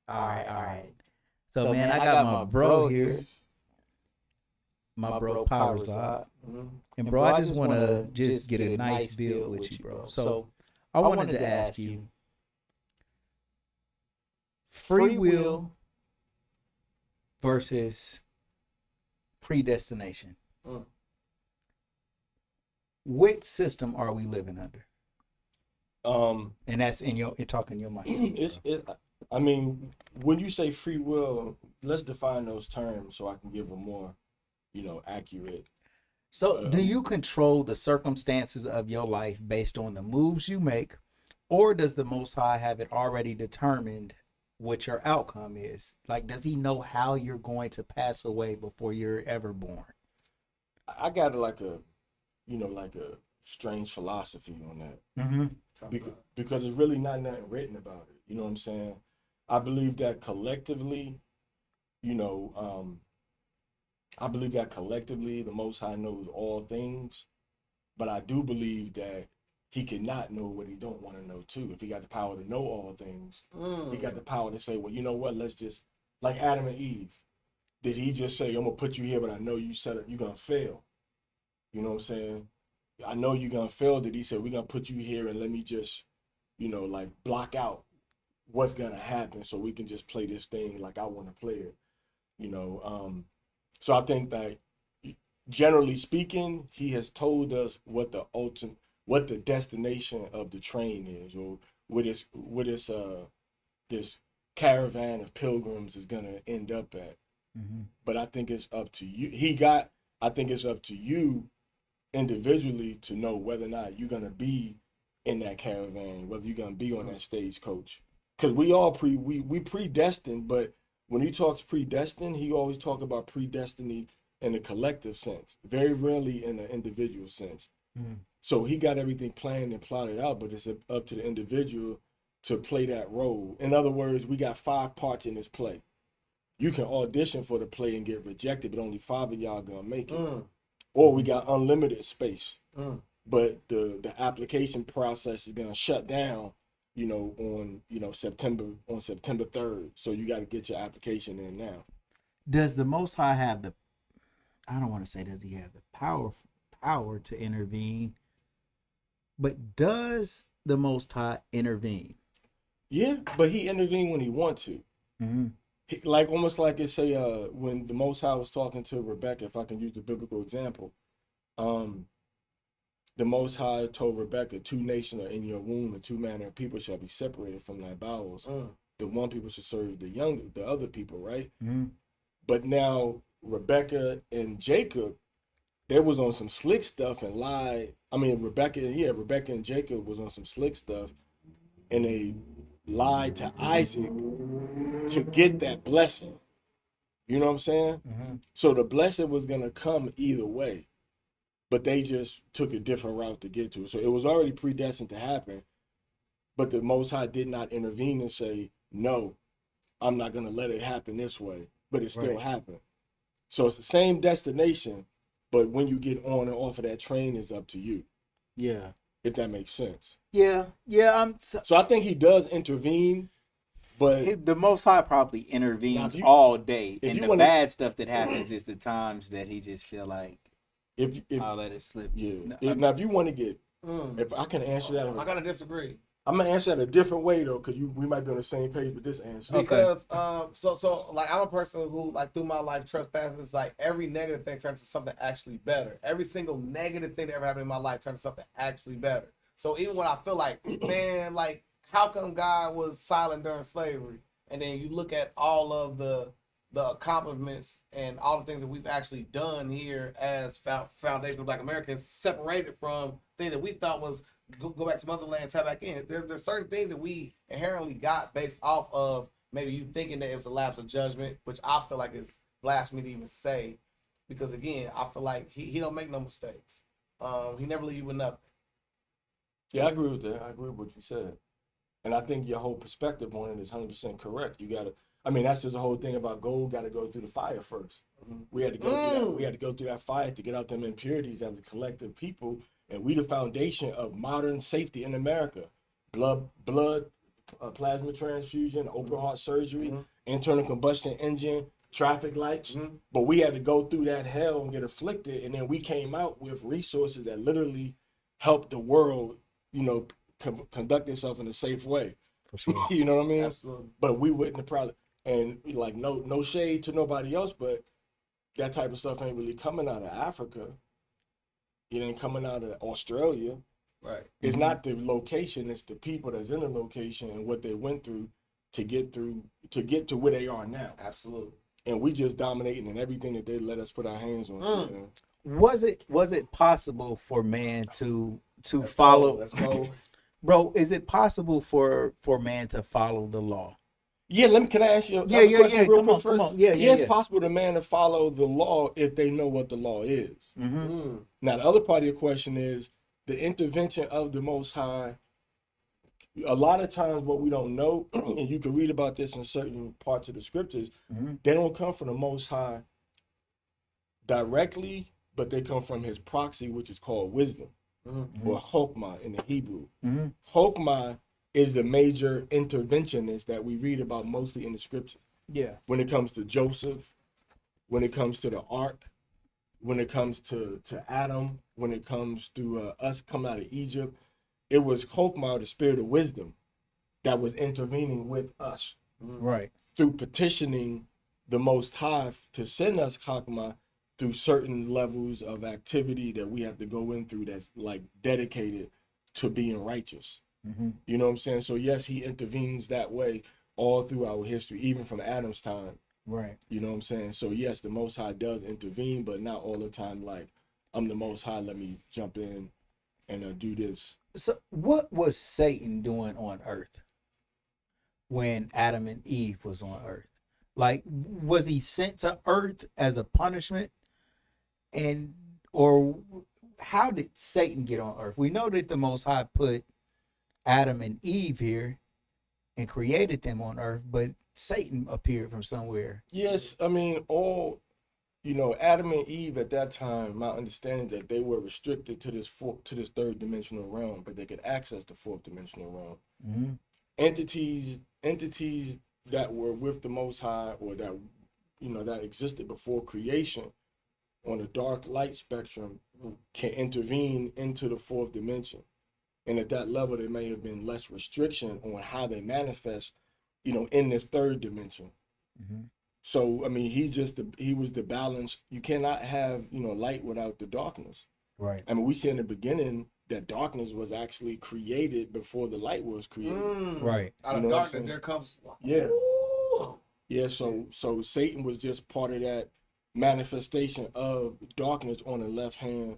All right, all right. So, man, I got my bro here, my bro ParazaYasharahla. And bro, I just want to just get a nice build with you, bro. So I wanted to ask you, free will versus predestination. Which system are we living under? And that's in your, you're talking your mind. I mean, when you say free will, let's define those terms so I can give a more, accurate. So, do you control the circumstances of your life based on the moves you make, or does the Most High have it already determined what your outcome is? Like, does he know how you're going to pass away before you're ever born? I got like a strange philosophy on that. Mm-hmm. Because it's really not nothing written about it. You know what I'm saying? I believe that collectively, the Most High knows all things, but I do believe that he cannot know what he don't want to know too. If he got the power to know all things, he got the power to say, well, you know what? Let's just, like Adam and Eve. Did he just say, I'm gonna put you here, but I know you're gonna fail? You know what I'm saying? I know you're gonna fail. Did he say, we're gonna put you here and let me just, block out what's gonna happen so we can just play this thing like I want to play it? So I think that generally speaking, he has told us what the destination of the train is, or what this caravan of pilgrims is gonna end up at. Mm-hmm. But I think it's up to you. I think it's up to you individually to know whether or not you're gonna be in that caravan, whether you're gonna be on that stagecoach. Because we all we predestined, but when he talks predestined, he always talk about predestiny in the collective sense, very rarely in the individual sense. Mm-hmm. So he got everything planned and plotted out, but it's up to the individual to play that role. In other words, we got 5 parts in this play. You can audition for the play and get rejected, but only 5 of y'all gonna make it. Or we got unlimited space, but the application process is gonna shut down, on September 3rd. So you got to get your application in now. Does the Most High have the? I don't want to say does he have the power to intervene, but does the Most High intervene? Yeah, but he intervened when he wants to. Mm-hmm. Like almost like it say when the Most High was talking to Rebecca, if I can use the biblical example, the Most High told Rebecca, 2 nations are in your womb, and 2 manner of people shall be separated from thy bowels. The one people should serve the other people, right? Mm-hmm. But now Rebecca and Jacob, they was on some slick stuff and lied. I mean, Rebecca and Jacob was on some slick stuff, and they lied to Isaac to get that blessing. You know what I'm saying? Mm-hmm. So the blessing was going to come either way, but they just took a different route to get to it. So it was already predestined to happen, but the Most High did not intervene and say, no, I'm not going to let it happen this way, but it still happened. So it's the same destination, but when you get on and off of that train is up to you. Yeah. If that makes sense. Yeah. So I think he does intervene. But the Most High probably intervenes all day, and the bad stuff that happens is the times that he just feel like if I'll let it slip. Yeah. If you want to get, if I can answer that, I gotta disagree. I'm gonna answer that a different way though, because we might be on the same page with this answer. Because so like I'm a person who like through my life trespasses, like every negative thing turns to something actually better. Every single negative thing that ever happened in my life turns to something actually better. So even when I feel like, man, like, how come God was silent during slavery? And then you look at all of the accomplishments and all the things that we've actually done here as Foundation of Black Americans, separated from things that we thought was go back to motherland, tap back in. There's certain things that we inherently got based off of maybe you thinking that it was a lapse of judgment, which I feel like is blasphemy to even say, because again, I feel like he don't make no mistakes. He never leave you with nothing. Yeah, I agree with that. I agree with what you said. And I think your whole perspective on it is 100% correct. You gotta, that's just the whole thing about gold. Got to go through the fire first. Mm-hmm. We had to go through that. We had to go through that fire to get out them impurities as a collective people. And we the foundation of modern safety in America. Blood plasma transfusion, open heart surgery, Mhm. internal combustion engine, traffic lights. Mhm. But we had to go through that hell and get afflicted, and then we came out with resources that literally helped the world, conduct itself in a safe way. For sure. You know what I mean? Absolutely. But we wouldn't have probably, and like no shade to nobody else, but that type of stuff ain't really coming out of Africa. It ain't coming out of Australia. Right. It's not the location, it's the people that's in the location and what they went through to get to where they are now. Absolutely. And we just dominating in everything that they let us put our hands on. Man. Was it possible for man to follow? Let's go. Bro, is it possible for man to follow the law? Yeah, can I ask you a Yeah. question real Come quick on, first? come on. Yeah. It's possible the man to follow the law if they know what the law is. Mm-hmm. Now, the other part of your question is the intervention of the Most High. A lot of times what we don't know, and you can read about this in certain parts of the scriptures, they don't come from the Most High directly, but they come from his proxy, which is called wisdom, or chokmah in the Hebrew. Chokmah is the major interventionist that we read about mostly in the scripture. Yeah. When it comes to Joseph, when it comes to the ark, when it comes to Adam, when it comes to us coming out of Egypt, it was chokmah, the spirit of wisdom, that was intervening with us. Right. Through petitioning the Most High to send us chokmah through certain levels of activity that we have to go in through that's like dedicated to being righteous. You know what I'm saying? So yes, he intervenes that way all through our history, even from Adam's time. Right. You know what I'm saying? So yes, the Most High does intervene, but not all the time like, I'm the Most High, let me jump in and do this. So what was Satan doing on earth when Adam and Eve was on earth? Like, was he sent to earth as a punishment? Or how did Satan get on earth? We know that the Most High put Adam and Eve here and created them on earth, but Satan appeared from somewhere. Yes, I mean, Adam and Eve at that time, my understanding is that they were restricted to this third dimensional realm, but they could access the fourth dimensional realm. Entities that were with the Most High, or that existed before creation on a dark light spectrum, can intervene into the fourth dimension. And at that level, there may have been less restriction on how they manifest, in this third dimension. So, I mean, he was the balance. You cannot have, light without the darkness. Right. I mean, we see in the beginning that darkness was actually created before the light was created. Right. Out of darkness, there comes. Yeah. Ooh. Yeah. So Satan was just part of that manifestation of darkness on the left hand,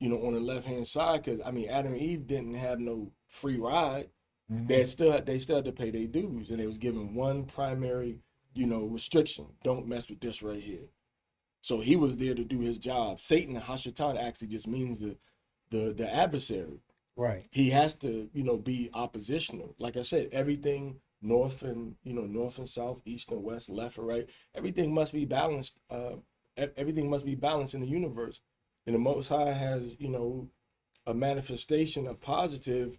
on the left hand side. Because I mean, Adam and Eve didn't have no free ride. They still had to pay their dues, and they was given one primary, restriction: don't mess with this right here. So he was there to do his job. Satan, Hashatan, actually just means the adversary. Right. He has to, be oppositional. Like I said, everything north and south, east and west, left and right, everything must be balanced. Everything must be balanced in the universe. And the Most High has, a manifestation of positive,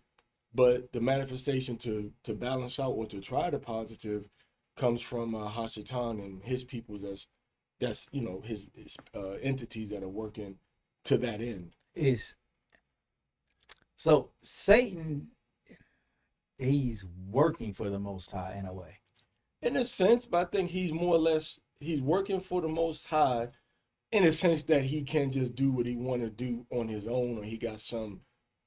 but the manifestation to balance out or to try the positive comes from Hashatan and his peoples. That's his entities that are working to that end. So Satan, he's working for the Most High in a way. In a sense, but I think he's more or less, he's working for the Most High in a sense that he can just do what he want to do on his own, or he got some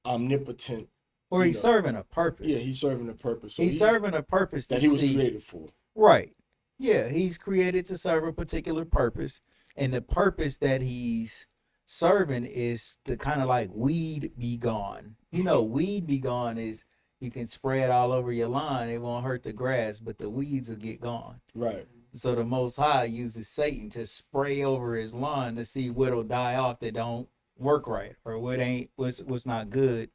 omnipotent. Or he's serving a purpose. Yeah, he's serving a purpose. So he's serving a purpose that he was created for. Right. Yeah, he's created to serve a particular purpose. And the purpose that he's serving is to kind of like weed be gone. Weed be gone is you can spray it all over your lawn. It won't hurt the grass, but the weeds will get gone. Right. So the Most High uses Satan to spray over his lawn to see what'll die off that don't work right, or what's not good.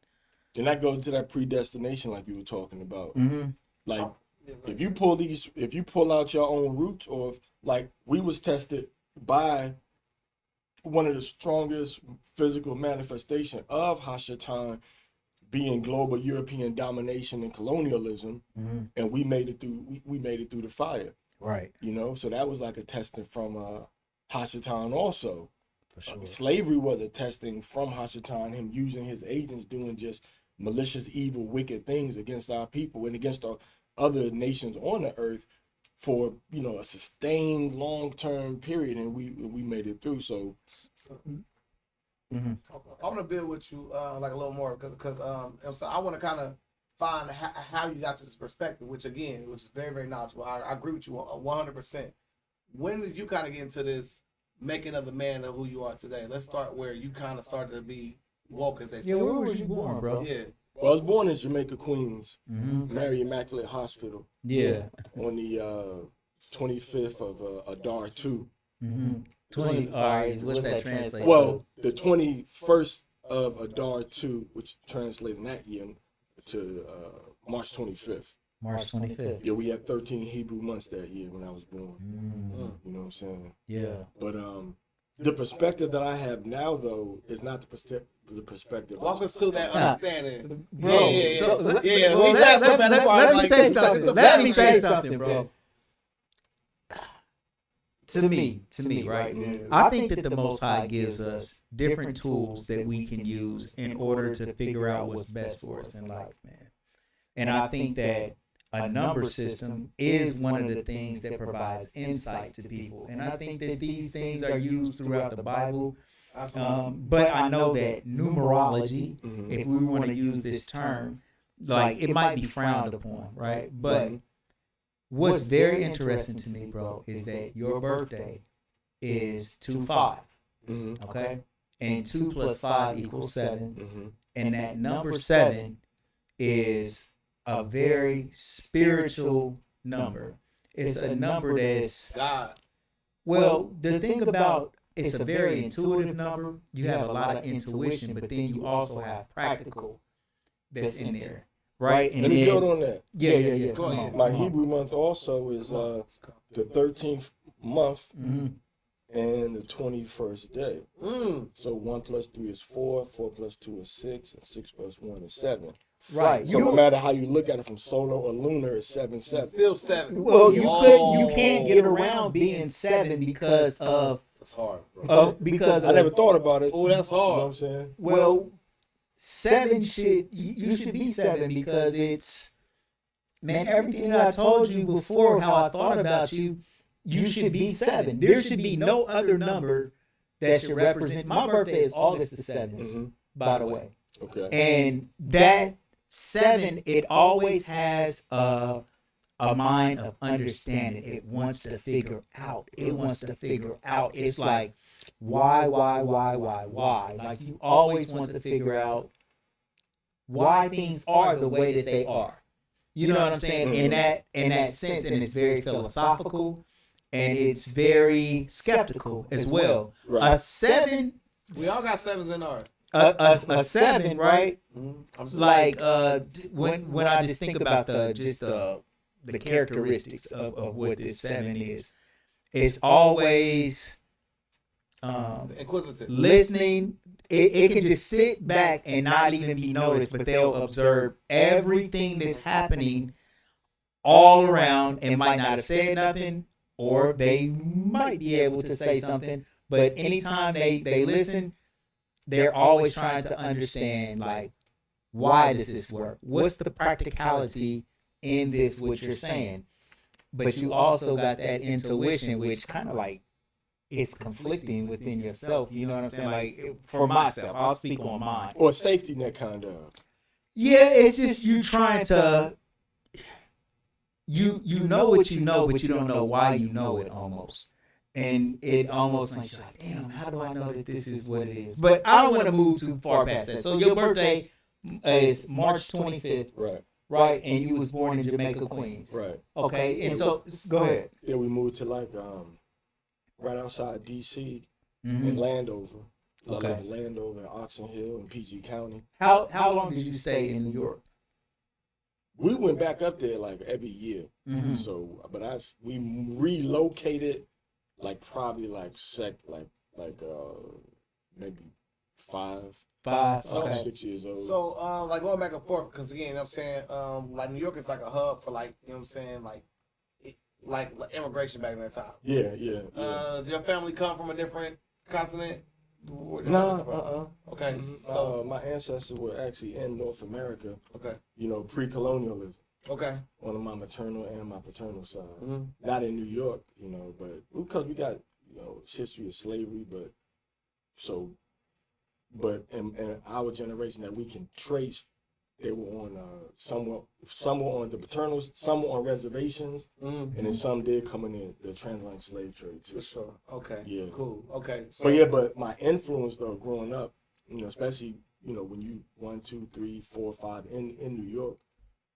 And that goes to that predestination like we were talking about. Like if you pull out your own roots, or like we was tested by one of the strongest physical manifestation of Hashatan being global European domination and colonialism, and we made it through. We made it through the fire. Right. You know, so that was like a testing from Hashatan also. For sure. Slavery was a testing from Hashatan, him using his agents doing just malicious, evil, wicked things against our people and against the other nations on the earth for, you know, a sustained long-term period, and we made it through. So I want to build with you like a little more because so I want to kind of find how you got to this perspective, which is very, very knowledgeable. I agree with you 100%. When did you kind of get into this making of the man of who you are today? Let's start where you kind of started to be woke, as they say. Yeah, where was you born, bro? Yeah. well, I was born in Jamaica, Queens, Mary Immaculate Hospital. Yeah. On the 25th of Adar 2. 20. All right. What's that translate? Well, the 21st of Adar 2, which translated in that year to March 25th. March 25th. Yeah, we had 13 Hebrew months that year when I was born. You know what I'm saying? Yeah. But the perspective that I have now, though, is not the perspective. Walk us to that understanding, Bro. Yeah. So, Let me say something. Let me say something, bro. To me, right? Yeah. I think that the Most High gives us different tools that we can use in order to figure out what's best for us in life, man. And I think that a number system is one of the things that provides insight to people. And I think that these things are used throughout the Bible. But I know that numerology, if we want to use this term, like it might be frowned upon, right? But what's very interesting to me, bro, is that your birthday is 2-5, okay? And 2 + 5 = 7. And that number 7 is a very spiritual number. It's a number that's God. Well, the thing about it's a very intuitive number. You have a lot of intuition, but then you also have practical that's in there, right? And Let me then, build on that. Yeah. Go ahead. My Hebrew month also is the 13th month and the 21st day. So 1 + 3 is 4, 4 + 2 is 6, and 6 + 1 is 7. Right. So no matter how you look at it, from solar or lunar, it's 7, 7. Still 7. Well, you can't get around being 7 because of That's hard, bro. because I never thought about it. Oh, that's You know what I'm hard. saying? Well, 7 you should be 7 because it's, man, everything that I told you before, how I thought about you, you should be 7. There should be no other number that should represent. My birthday is August the 7th, by the way. Okay. And that 7, it always has a mind of understanding. It wants to figure out. It's like, why? Like, you always want to figure out why things are the way that they are. You know what I'm saying? In that sense, and it's very philosophical, and it's very skeptical as well. Right. A 7, We all got 7s in ours. a 7, right? Absolutely. Like when I just think about the characteristics of what this 7 is, it's always Inquisitive. listening. It can just sit back and not even be noticed, but they'll observe everything that's happening all around and might not have said nothing, or they might be able to say something. But anytime they listen, they're always trying to understand, like, why does this work? What's the practicality in this, what you're saying? But you also got that intuition, which kind of like, it's conflicting within yourself. You know what I'm saying? Like, for myself, I'll speak on mine. Or safety net, kind of. Yeah, it's just you trying to, you know what you know, but you don't know why you know it almost. And it almost like, you're like, damn, how do I know that this is what it is? But I don't want to move too far past that. So your birthday is March 25th, Right. right? And you was born in Jamaica, Queens. Right. Okay, and so, go ahead. Then we moved to like right outside DC in Landover. Okay. Like Landover and Oxon Hill in PG County. How long did you stay in New York? We went back up there like every year. So, but we relocated like probably like maybe 5, Okay. 6 years old. So, like going back and forth, because again, you know what I'm saying, like New York is like a hub for like, you know what I'm saying, like immigration back in that time. Yeah. Did your family come from a different continent? Nah, Okay, so my ancestors were actually in North America, okay, pre-colonialism, okay, on my maternal and my paternal side. mm-hmm. Not in New York, but because we got, history of slavery, but in our generation that we can trace, they were on some were on the paternals, some were on reservations, Mm-hmm. and then some did come in the transatlantic slave trade too. For sure. Okay. Yeah. Cool. Okay. So, But my influence though, growing up, especially when you 1, 2, 3, 4, 5 in New York,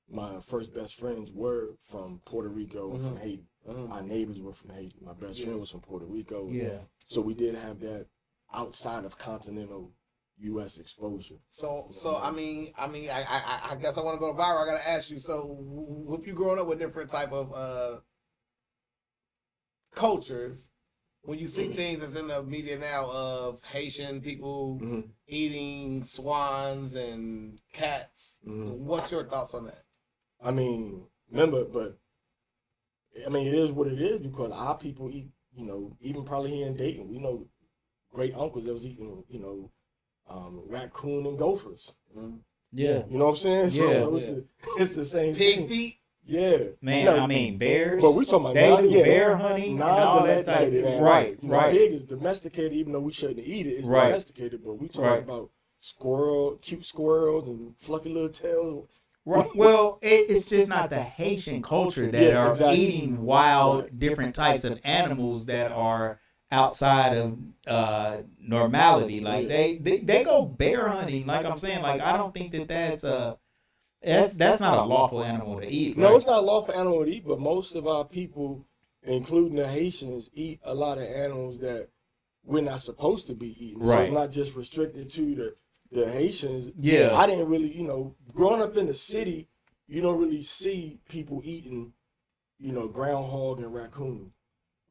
my first best friends were from Puerto Rico and from Haiti. Mm-hmm. My neighbors were from Haiti. My best friend was from Puerto Rico. Yeah. So we did have that outside of continental U.S. exposure. So I guess I want to go to viral. I gotta ask you. So, with you growing up with different type of cultures, when you see things that's in the media now of Haitian people eating swans and cats, what's your thoughts on that? I mean, remember, but it is what it is because our people eat. Even probably here in Dayton, we know great uncles that was eating. Raccoon and gophers. Yeah. You know what I'm saying? Yeah. So it's the same Pig thing. feet. Yeah. Man, bears. But we talking about they do bear hunting and all that type. Non-domesticated animal. Right. Pig is domesticated, even though we shouldn't eat it. It's domesticated, but we talking about cute squirrels and fluffy little tails. Right. Well, it's just not the Haitian culture that are eating wild, different types of animals that are outside of normality. Like they go bear hunting. Like I'm saying, like I don't think that's not a lawful animal to eat. No, right? it's not a lawful animal to eat, but most of our people, including the Haitians, eat a lot of animals that we're not supposed to be eating. So it's not just restricted to the Haitians. Yeah. I didn't really, growing up in the city, you don't really see people eating, groundhog and raccoon.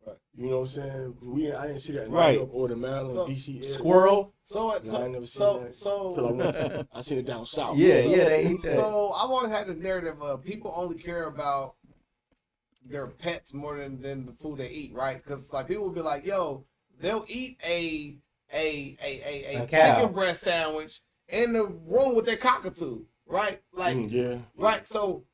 Right. You know what I'm saying? I didn't see that in New Right. York or the Maryland, DC area. Squirrel. I never seen that. I seen it down south. Yeah, they eat that. So I've always had the narrative of people only care about their pets more than the food they eat, right? Because like people will be like, yo, they'll eat a chicken breast sandwich in the room with their cockatoo, right? Like, right. So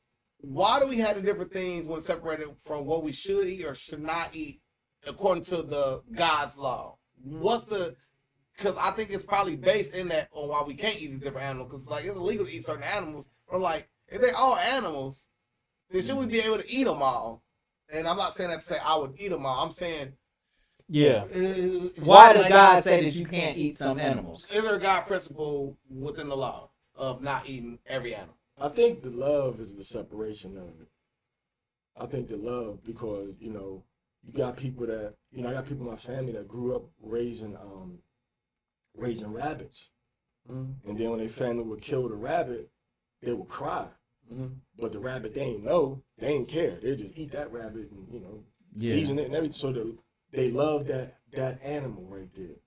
why do we have the different things when separated from what we should eat or should not eat according to the God's law? Because I think it's probably based in that on why we can't eat these different animals. Because like it's illegal to eat certain animals. Or like if they're all animals, then should we be able to eat them all? And I'm not saying that to say I would eat them all. I'm saying, why does God say that you can't eat some animals? Is there a God principle within the law of not eating every animal? I think the love is the separation of it. I think the love because, you got people that, I got people in my family that grew up raising rabbits. Mm-hmm. And then when their family would kill the rabbit, they would cry. Mm-hmm. But the rabbit, they ain't know. They ain't care. They just eat that rabbit and, season it and everything. So they love that animal right there.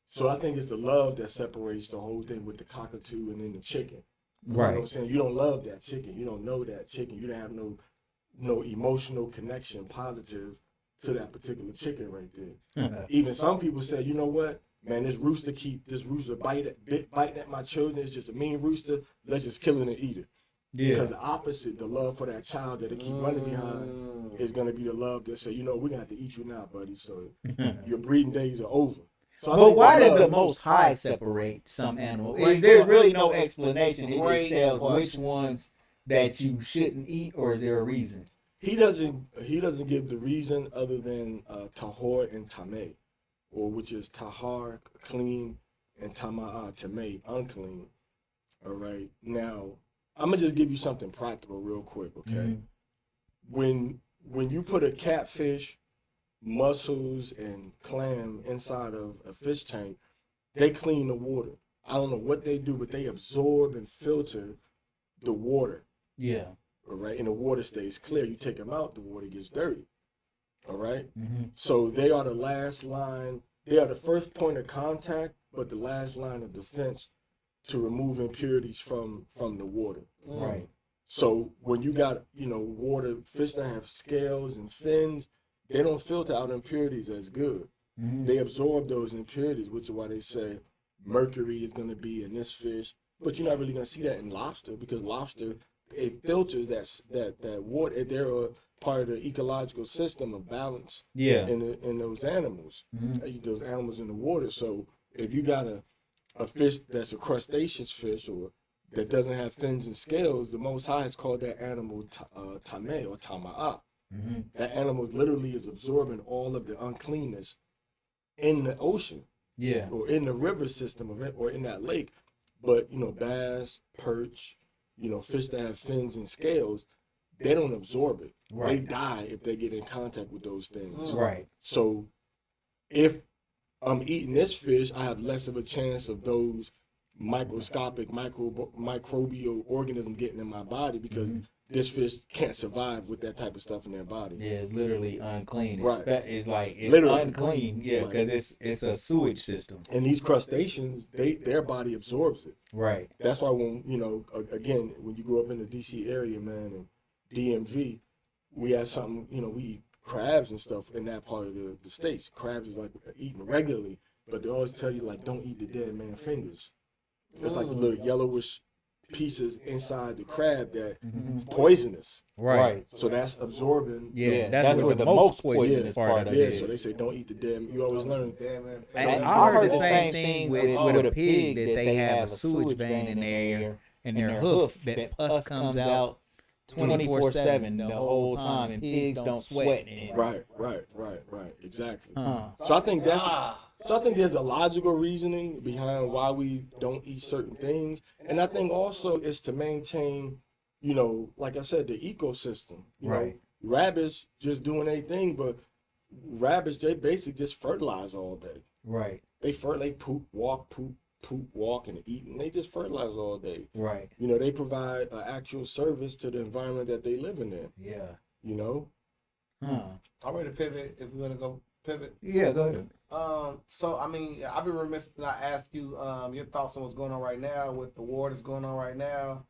So I think it's the love that separates the whole thing with the cockatoo and then the chicken. Right. You know what I'm saying? You don't love that chicken. You don't know that chicken. You don't have no emotional connection positive to that particular chicken right there. Even some people say, you know what? Man, this rooster biting at my children. It's just a mean rooster. Let's just kill it and eat it. Yeah. Because the opposite, the love for that child that they keep running behind is going to be the love that say, we're going to have to eat you now, buddy. So your breeding days are over. So but why does the Most High separate some animals? Is there really no explanation? It just tells which ones that you shouldn't eat, or is there a reason? He doesn't give the reason other than tahor and tameh, or which is tahar, clean, and tama'ah, tameh, unclean. All right. Now, I'm gonna just give you something practical real quick, okay? Mm-hmm. When you put a catfish, mussels, and clam inside of a fish tank, they clean the water. I don't know what they do, but they absorb and filter the water. Yeah. All right, and the water stays clear. You take them out, the water gets dirty. All right? Mm-hmm. So they are the last line. They are the first point of contact, but the last line of defense to remove impurities from the water. Right. So when you got, water, fish that have scales and fins, they don't filter out impurities as good. They absorb those impurities, which is why they say mercury is going to be in this fish. But you're not really going to see that in lobster, because lobster, it filters that water. They're a part of the ecological system of balance in those animals, those animals in the water. So if you got a fish that's a crustaceous fish or that doesn't have fins and scales, the Most High has called that animal tameh or tama'a. That animal literally is absorbing all of the uncleanness in the ocean, or in the river system of it, or in that lake. But bass, perch, fish that have fins and scales, they don't absorb it. Right. They die if they get in contact with those things. Right. So if I'm eating this fish, I have less of a chance of those microscopic microbial organisms getting in my body, because this fish can't survive with that type of stuff in their body. Yeah, it's literally unclean. Right. It's like it's Literally. unclean. Yeah, Right. because it's a sewage system. And these crustaceans, their body absorbs it. Right. That's why when again, when you grow up in the DC area, man, and DMV, we had something, we eat crabs and stuff in that part of the states. Crabs is like eaten regularly, but they always tell you, like, don't eat the dead man fingers. It's like the little yellowish pieces inside the crab that is poisonous. Right. So that's absorbing. Yeah, that's where the most poisonous part of it is. So they say don't eat the dead. You always learn. And I heard the same thing with a pig, that they have a sewage vein in their hoof, that pus comes out 24/7 the whole time, and pigs don't sweat in it. Right. Exactly. So I think there's a logical reasoning behind why we don't eat certain things, and I think also it's to maintain, like I said, the ecosystem. You know, rabbits just doing their thing, but rabbits, they basically just fertilize all day. Right. They poop, walk, and eat, and they just fertilize all day. Right. They provide an actual service to the environment that they live in. Yeah. I'm ready to pivot if we're gonna go pivot. Yeah, go ahead. So I mean, I'd be remiss to not ask you your thoughts on what's going on right now with the war that's going on right now.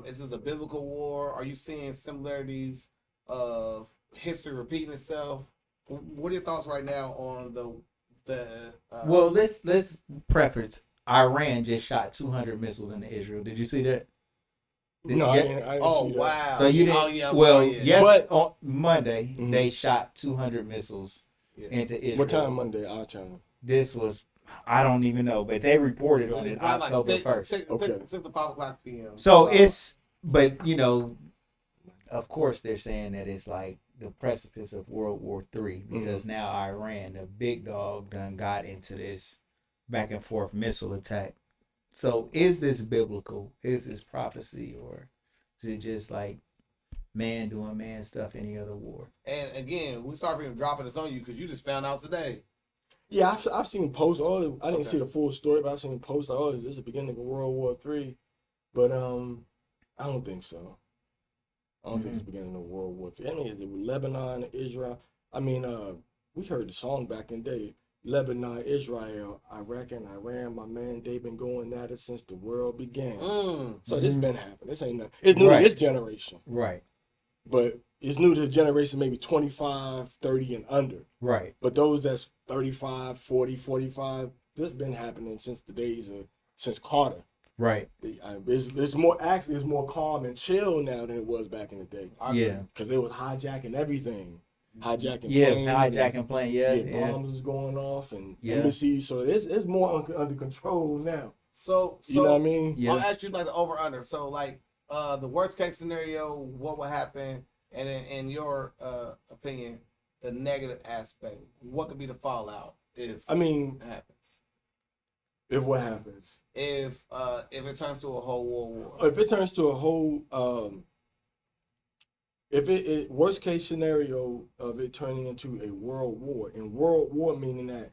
Is this a biblical war? Are you seeing similarities of history repeating itself? What are your thoughts right now on the well, let's preface. Iran just shot 200 missiles into Israel. Did you see that? No, I didn't see that. Wow. So you didn't. Oh, yeah, yes, But on Monday they shot 200 missiles into Israel. What time Monday? Our time. This was, I don't even know, but they reported on it October 1st. Okay. 6 to 5 o'clock p.m. So but of course they're saying that it's like the precipice of World War III, because now Iran, the big dog, done got into this back and forth missile attack. So is this biblical? Is this prophecy? Or is it just like man doing man stuff any other war? And again, we sorry for even dropping this on you because you just found out today. Yeah, I've seen posts. I didn't see the full story, but I've seen posts like, is this the beginning of World War III? But I don't think so. I don't think it's the beginning of World War III. I mean, is it Lebanon, Israel? I mean, we heard the song back in the day. Lebanon, Israel, Iraq, and Iran, my man, they've been going at it since the world began. So this been happening. This ain't nothing. It's new to this generation. Right. But it's new to the generation maybe 25, 30, and under. Right. But those that's 35, 40, 45, this been happening since the days since Carter. Right. It's more calm and chill now than it was back in the day. Because they was hijacking everything. Hijacking planes. Bombs was going off and embassies. So it's more under control now. So you know what I mean? I'll ask you like the over under. So like the worst case scenario, what would happen? And in your opinion, the negative aspect, what could be the fallout if it happens? If what happens? If it turns to a whole world war. If it turns to a whole if it worst case scenario of it turning into a world war, and world war meaning that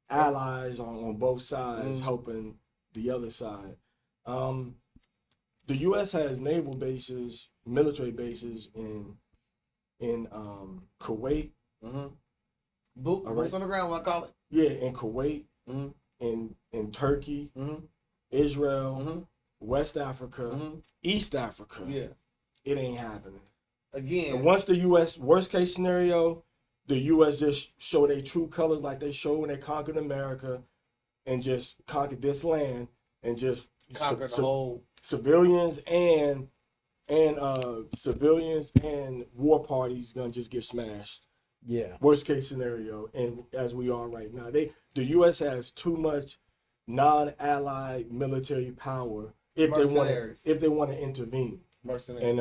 allies on both sides helping the other side. The U.S. has naval bases, military bases in Kuwait. Boots on the ground, what I call it. Yeah, in Kuwait, in Turkey, Mm-hmm. Israel, Mm-hmm. West Africa, Mm-hmm. East Africa. Yeah. It ain't happening. Again. And once the U.S. worst case scenario, the U.S. just show their true colors like they showed when they conquered America, and just conquered this land, and just Conquered the whole civilians and civilians and war parties gonna just get smashed. Yeah. Worst case scenario, and as we are right now, the U.S. has too much non-allied military power if they want to intervene. Mercenaries. And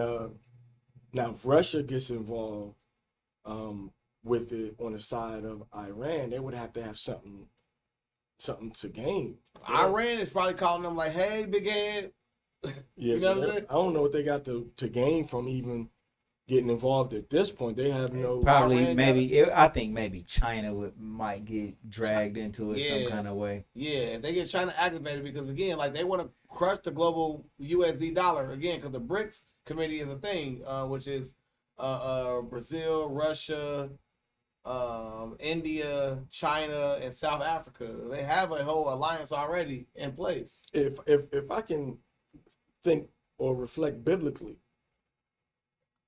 now if Russia gets involved with it on the side of Iran, they would have to have something to gain. Iran is probably calling them like, "Hey, big head." Yeah, You know what I'm saying? I don't know what they got to gain from even getting involved at this point. They have no Probably Iran maybe I think maybe China might get dragged into it some Yeah. kind of way. Yeah, if they get China activated, because again, like they want to crush the global USD dollar again, because the BRICS committee is a thing, which is Brazil, Russia, India, China, and South Africa. They have a whole alliance already in place. If I can think or reflect biblically,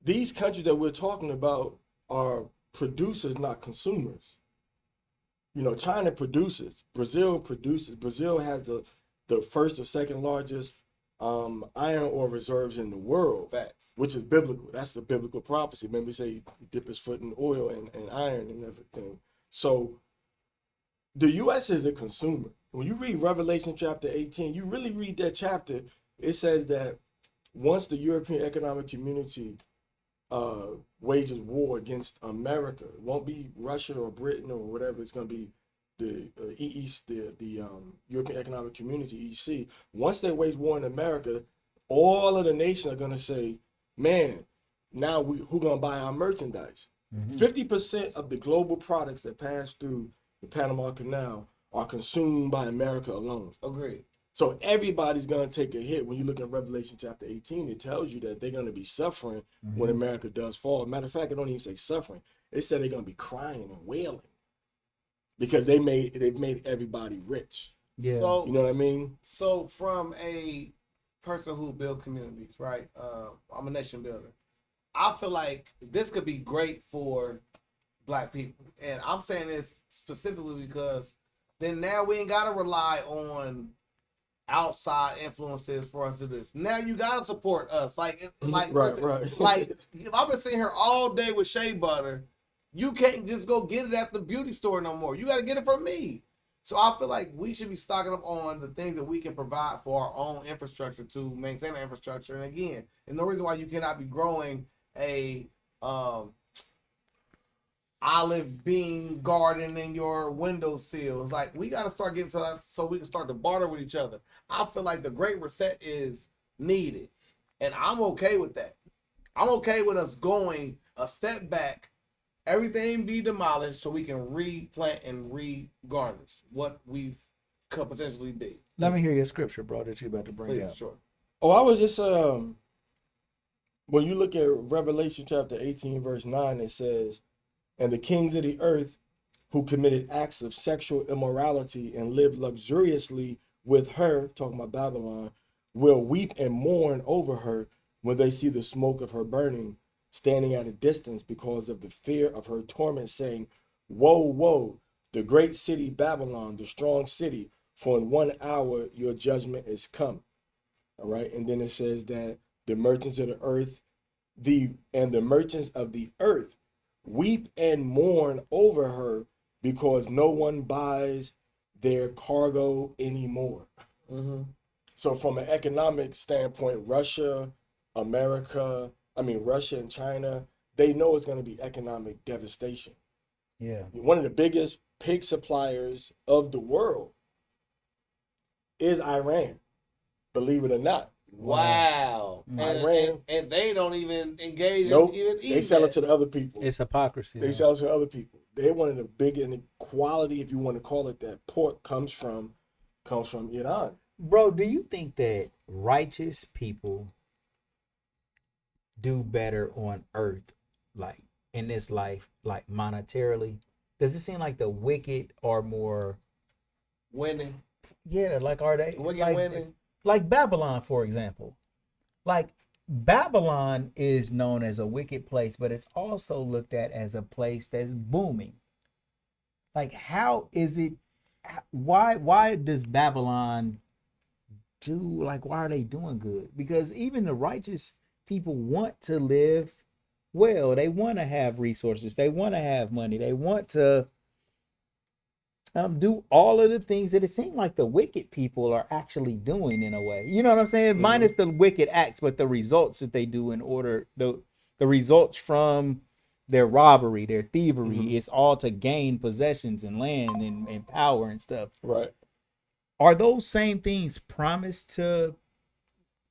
these countries that we're talking about are producers, not consumers. You know, China produces, Brazil produces. Brazil has the first or second largest iron ore reserves in the world. Facts. Which is biblical. That's the biblical prophecy. Remember, say he dip his foot in oil and iron and everything. So the U.S. is a consumer. When you read Revelation chapter 18, you really read that chapter, it says that once the European Economic Community wages war against America, it won't be Russia or Britain or whatever, it's going to be the European Economic Community, EEC. Once they wage war in America, all of the nations are going to say, man, now who going to buy our merchandise? 50% of the global products that pass through the Panama Canal are consumed by America alone. Agreed. So everybody's going to take a hit. When you look at Revelation chapter 18, it tells you that they're going to be suffering when America does fall. Matter of fact, it don't even say suffering. It said they're going to be crying and wailing because they've made everybody rich. Yeah. So, you know what I mean? So from a person who builds communities, right? I'm a nation builder. I feel like this could be great for Black people. And I'm saying this specifically because then now we ain't got to rely on outside influences for us to do this. Now you got to support us. Like Right. Like, if I've been sitting here all day with shea butter, you can't just go get it at the beauty store no more. You got to get it from me. So I feel like we should be stocking up on the things that we can provide for our own infrastructure to maintain our infrastructure. And again, and no reason why you cannot be growing a olive bean garden in your windowsill. It's like we got to start getting to that so we can start to barter with each other. I feel like the Great Reset is needed, and I'm okay with that. I'm okay with us going a step back, everything be demolished so we can replant and re-garnish what we could potentially be. Let me hear your scripture, bro, that you about to bring Please, up. sure. Oh, I was just when you look at Revelation chapter 18, verse 9, it says, and the kings of the earth who committed acts of sexual immorality and lived luxuriously with her, talking about Babylon, will weep and mourn over her when they see the smoke of her burning, standing at a distance because of the fear of her torment, saying, woe, woe, the great city Babylon, the strong city, for in 1 hour your judgment is come. All right. And then it says that the merchants of the earth, the merchants of the earth weep and mourn over her because no one buys their cargo anymore. So from an economic standpoint, Russia and China, they know it's going to be economic devastation. Yeah. One of the biggest pig suppliers of the world is Iran, believe it or not. Wow. Iran. And they don't even engage Nope. in even eating They sell that. it to the other people. It's hypocrisy. They sell it to other people. They're one of the big inequality, if you want to call it that. Pork comes from Iran. Bro, do you think that righteous people do better on earth, like in this life, like monetarily? Does it seem like the wicked are more winning. Yeah, like are they Wicked winning. like Babylon, for example? Like Babylon is known as a wicked place, but it's also looked at as a place that's booming. Like, how is it? Why does Babylon do like? Why are they doing good? Because even the righteous people want to live well. They want to have resources. They want to have money. They want to do all of the things that it seems like the wicked people are actually doing in a way. You know what I'm saying? Mhm. Minus the wicked acts, but the results that they do in order the results from their robbery, their thievery, Mhm. it's all to gain possessions and land and power and stuff. Right. Are those same things promised to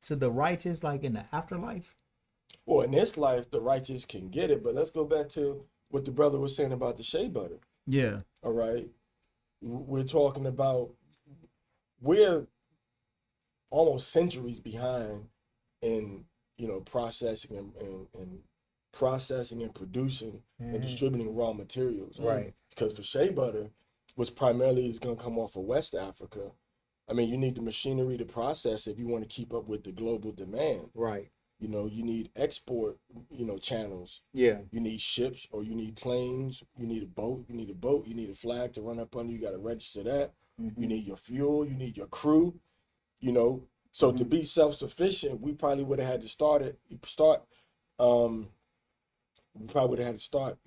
the righteous like in the afterlife? Well, in this life, the righteous can get it, but let's go back to what the brother was saying about the shea butter. Yeah. All right. We're talking about we're almost centuries behind in processing and processing and producing and distributing raw materials. Right. Because for shea butter, which primarily is going to come off of West Africa, I mean, you need the machinery to process if you want to keep up with the global demand. Right. You need export, channels. Yeah. You need ships or you need planes. You need a boat. You need a boat. You need a flag to run up under. You got to register that. You need your fuel. You need your crew. So to be self-sufficient, we probably would have had to we probably would have had to start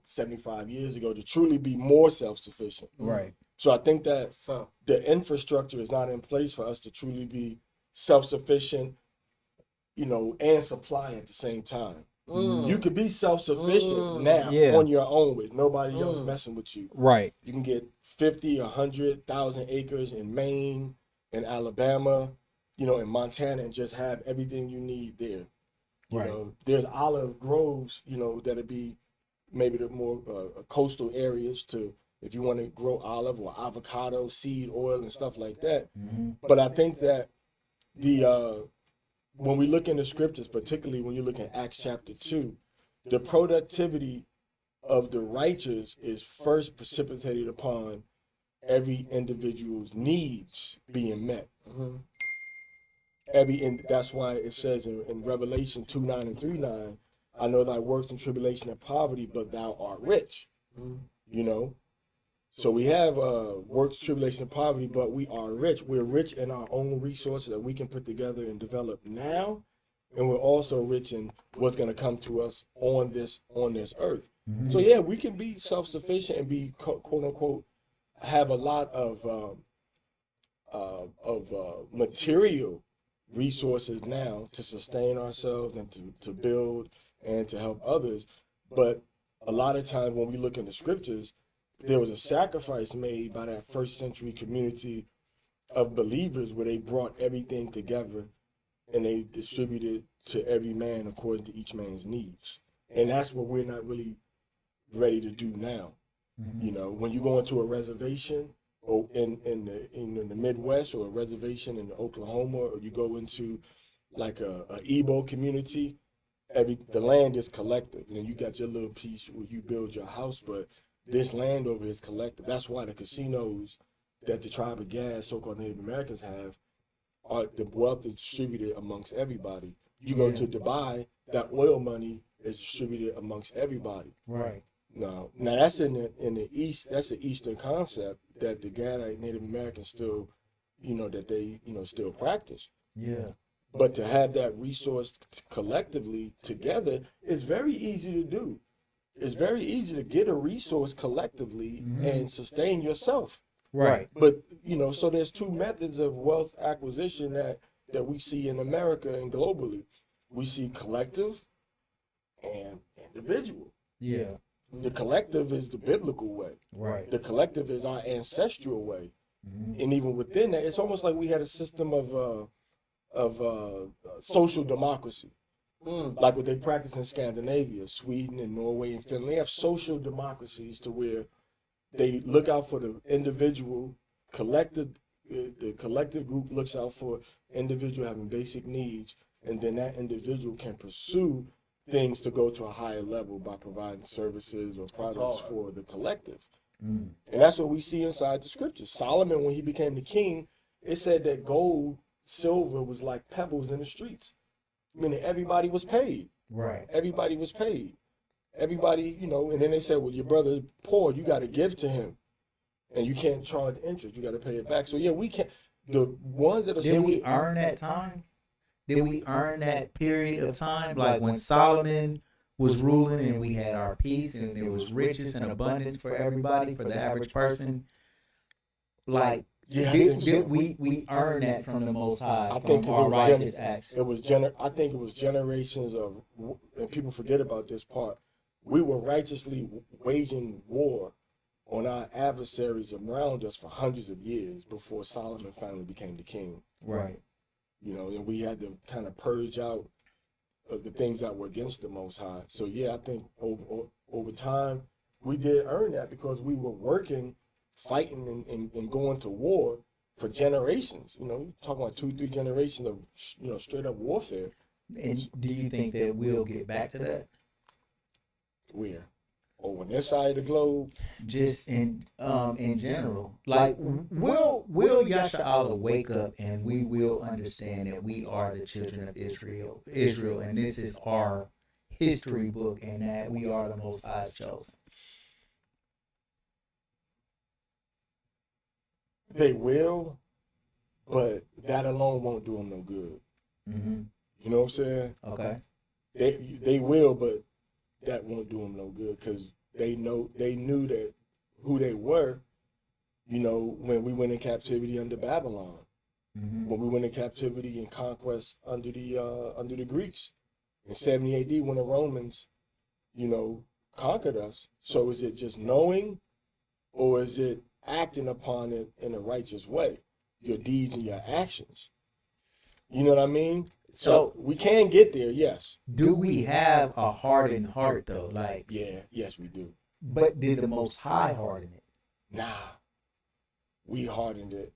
75 years ago to truly be more self-sufficient. Right. So I think that So the infrastructure is not in place for us to truly be self-sufficient, and supply at the same time. You could be self-sufficient now on your own with nobody else messing with you. Right. You can get 50, 100,000 acres in Maine, in Alabama, in Montana, and just have everything you need there. Right. There's olive groves, that'd be maybe the more coastal areas to if you want to grow olive or avocado, seed oil, and stuff like that. But I think that when we look in the scriptures, particularly when you look at Acts chapter 2, the productivity of the righteous is first precipitated upon every individual's needs being met. And that's why it says in Revelation 2:9 and 3:9, I know thy works and tribulation and poverty, but thou art rich. So we have works, tribulation, and poverty, but we are rich. We're rich in our own resources that we can put together and develop now, and we're also rich in what's going to come to us on this earth. So yeah, we can be self-sufficient and be quote unquote have a lot of material resources now to sustain ourselves and to build and to help others. But a lot of times when we look in the scriptures, there was a sacrifice made by that first century community of believers where they brought everything together and they distributed to every man according to each man's needs. And that's what we're not really ready to do now. When you go into a reservation or in the Midwest or a reservation in Oklahoma, or you go into like a Igbo community, the land is collective. You got your little piece where you build your house, but this land over is collective. That's why the casinos that the tribe of Gas, so-called Native Americans have, are the wealth is distributed amongst everybody. You go to Dubai, that oil money is distributed amongst everybody. Right. Now that's in the East. That's the Eastern concept that the Ghanite Native Americans still, that they still practice. Yeah. But to have that resource collectively together is very easy to do. It's very easy to get a resource collectively and sustain yourself. Right. But so there's two methods of wealth acquisition that we see in America and globally. We see collective and individual. Yeah. The collective is the biblical way. Right. The collective is our ancestral way. And even within that, it's almost like we had a system of social democracy. Like what they practice in Scandinavia, Sweden and Norway and Finland. They have social democracies to where they look out for the individual, the collective group looks out for individual having basic needs, and then that individual can pursue things to go to a higher level by providing services or products for the collective. Mm. And that's what we see inside the scriptures. Solomon, when he became the king, it said that gold, silver was like pebbles in the streets. Meaning everybody was paid. Right. Everybody was paid. Everybody, you know, and then they said, well, your brother is poor, you got to give to him. And you can't charge interest, you got to pay it back. So yeah, we can't, the ones that are Did we earn that time? Did we earn that period of time? Like when Solomon was ruling and we had our peace and there was riches and abundance for everybody, for the average person. Like, yeah, did we earn that from the Most High? I think our righteous acts. I think it was generations of, and people forget about this part. We were righteously waging war on our adversaries around us for hundreds of years before Solomon finally became the king. Right. You know, and we had to kind of purge out the things that were against the Most High. So yeah, I think over time we did earn that because we were working, fighting, and going to war for generations. You know, talking about 2-3 generations of, you know, straight up warfare. And do you think that we'll get back to that? Where? Over on this side of the globe? Just in general, like will Yasharahla wake up and we will understand that we are the children of Israel, and this is our history book, and that we are the Most High's chosen. They will, but that alone won't do them no good. Mm-hmm. You know what I'm saying? Okay. They will, but that won't do them no good because they knew that who they were. You know, when we went in captivity under Babylon, Mm-hmm. when we went in captivity and conquest under the Greeks in 70 A.D. when the Romans, you know, conquered us. So is it just knowing, or is it acting upon it in a righteous way? Your deeds and your actions. You know what I mean? So we can get there, yes. Do we have a hardened heart though? Like, Yeah, yes, we do. but did the Most High harden it? Nah, we hardened it.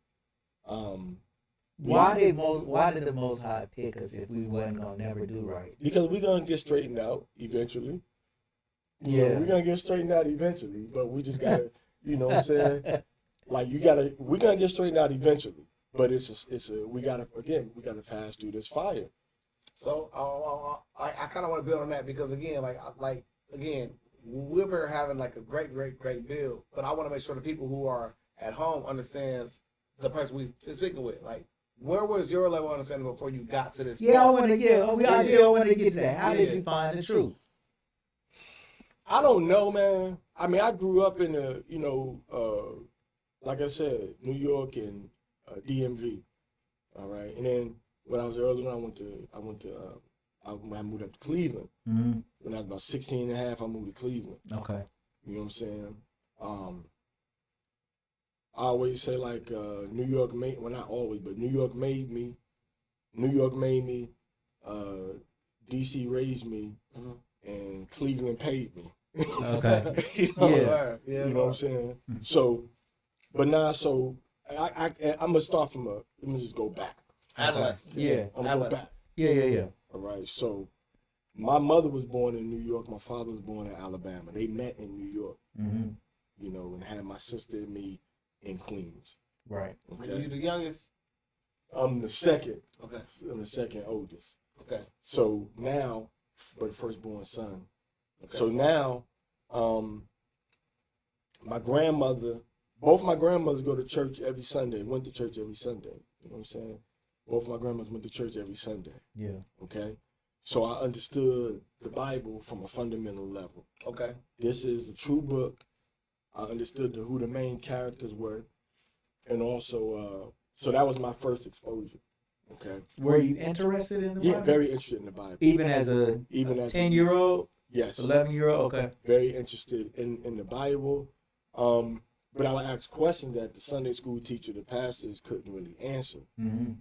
Why did the Most High pick us if we wasn't gonna never do right? Because we're gonna get straightened out eventually. You Yeah. know, we're gonna get straightened out eventually, but we just gotta, you know what I'm saying? Like we're gonna get straightened out eventually. But we gotta pass through this fire. So I kind of want to build on that because again, we're having like a great build, but I want to make sure the people who are at home understands the person we've been speaking with. Like, where was your level of understanding before you got to this? Yeah, I point? want to get to that. How did you find the truth? I don't know, man. I mean, I grew up in like I said, New York and DMV. All right, and then when I was early, I moved up to Cleveland. Mm-hmm. When I was about 16 and a half, I moved to Cleveland. Okay. You know what I'm saying? I always say like New York made, well not always, but New York made me. New York made me. DC raised me, and Cleveland paid me. Okay. You know, Yeah. you know what I'm saying? So, but now, so I'm gonna start from let me just go back. Adolescent. Yeah. I'm gonna go back. Yeah. All right. So, my mother was born in New York. My father was born in Alabama. They met in New York. Mm-hmm. You know, and had my sister and me in Queens. Right. Okay. You the youngest? I'm the second. Okay. I'm the second oldest. Okay. So now, but firstborn son. Okay. So now, my grandmother, both my grandmothers go to church every Sunday, went to church every Sunday. You know what I'm saying? Both my grandmothers went to church every Sunday. Yeah. Okay? So I understood the Bible from a fundamental level. Okay. This is a true book. I understood who the main characters were. And also, so that was my first exposure. Okay? Were you interested in the Yeah, Bible? very interested in the Bible. Even as a 10-year-old? Yes. 11-year-old? Okay. Very interested in the Bible. But I would ask questions that the Sunday school teacher, the pastors couldn't really answer. Mm-hmm.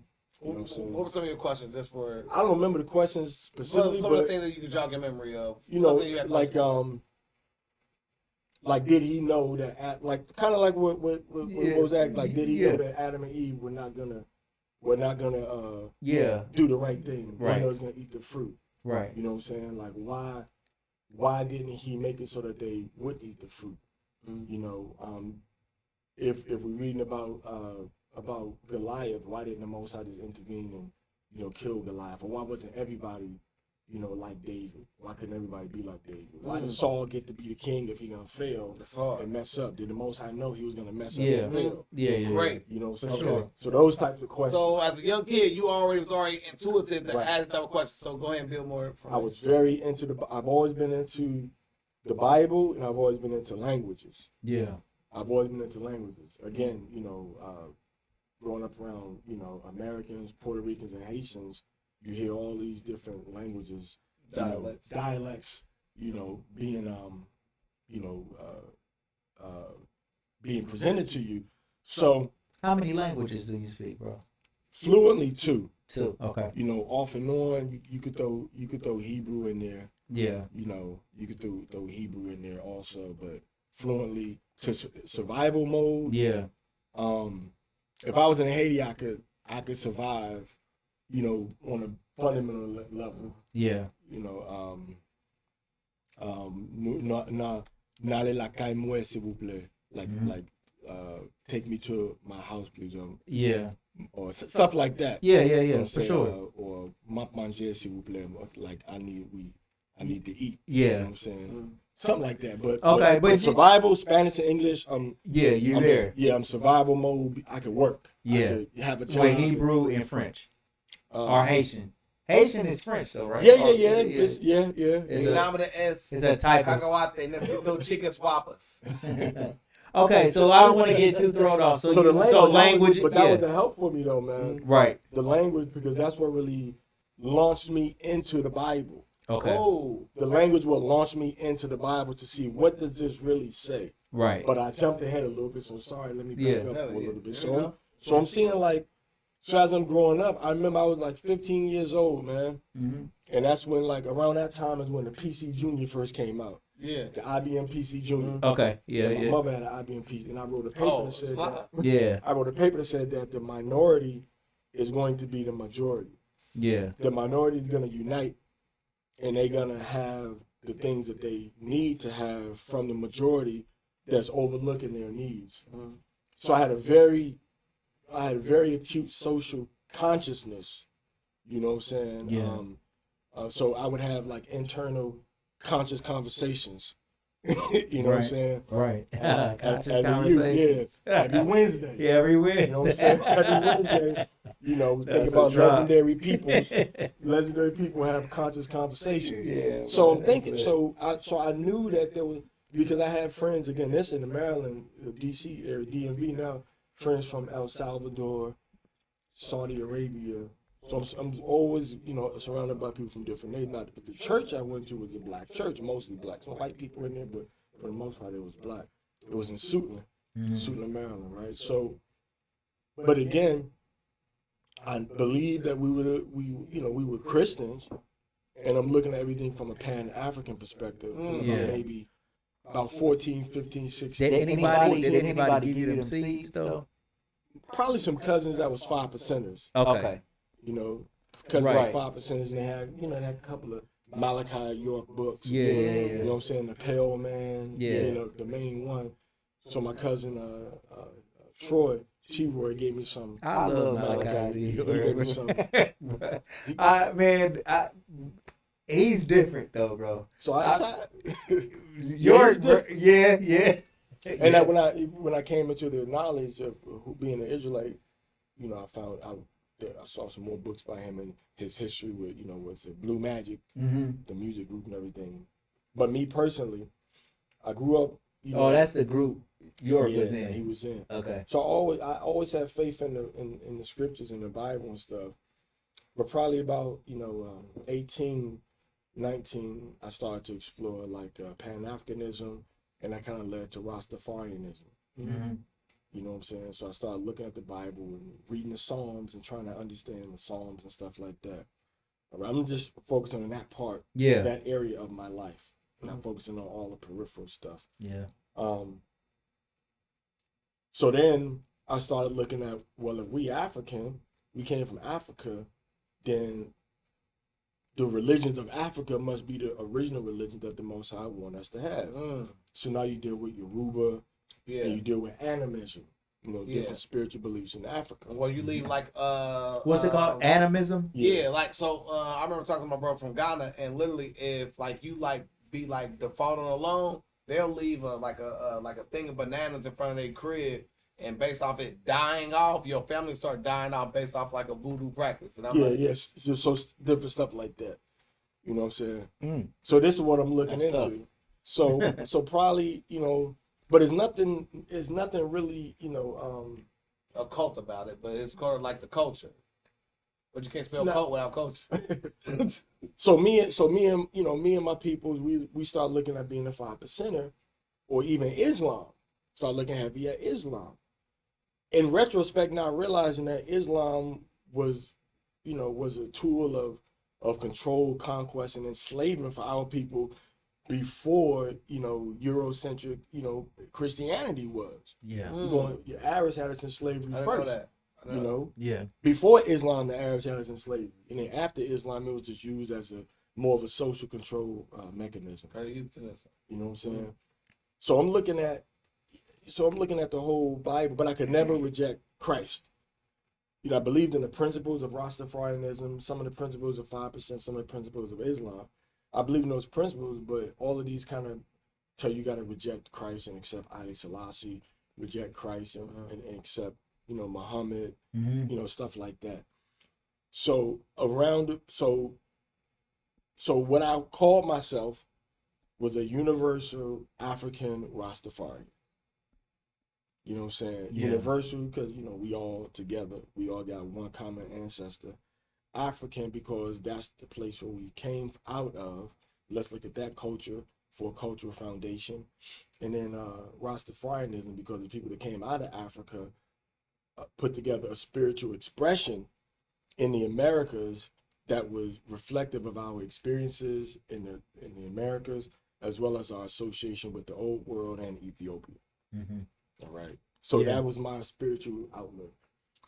You know what I'm saying? What were some of your questions just for? I don't remember the questions specifically, Some of the but things that you could jog your memory of. you know, Something you had like questions did he know that like kind of like what was that like did he Yeah. know that Adam and Eve were not gonna Yeah. do the right thing? Right. They was gonna eat the fruit. Right. You know what I'm saying? Like why didn't he make it so that they would eat the fruit? You know, if we're reading about Goliath, why didn't the Most High just intervene and, you know, kill Goliath? Or why wasn't everybody, you know, like David? Why couldn't everybody be like David? Why did Saul get to be the king if he gonna fail That's hard. and mess up? Did the Most High know he was gonna mess up Yeah. and fail? Yeah. Great. You know, For so, sure. so those types of questions. So as a young kid, you was already intuitive to Right. ask this type of questions. So go ahead and build more from I was very into I've always been into the Bible, and I've always been into languages. Yeah. I've always been into languages. Again, you know, growing up around, you know, Americans, Puerto Ricans, and Haitians, you hear all these different languages, dialects, you know, being, you know, being presented to you. So, How many languages do you speak, bro? fluently too. Two. Okay. You know, off and on, you could throw Hebrew in there. Yeah. You know, you could throw Hebrew in there also, but fluently to survival mode. Yeah. If I was in Haiti, I could survive, you know, on a fundamental level. Yeah. You know, n'allez la caille moi, s'il vous plaît. Like, take me to my house, please. Yeah. Or stuff like that. Yeah. You know what Yeah. I'm For saying? sure. Or m'a manger, s'il vous plaît. Like, I need to eat. Yeah. You know what I'm saying? Something like that. But Okay, but survival, Spanish and English, Yeah, you're I'm there. Yeah, I'm survival mode. I could work. Yeah. I could have a job. With Hebrew and French. Or Haitian. Haitian is French though, right? Yeah. Is Is a type of cacahuate, necesito chicken swappers. Okay, so I don't want to get too thrown off. So, language, but that was a help for me though, man. Right. The language, because that's what really launched me into the Bible. Okay. Oh, The language will launch me into the Bible to see what does this really say. Right. But I jumped ahead a little bit, so sorry. Let me back up a little bit. There you go. So I'm seeing like, so as I'm growing up, I remember I was like 15 years old, man. Mm-hmm. And that's when, like, around that time is when the PC Junior first came out. yeah. The IBM PC Junior. Okay. Yeah. And my Yeah. mother had an IBM PC, and I wrote a paper that said that. Yeah. I wrote a paper that said that the minority is going to be the majority. Yeah. The minority is going to unite, and they're going to have the things that they need to have from the majority that's overlooking their needs. So I had a very acute social consciousness. You know what I'm saying? Yeah. So I would have like internal conscious conversations. You know what I'm saying? Right. Conscious As a youth, conversations. every Wednesday. Yeah, every You know what I'm saying? Every Wednesday, you know, think That's a about drop. legendary peoples. Legendary people have conscious conversations. Yeah, So I'm man, thinking. that's So I knew that there was, because I had friends, again, this in the Maryland, D.C. area, DMV now, friends from El Salvador, Saudi Arabia. So I'm always, you know, surrounded by people from different neighborhoods. But the church I went to was a black church, mostly black. Some white people in there, but for the most part, it was black. It was in Suitland, Suitland, Maryland, right? So, but again, I believe that we were Christians, and I'm looking at everything from a Pan-African perspective, from Yeah. maybe about 14, 15, 16. Did anybody give you them seeds though? Probably some cousins that was 5%ers. Okay. You know, cousins Right. like 5%ers, and they had, you know, they had a couple of Malachi York books. Yeah. You know what I'm saying? The Pale Man. Yeah. You know, the main one. So my cousin Troy T-Roy gave me some. I love Malachi. Malachi. He gave me some. He's different though, bro. So I York, bro. Yeah. And that when I came into the knowledge of who being an Israelite, you know, I saw some more books by him and his history with, you know, with the Blue Magic, the music group and everything. But me personally, I grew up. You know, that's the group York was that in. he was in. Okay. So I always had faith in the scriptures and the Bible and stuff. But probably about 18, 19, I started to explore like Pan-Africanism, and that kind of led to Rastafarianism. Mm-hmm. You know what I'm saying? So I started looking at the Bible and reading the Psalms and trying to understand the Psalms and stuff like that. I'm just focusing on that part, that area of my life, not focusing on all the peripheral stuff. Yeah. So then I started looking at, well, if we African, we came from Africa, then the religions of Africa must be the original religion that the Most High want us to have. So now you deal with Yoruba, and you deal with animism, different spiritual beliefs in Africa. Well, you leave like what's it called? Animism? Yeah, like so I remember talking to my brother from Ghana, and literally if like you like be like defaulting alone, they'll leave like a thing of bananas in front of their crib, and based off it dying off, your family start dying off based off like a voodoo practice. And I'm so different stuff like that. You know what I'm saying? So this is what I'm looking into. Tough. So probably, but it's nothing really, occult about it, but it's kind of like the culture. But you can't spell cult without culture. So me and my peoples, we start looking at being a 5%er, or even Islam. Start looking heavy at Islam. In retrospect, not realizing that Islam was a tool of control, conquest, and enslavement for our people before Eurocentric Christianity was. Yeah. Your Arabs had us in slavery first. Yeah. Before Islam, the Arabs had us in slavery, and then after Islam, it was just used as more of a social control mechanism. You know what I'm saying? So I'm looking at the whole Bible, but I could never reject Christ. I believed in the principles of Rastafarianism, some of the principles of 5%, some of the principles of Islam. I believe in those principles, but all of these kind of tell you got to reject Christ and accept Haile Selassie, reject Christ and accept, Muhammad, stuff like that. So so what I called myself was a universal African Rastafarian. You know what I'm saying? Yeah. Universal because, we all together. We all got one common ancestor. African because that's the place where we came out of. Let's look at that culture for a cultural foundation. And then Rastafarianism because the people that came out of Africa put together a spiritual expression in the Americas that was reflective of our experiences in the Americas, as well as our association with the old world and Ethiopia. All right. So that was my spiritual outlook.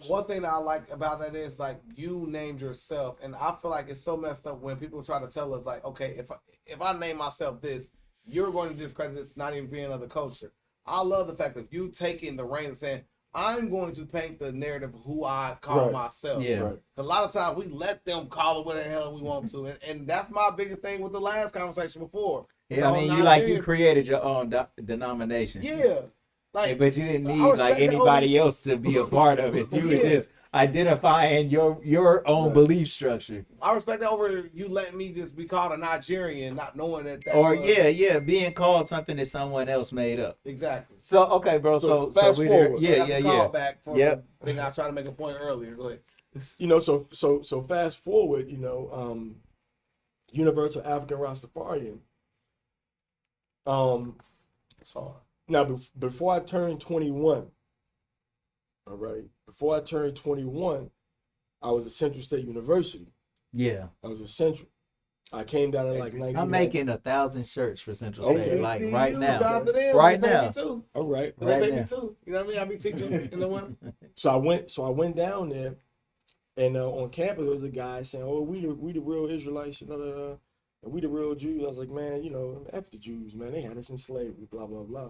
One thing that I like about that is like you named yourself, and I feel like it's so messed up when people try to tell us like, okay, if I name myself this, you're going to discredit this not even being of the culture. I love the fact that you taking the reins and saying, I'm going to paint the narrative of who I call myself. Yeah. Right. A lot of times we let them call it what the hell we want to, and that's my biggest thing with the last conversation before. Yeah, I mean, you created your own denomination. Yeah. Like, but you didn't need like anybody else to be a part of it. You were just identifying your own belief structure. I respect that over you letting me just be called a Nigerian, not knowing that. Being called something that someone else made up. Exactly. So okay, bro. So fast forward. Call back for the thing I tried to make a point earlier. Go ahead. So fast forward. Universal African Rastafarian. It's hard. Now, before I turned 21, all right, I was at Central State University. Yeah. I was at Central. I came down in like 1990. I'm making 1,000 shirts for Central State, like right now. Right now. All right. They pay me too. You know what I mean? I be teaching in the winter. So I went down there, and on campus there was a guy saying, "Oh, we the real Israelites, and we the real Jews." I was like, "Man, F the Jews, man. They had us in slavery, blah blah blah."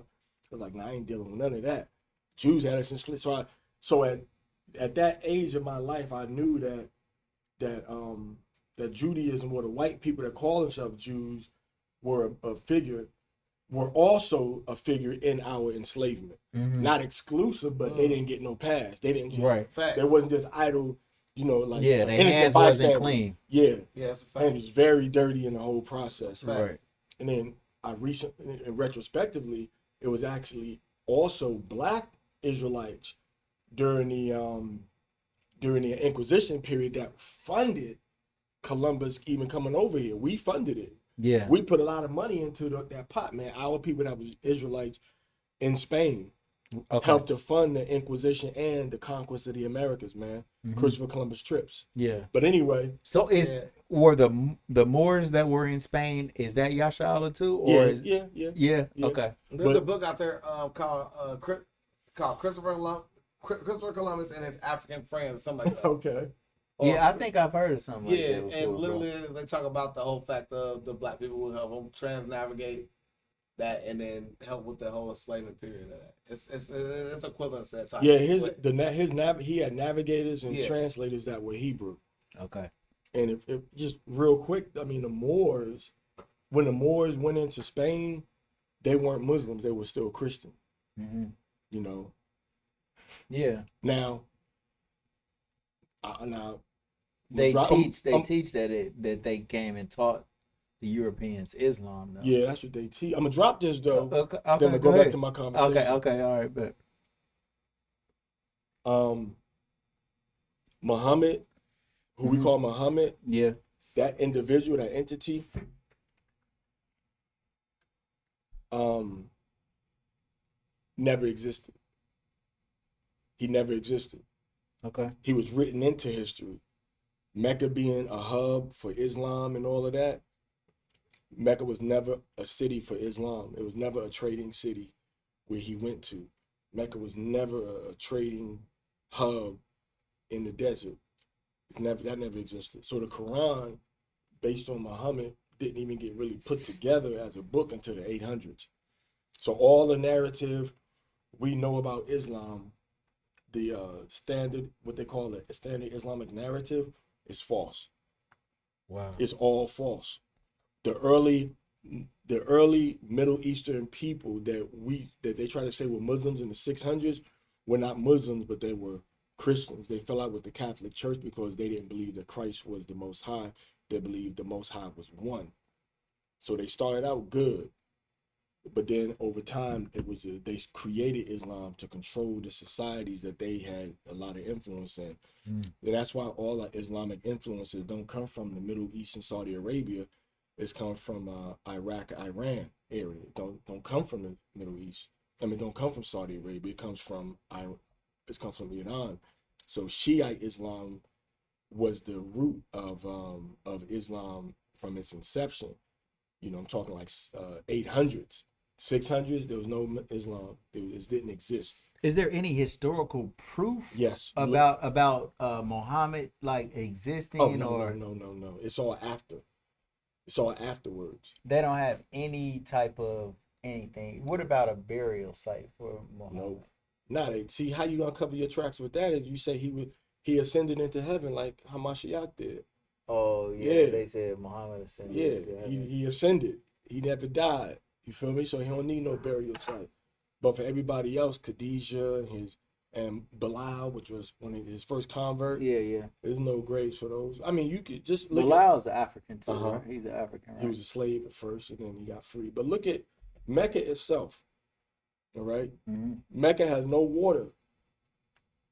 I was like, "Nah, I ain't dealing with none of that. Jews had us in slavery." So at that age of my life, I knew that Judaism, or the white people that call themselves Jews, were also a figure in our enslavement. Not exclusive, but they didn't get no pass. They didn't just there wasn't just idle, their hands wasn't clean. Yeah, that's a fact. And it was very dirty in the whole process. Right. And then retrospectively, it was actually also black Israelites during the Inquisition period that funded Columbus even coming over here. We funded it. Yeah. We put a lot of money into that pot, man. Our people that was Israelites in Spain helped to fund the Inquisition and the conquest of the Americas, man. Christopher Columbus trips. Yeah. But anyway. So were the Moors that were in Spain, is that Yasharahla too? Or yeah. Okay. There's a book out there called Christopher Columbus and his African friends, something like that. Okay. Yeah, I think I've heard of something like Yeah, that before, and bro. literally they talk about the whole fact of the black people will help them trans-navigate that and then help with the whole enslavement period of that. It's equivalent to that type. Yeah, he had navigators and Yeah. translators that were Hebrew. Okay. And if just real quick, I mean, when the Moors went into Spain, they weren't Muslims; they were still Christian. Mm-hmm. You know. Yeah. Now They drop- teach I'm- that they came and taught the Europeans Islam, though. Yeah, that's what they teach. I'm gonna drop this though. Okay. Then I'm gonna go back to my conversation. Okay. All right, but Muhammad, who we call Muhammad, yeah. that individual, that entity, never existed. He never existed. Okay. He was written into history. Mecca being a hub for Islam and all of that, Mecca was never a city for Islam. It was never a trading city where he went to. Mecca was never a trading hub in the desert. That never existed. So the Quran, based on Muhammad, didn't even get really put together as a book until the 800s. So all the narrative we know about Islam, the standard, what they call it, standard Islamic narrative, is false. Wow. It's all false. The early Middle Eastern people that they try to say were Muslims in the 600s were not Muslims, but they were Christians. They fell out with the Catholic Church because they didn't believe that Christ was the Most High. They believed the Most High was one. So they started out good, but then over time they created Islam to control the societies that they had a lot of influence in. And that's why all our Islamic influences don't come from the Middle East and Saudi Arabia. It's come from Iraq, Iran area. Don't come from the Middle East. I mean, don't come from Saudi Arabia. It comes from Iran. So Shiite Islam was the root of Islam from its inception. You know, I'm talking like 800s, 600s. There was no Islam. It didn't exist. Is there any historical proof? Yes. About Muhammad like existing? Oh no. It's all after. It's all afterwards. They don't have any type of anything. What about a burial site for Muhammad? No. See how you gonna cover your tracks with that is you say he ascended into heaven like Hamashiach did. Oh yeah. They said Muhammad ascended into heaven. He ascended. He never died. You feel me? So he don't need no burial site. But for everybody else, Khadijah and Bilal, which was one of his first convert. Yeah. There's no graves for those. I mean, you could just look Bilal's African too, Uh-huh. right? He's an African, right? He was a slave at first, and then he got free. But look at Mecca itself. All right? Mm-hmm. Mecca has no water.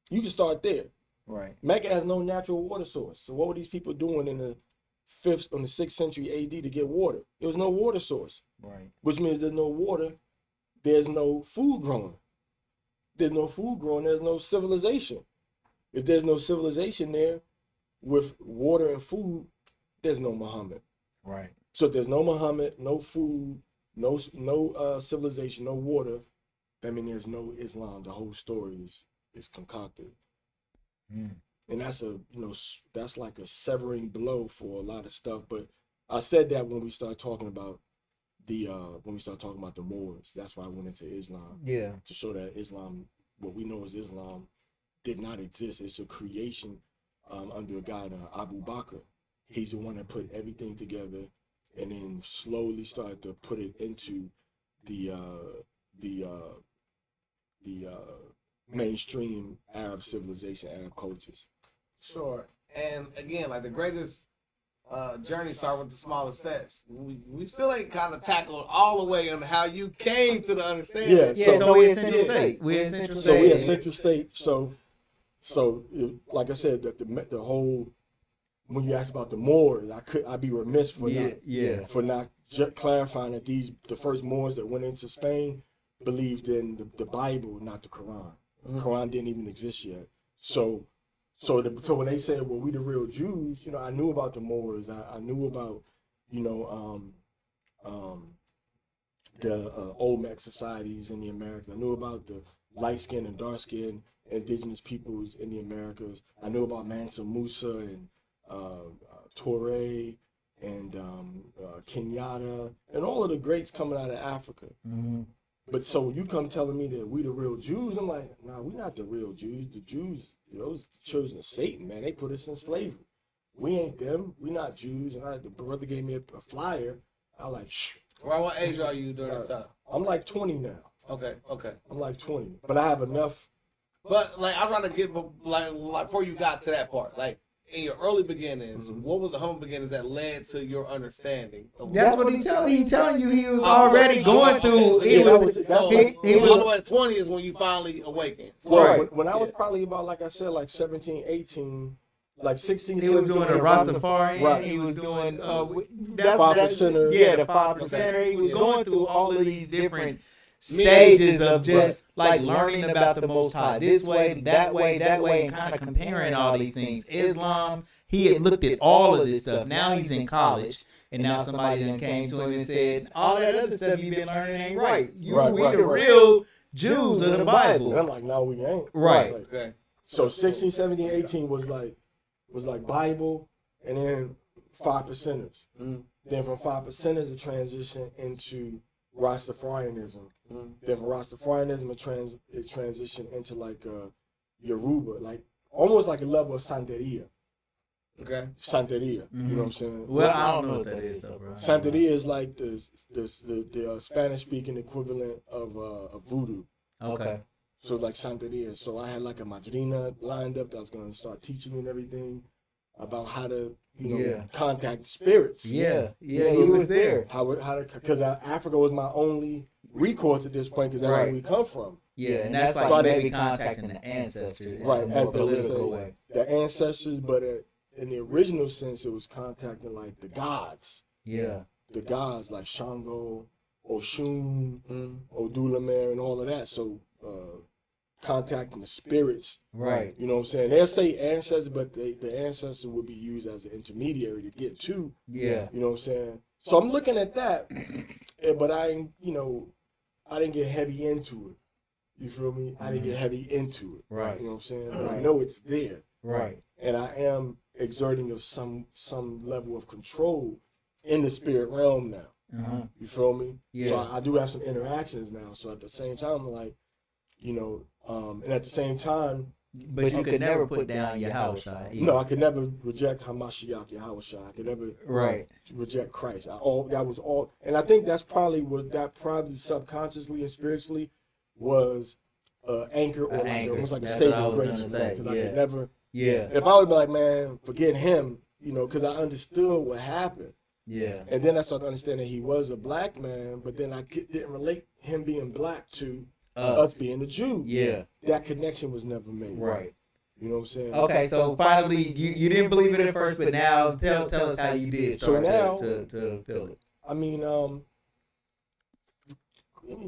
You can start there. Right. Mecca has no natural water source. So what were these people doing in the 6th century AD to get water? There was no water source. Right. Which means there's no water, there's no food growing. There's no food growing, there's no civilization. If there's no civilization there with water and food, there's no Muhammad. Right. So if there's no Muhammad, no food, no civilization, no water, that means there's no Islam. The whole story is concocted. And that's like a severing blow for a lot of stuff. But I said that when we start talking about the Moors. That's why I went into Islam. Yeah. To show that Islam, what we know as Islam, did not exist. It's a creation under a guy named Abu Bakr. He's the one that put everything together and then slowly started to put it into the mainstream Arab civilization, Arab cultures. Sure. And again, like the greatest journey start with the smallest steps. We still ain't kind of tackled all the way on how you came to the understanding. Yeah, So we essential state. We essential So we at state. Central State. So like I said, that the whole, when you asked about the Moors, I'd be remiss for not clarifying that the first Moors that went into Spain believed in the Bible, not the Quran. The Quran didn't even exist yet. So when they said, well, we the real Jews, I knew about the Moors. I knew about, the Olmec societies in the Americas. I knew about light-skinned and dark-skinned indigenous peoples in the Americas. I knew about Mansa Musa and Toure and Kenyatta and all of the greats coming out of Africa. Mm-hmm. But so when you come telling me that we the real Jews, I'm like, nah, we're not the real Jews. The Jews, those the children of Satan, man. They put us in slavery. We ain't them. We not Jews. And the brother gave me a flyer. I like, shh. Right, what age are you during this time? I'm like 20 now. Okay. I'm like 20. But I have enough. But like I'm trying to get like before you got to that part, like in your early beginnings, what was the humble beginnings that led to your understanding? That's what he telling you. He was already going through. He was all the way at 20 is when you finally awakened. So right. when I was probably about, like I said, like 17, 18, like 16, He 17, was doing the 18, Rastafarian. Right. He was doing the 5%er. Yeah, the 5%er. He was going through all of these different stages of just like learning about the Most High, this way, that way, and kind of comparing all these things. Islam, he had looked at all of this stuff. Now he's in college, and now somebody then came to him and said, all that other stuff you've been learning ain't right. We the real Jews of the Bible. And I'm like, no, we ain't. Right. Like, okay. So 16, 17, 18 was like Bible, and then 5%ers. Mm. Then from 5%ers, it transitioned into Rastafarianism. Then from Rastafarianism, it transitioned into like Yoruba, like almost like a level of Santeria. Okay. Santeria. You know what I'm saying? Well, I don't know what that is, though, bro. Santeria is like the Spanish-speaking equivalent of voodoo. Okay. So it's like Santeria. So I had like a madrina lined up that was going to start teaching me and everything about how to, contact spirits. Yeah, he was there. How to, because Africa was my only recourse at this point, because that's where we come from. Yeah, and that's like maybe contacting the ancestors in a more political way. The ancestors, but in the original sense, it was contacting like the gods. Yeah. The gods like Shango, Oshun, Odulamere, and all of that. So contacting the spirits. Right. You know what I'm saying? They'll say ancestors, but the ancestors would be used as an intermediary to get to. Yeah. You know what I'm saying? So I'm looking at that, but I didn't get heavy into it. You feel me? I didn't get heavy into it. Right. You know what I'm saying? But I know it's there. Right. And I am exerting of some level of control in the spirit realm now. Uh-huh. You feel me? Yeah. So I do have some interactions now. So at the same time, like, and at the same time. But you could never put down your house shot. No, I could never reject Hamashiach Yahushua. I could never reject Christ. That was all, and I think that's probably subconsciously and spiritually was anchor or almost like a statement of grace. Because I could never. Yeah. If I would be like, man, forget him, because I understood what happened. Yeah. And then I started understanding he was a black man, but then I didn't relate him being black to us being a Jew. Yeah. That connection was never made. Right. You know what I'm saying? Okay, so finally, you didn't believe it at first, but now tell us how you did start to feel it. I mean,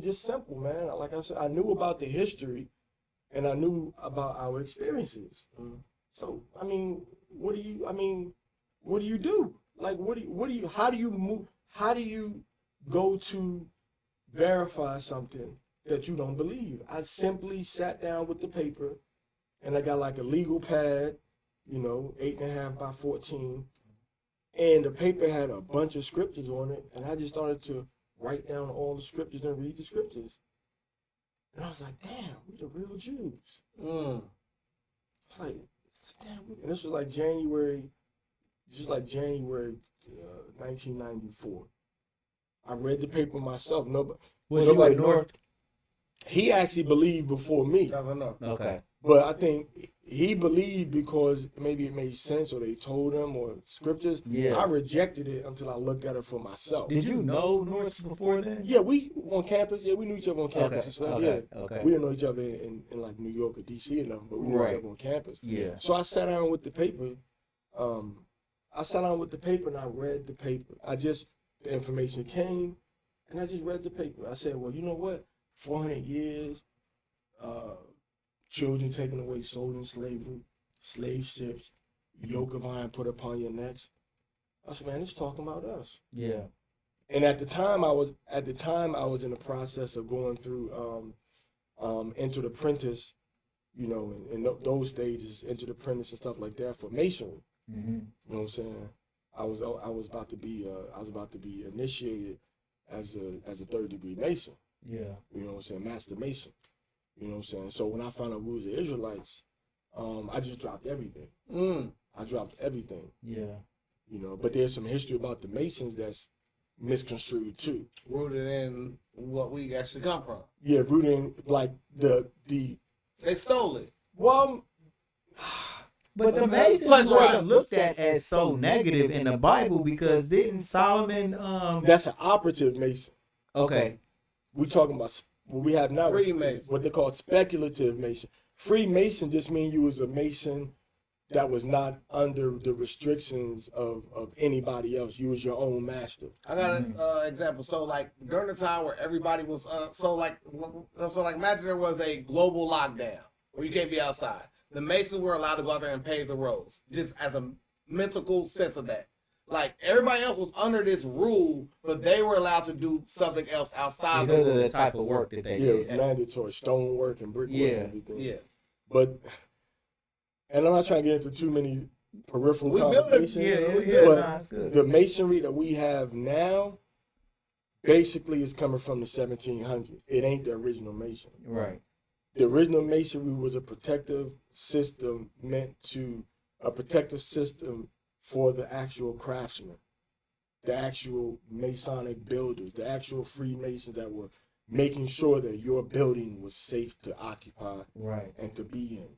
just simple, man. Like I said, I knew about the history, and I knew about our experiences. So, I mean, what do you do? Like, how do you move? How do you go to verify something that you don't believe? I simply sat down with the paper, and I got like a legal pad, 8.5 by 14, and the paper had a bunch of scriptures on it, and I just started to write down all the scriptures and read the scriptures. And I was like, damn, we the real Jews. It's like, damn. And this was like January 1994. I read the paper myself. Nobody North. He actually believed before me. Okay. But I think he believed because maybe it made sense, or they told him, or scriptures. Yeah. I rejected it until I looked at it for myself. Did you know North before then? Yeah, we on campus. Yeah, we knew each other on campus and stuff. Okay. Yeah. Okay. We didn't know each other in like New York or DC or nothing, but we knew each other on campus. Yeah. So I sat down with the paper. And I read the paper. The information came, and I just read the paper. I said, well, you know what? 400 years, children taken away, sold in slavery, slave ships, yoke of iron put upon your necks. I said, man, it's talking about us. Yeah. And at the time I was in the process of going through entered apprentice, you know, in those stages, entered apprentice and stuff like that for masonry. Mm-hmm. You know what I'm saying? I was about to be initiated as a 3rd-degree mason. Yeah. You know what I'm saying? Master mason. You know what I'm saying? So when I found out we was the Israelites, I just dropped everything. I dropped everything. Yeah. You know, but there's some history about the Masons that's misconstrued too. Rooted in what we actually come from. Yeah, rooted in like the They stole it. well. But the Masons wasn't looked at as so negative in the Bible because didn't Solomon That's an operative Mason. okay. We're talking about what we have now. Freemason. What they call speculative Mason. Freemason just means you was a Mason that was not under the restrictions of anybody else. You was your own master. I got an example. So like during the time where everybody was so like imagine there was a global lockdown where you can't be outside. The Masons were allowed to go out there and pave the roads, just as a mental sense of that. Like everybody else was under this rule, but they were allowed to do something else outside Because the of rule. the type of work that they Yeah, it was did. mandatory stonework and brickwork and everything. Yeah. But, and I'm not trying to get into too many peripheral We built it. conversations. Yeah, but nah, it's good. the masonry that we have now basically is coming from the 1700s. It ain't the original masonry. Right. The original masonry was a protective system for the actual craftsmen, the actual Masonic builders, the actual Freemasons that were making sure that your building was safe to occupy Right. and to be in.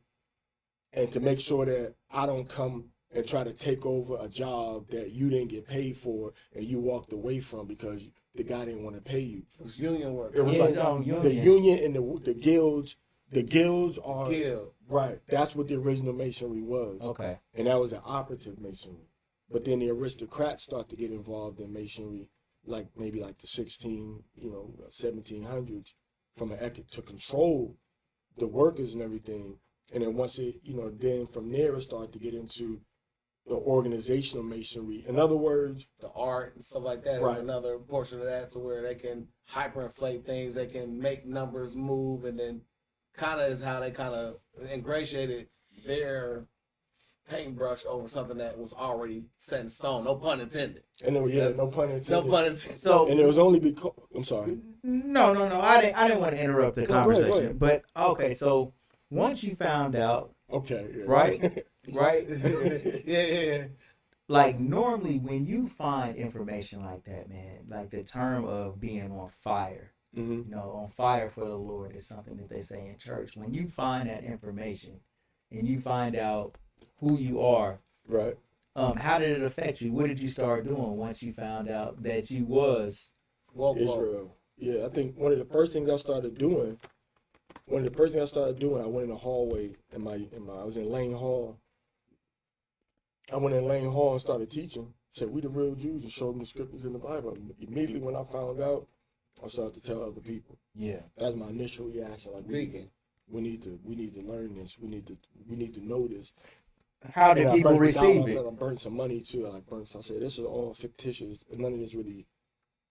And to make sure that I don't come and try to take over a job that you didn't get paid for and you walked away from because the guy didn't want to pay you. It was union work. It was Yeah, like his own union. the union and the guilds. The guilds are Guild. right. That's what the original masonry was, Okay. and that was the operative masonry. But then the aristocrats start to get involved in masonry, like maybe like the 1700s, to control the workers and everything. And then once it, then from there it started to get into the organizational masonry. In other words, The art and stuff like that Right. is another portion of that, to where they can hyperinflate things, they can make numbers move, and then kind of is how they kind of ingratiated their paintbrush over something that was already set in stone. No pun intended. and then no pun intended. No pun intended. So And it was only because I'm sorry. no. I didn't want to interrupt the Go ahead, go conversation. ahead. But okay, so once you found out, Okay. Yeah. right? Right? yeah. Like normally when you find information like that, man, like the term of being on fire, Mm-hmm. on fire for the Lord is something that they say in church. When you find that information and you find out who you are, Right. how did it affect you? What did you start doing once you found out that you was? Whoa. Israel. Yeah, I think one of the first things I started doing, I went in the hallway I was in Lane Hall. I went in Lane Hall and started teaching. Said, we the real Jews, and showed them the scriptures in the Bible. Immediately when I found out, I started to tell other people. Yeah. That's my initial reaction. Like we need to learn this. We need to know this. How did And I people burned receive it? I burned some money too. I said, this is all fictitious. None of this really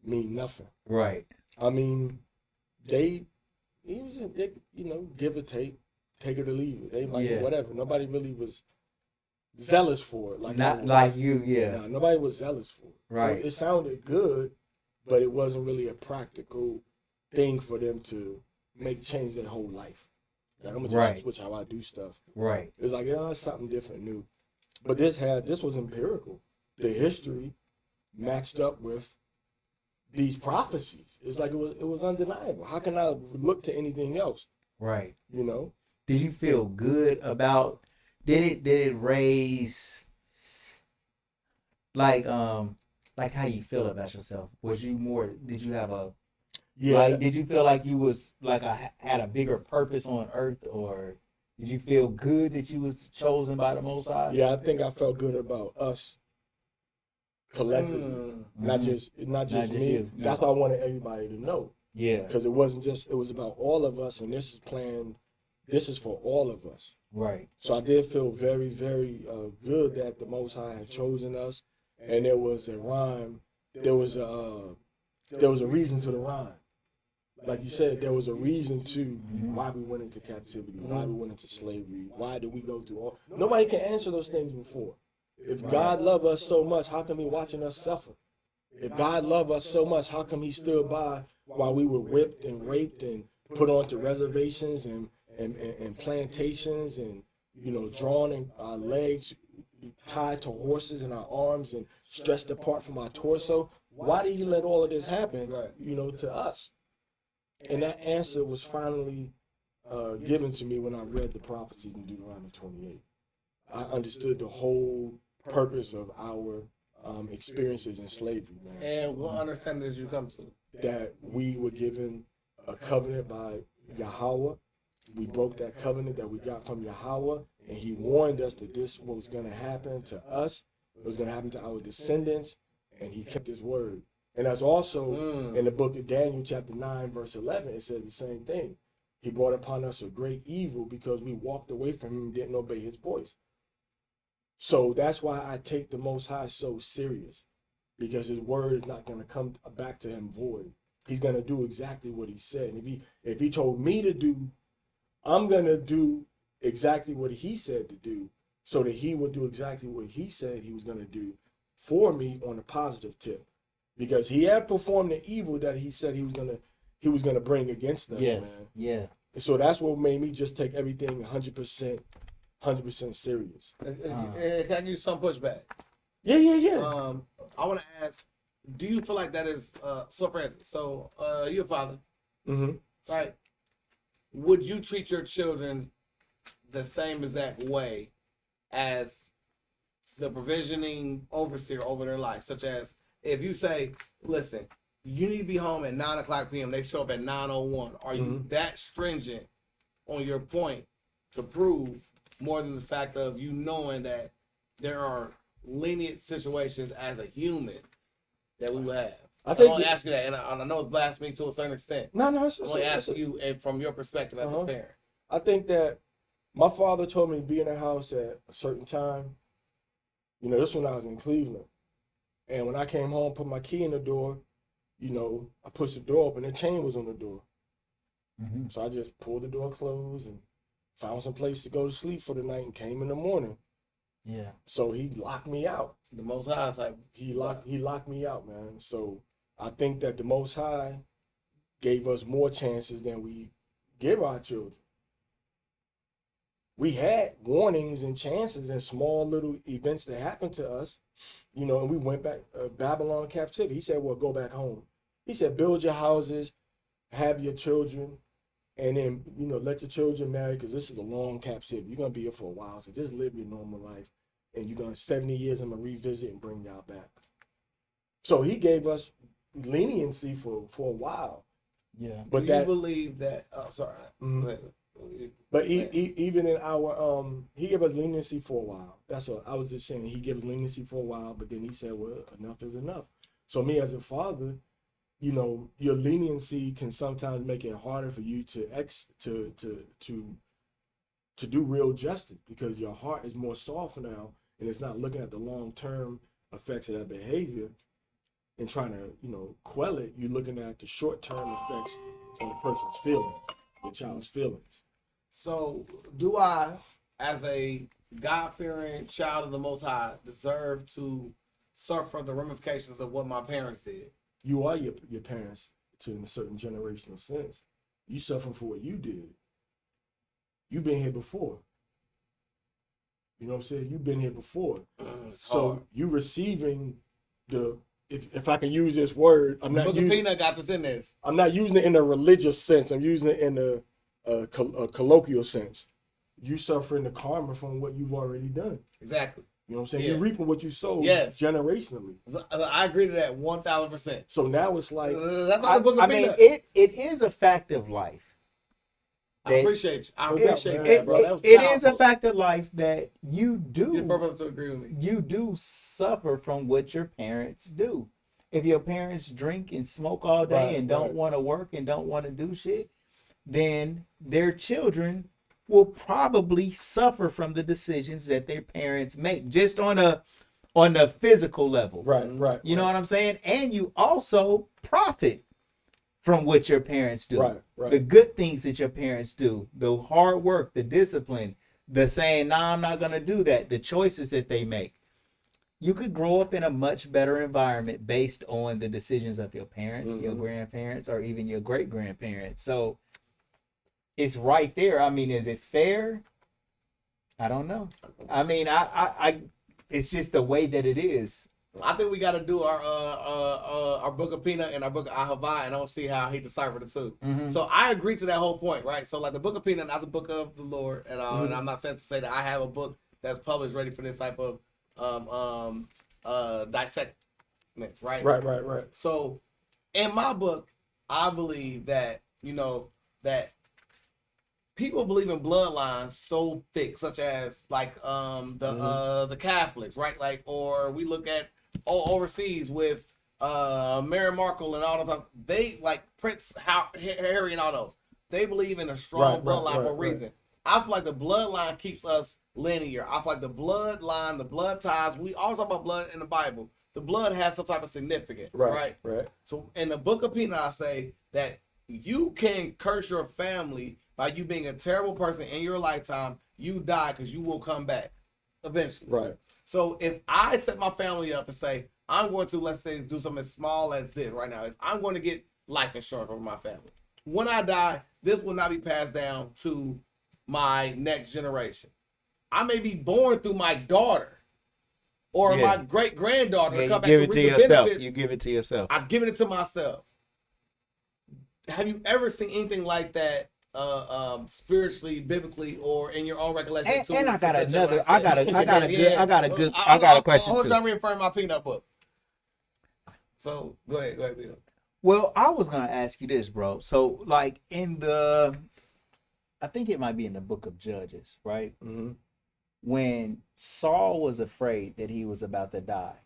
mean nothing. Right. I mean, they give or take it or leave it. They like whatever. Nobody really was zealous for it. Not like you, yeah. Nah, nobody was zealous for it. Right. It sounded good, but it wasn't really a practical thing for them to change their whole life. Like, I'm gonna just switch how I do stuff. Right. It's like, it's something different, new. But this was empirical. The history matched up with these prophecies. It's like it was undeniable. How can I look to anything else? Right. Did you feel good about? Did it raise like how you feel about yourself? Was you more? Did you have a? Yeah. Like, did you feel like you was had a bigger purpose on earth, or did you feel good that you was chosen by the Most High? Yeah, I think I felt good about us collectively, not just me. You. That's what I wanted everybody to know. Yeah. Because it was about all of us, and this is for all of us. Right. So I did feel very, very good that the Most High had chosen us, and there was a rhyme. There was a reason to the rhyme. like you said, there was a reason to why we went into captivity, why we went into slavery, why did we go through all. Nobody can answer those things before. If God loved us so much, how come He watching us suffer? If God loved us so much, how come He stood by while we were whipped and raped and put onto reservations and plantations and, you know, drawn in our legs, tied to horses in our arms and stretched apart from our torso? Why did He let all of this happen, you know, to us? And that answer was finally given to me when I read the prophecies in Deuteronomy 28. I understood the whole purpose of our experiences in slavery, man. And what understanding did you come to? That we were given a covenant by Yahweh. We broke that covenant that we got from Yahweh, and He warned us that this was going to happen to us. It was going to happen to our descendants, and He kept His word. And that's also in the book of Daniel, chapter 9, verse 11, it says the same thing. He brought upon us a great evil because we walked away from Him and didn't obey His voice. So that's why I take the Most High so serious, because His word is not going to come back to Him void. He's going to do exactly what He said. And if he told me to do, I'm going to do exactly what He said to do, so that He would do exactly what He said He was going to do for me on a positive tip. Because He had performed the evil that He said He was gonna bring against us, man. Yeah. And so that's what made me just take everything 100% serious. Can I give you some pushback? Yeah. I want to ask, do you feel like that is so? For instance, you're a father, right? Would you treat your children the same exact way as the provisioning overseer over their life, such as if you say, listen, you need to be home at 9:00 p.m. They show up at 9:01. Are you that stringent on your point to prove more than the fact of you knowing that there are lenient situations as a human that we will have? I only ask you that, and I know it's blasphemy to a certain extent. No, I only ask you from your perspective as a parent. I think that my father told me to be in the house at a certain time. You know, this when I was in Cleveland. And when I came home, put my key in the door, you know, I pushed the door open, the chain was on the door. So I just pulled the door closed and found some place to go to sleep for the night and came in the morning. Yeah. So He locked me out. The Most High type. He locked me out, man. So I think that the Most High gave us more chances than we give our children. We had warnings and chances and small little events that happened to us, you know, and we went back Babylon captivity. He said, well, go back home. He said, build your houses, have your children, and then, you know, let your children marry, because this is a long captivity. You're going to be here for a while, so just live your normal life. And you're going to, 70 years, I'm going to revisit and bring y'all back. So He gave us leniency for a while. Yeah. But do you believe that, But even in our, He gave us leniency for a while. That's what I was just saying. He gave us leniency for a while, but then He said, well, enough is enough. So me as a father, you know, your leniency can sometimes make it harder for you to do real justice, because your heart is more soft now, and it's not looking at the long-term effects of that behavior and trying to, you know, quell it. You're looking at the short-term effects on the person's feelings, the child's feelings. So do I, as a God-fearing child of the Most High, deserve to suffer the ramifications of what my parents did? You are your parents to in a certain generational sense. You suffer for what you did. You've been here before. You know what I'm saying? You've been here before. So hard. You receiving the, if I can use this word, I'm not using Peanut got this in this. I'm not using it in a religious sense. I'm using it in a colloquial sense. You suffering the karma from what you've already done. Exactly. You know what I'm saying? You're reaping what you sowed generationally. I agree to that 1,000%. So now it's like, that's like the book of Peanut. it is a fact of life. I appreciate you. I appreciate that, bro. It is a fact of life that you do. You're purpose to agree with me. You do suffer from what your parents do. If your parents drink and smoke all day and don't want to work and don't want to do shit, then their children will probably suffer from the decisions that their parents make, just on a physical level. Right. You know what I'm saying? And you also profit from what your parents do. Right, right. The good things that your parents do, the hard work, the discipline, the saying, "Nah, I'm not gonna do that," the choices that they make. You could grow up in a much better environment based on the decisions of your parents, your grandparents, or even your great grandparents. So it's right there. I mean, is it fair? I don't know. I mean, it's just the way that it is. I think we got to do our book of Peanut and our book of Ahava, and I don't see how he deciphered the two. So I agree to that whole point, right? So like the book of Peanut, not the book of the Lord, and I'm not saying to say that I have a book that's published ready for this type of dissect, right? Right. So in my book, I believe that that people believe in bloodlines so thick, such as like the Catholics, right? Like, or we look at overseas with Meghan Markle and all those. They like Prince Harry and all those. They believe in a strong bloodline for a reason. I feel like the bloodline keeps us linear. I feel like the bloodline, the blood ties. We always talk about blood in the Bible. The blood has some type of significance, right? So in the book of Peanut, I say that you can curse your family by you being a terrible person in your lifetime. You die because you will come back eventually. Right. So if I set my family up and say, I'm going to, let's say, do something as small as this right now, is I'm going to get life insurance over my family. When I die, this will not be passed down to my next generation. I may be born through my daughter or my great granddaughter to come back to reap the benefits. You give it to yourself. I'm giving it to myself. Have you ever seen anything like that? Spiritually, biblically, or in your own recollection? And I got another. I got a question. I'm trying to reaffirm my Peanut book. So go ahead, Bill. Well, I was gonna ask you this, bro. So, like I think it might be in the book of Judges, right? When Saul was afraid that he was about to die,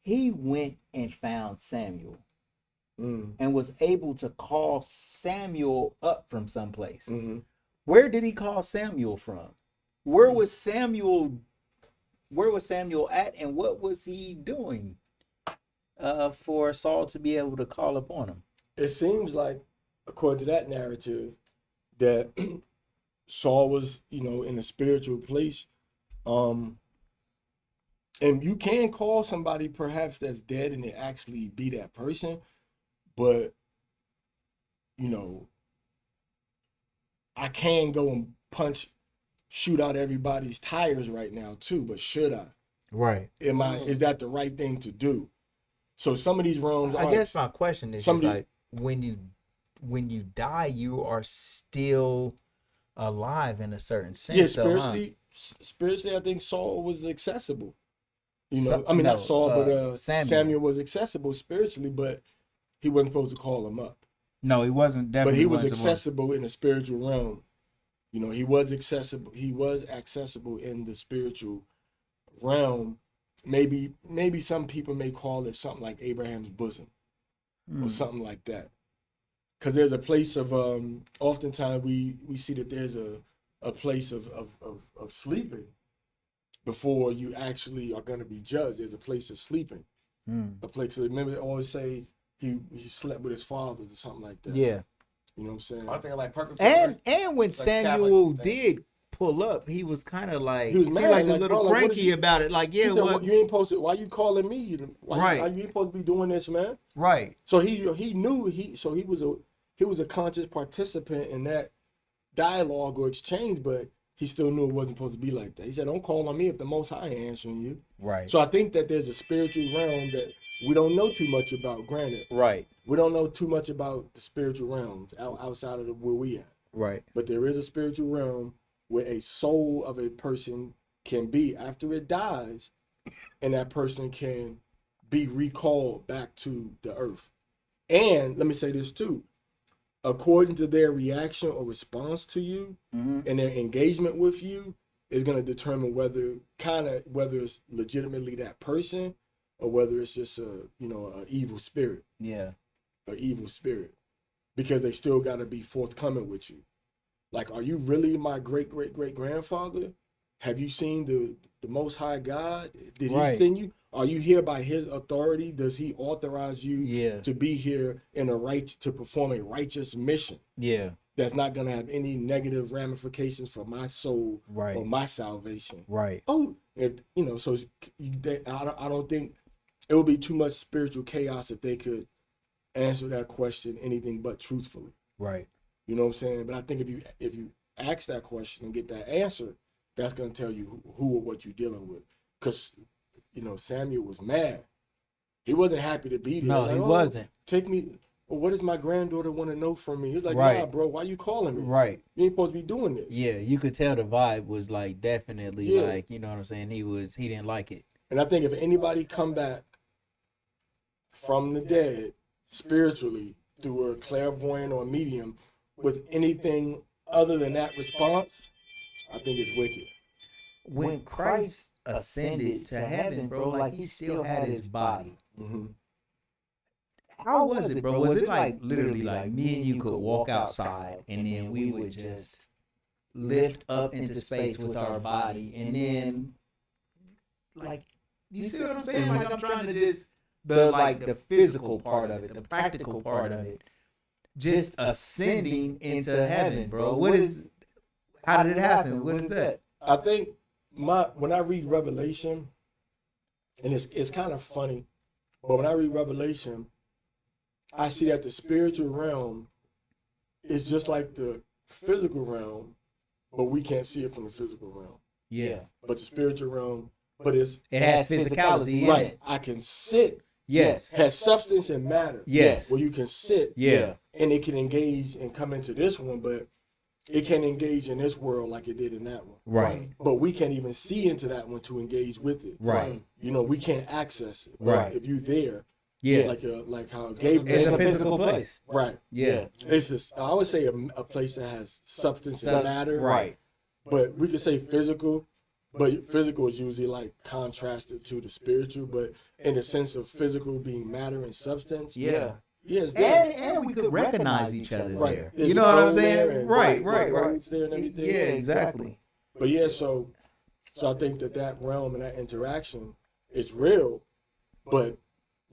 he went and found Samuel. And was able to call Samuel up from someplace. Where did he call Samuel from? Where was Samuel at, and what was he doing for Saul to be able to call upon him? It seems like, according to that narrative, that Saul was, in a spiritual place. And you can call somebody perhaps that's dead and it actually be that person. But, I can go and shoot out everybody's tires right now too, but should I? Right. Is that the right thing to do? So some of these realms I guess my question is just like, when you die, you are still alive in a certain sense. Yeah, spiritually, I think Saul was accessible. Not Saul, but Samuel was accessible spiritually, but he wasn't supposed to call him up. No, he wasn't. Definitely, but he was accessible in the spiritual realm. He was accessible. He was accessible in the spiritual realm. Maybe some people may call it something like Abraham's bosom, or something like that. Because there's a place of oftentimes we see that there's a place of sleeping before you actually are going to be judged. There's a place of sleeping, a place. Remember, they always say he slept with his father or something like that. Yeah, you know what I'm saying. I think like purpose. And when like Samuel did pull up, he was kind of like, he was mad, like a little cranky about it. Like, yeah, said, you ain't supposed to. Why you calling me? Why you ain't supposed to be doing this, man? Right. So he knew he was a conscious participant in that dialogue or exchange, but he still knew it wasn't supposed to be like that. He said, "Don't call on me if the Most High ain't answering you." Right. So I think that there's a spiritual realm that we don't know too much about. Granted, right. We don't know too much about the spiritual realms outside of where we at. Right. But there is a spiritual realm where a soul of a person can be after it dies, and that person can be recalled back to the earth. And let me say this too. According to their reaction or response to you and their engagement with you is going to determine whether it's legitimately that person or whether it's just a evil spirit. Yeah. An evil spirit. Because they still got to be forthcoming with you. Like, are you really my great-great-great-grandfather? have you seen the Most High God? Did Right. he send you? Are you here by his authority? Does he authorize you Yeah. to be here to perform a righteous mission Yeah. that's not going to have any negative ramifications for my soul Right. or my salvation? Right. Oh, so I don't think it would be too much spiritual chaos if they could answer that question anything but truthfully. Right. You know what I'm saying? But I think if you ask that question and get that answer, that's going to tell you who or what you're dealing with. Because, Samuel was mad. He wasn't happy to be there. No, like, he wasn't. Take me. Well, what does my granddaughter want to know from me? He was like, Right. nah, bro, why you calling me? Right. You ain't supposed to be doing this. Yeah, you could tell the vibe was like definitely Yeah. like, you know what I'm saying? He didn't like it. And I think if anybody come back from the dead spiritually through a clairvoyant or a medium with anything other than that response, I think it's wicked. When Christ ascended to heaven, bro, like he still had his body. Mm-hmm. How was it, bro? Was it like literally like me and you could walk outside and then we would just lift up into space with our body and then like, you see what I'm saying? Like I'm trying to just the physical part of it, the practical part of it, just ascending into heaven, bro. How did it happen? What is that? I think when I read Revelation, and it's kind of funny, but when I read Revelation, I see that the spiritual realm is just like the physical realm, but we can't see it from the physical realm. Yeah. But the spiritual realm, it has physicality in right. it. I can sit. Yes. Has substance and matter. Yes. Where you can sit. Yeah. And it can engage and come into this one, but it can't engage in this world like it did in that one. Right. But we can't even see into that one to engage with it. Right. We can't access it. Right. If you're there. Yeah. Like how Gabriel. It's a physical place. Right. Yeah. It's just, I would say a place that has substance and matter. Right. But we could say physical, but physical is usually like contrasted to the spiritual. But in the sense of physical being matter and substance. Yeah. Yeah, it's there. And we could recognize each other Right. there. There's You know what I'm there saying? and Right. roads there and everything. Yeah, exactly. But yeah, so I think that realm and that interaction is real, but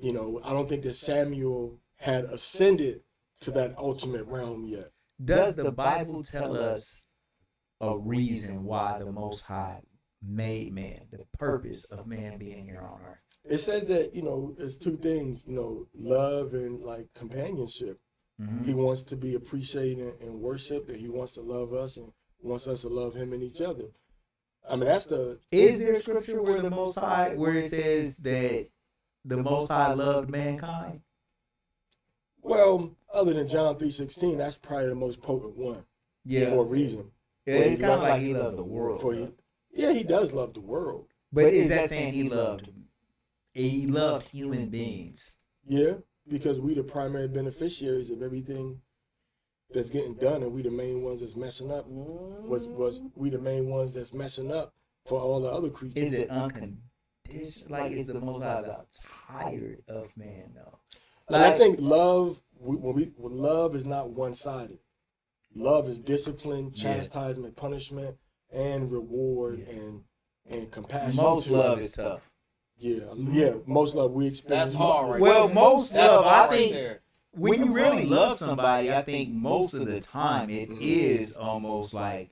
I don't think that Samuel had ascended to that ultimate realm yet. Does the Bible tell us a reason why the Most High made man, the purpose of man being here on earth? It says that, there's two things, love and like companionship. Mm-hmm. He wants to be appreciated and worshiped, and he wants to love us and wants us to love him and each other. I mean, that's Is there a scripture where the Most High, where it says that the Most High loved mankind? Well, other than John 3:16, that's probably the most potent one. Yeah. For a reason. It's kind of like he loved the world. He does love the world. But is that saying he loved human beings? Yeah, because we the primary beneficiaries of everything that's getting done, and we the main ones that's messing up. Was we the main ones that's messing up for all the other creatures? Is it unconditional? Like, is the Most High tired of man though? Like, I think love, when love is not one-sided. Love is discipline, chastisement, punishment, and reward and compassion. Most love is tough. Yeah. Most love we experience. That's hard, right? Well, there. most That's love, hard I think, there. when you really love somebody, I think most of the time it is almost like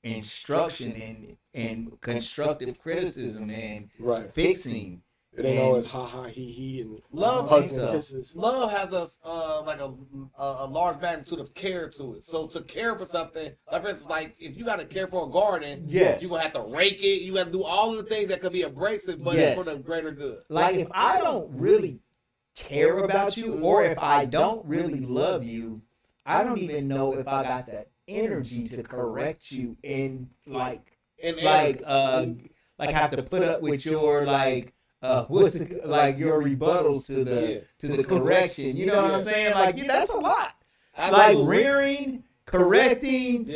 instruction and constructive criticism and fixing. It ain't always ha ha he and Love hugs and kisses. Love has a large magnitude of care to it. So to care for something, like for instance, like if you got to care for a garden, yes, you're gonna have to rake it. You got to do all of the things that could be abrasive, but it's for the greater good. Like if I don't really care about you, or if I don't really love you, I don't even know if I got that energy to correct you and have to put up with your your rebuttals to the correction. You know what I'm saying? Like that's a lot. Absolutely. Like rearing, correcting,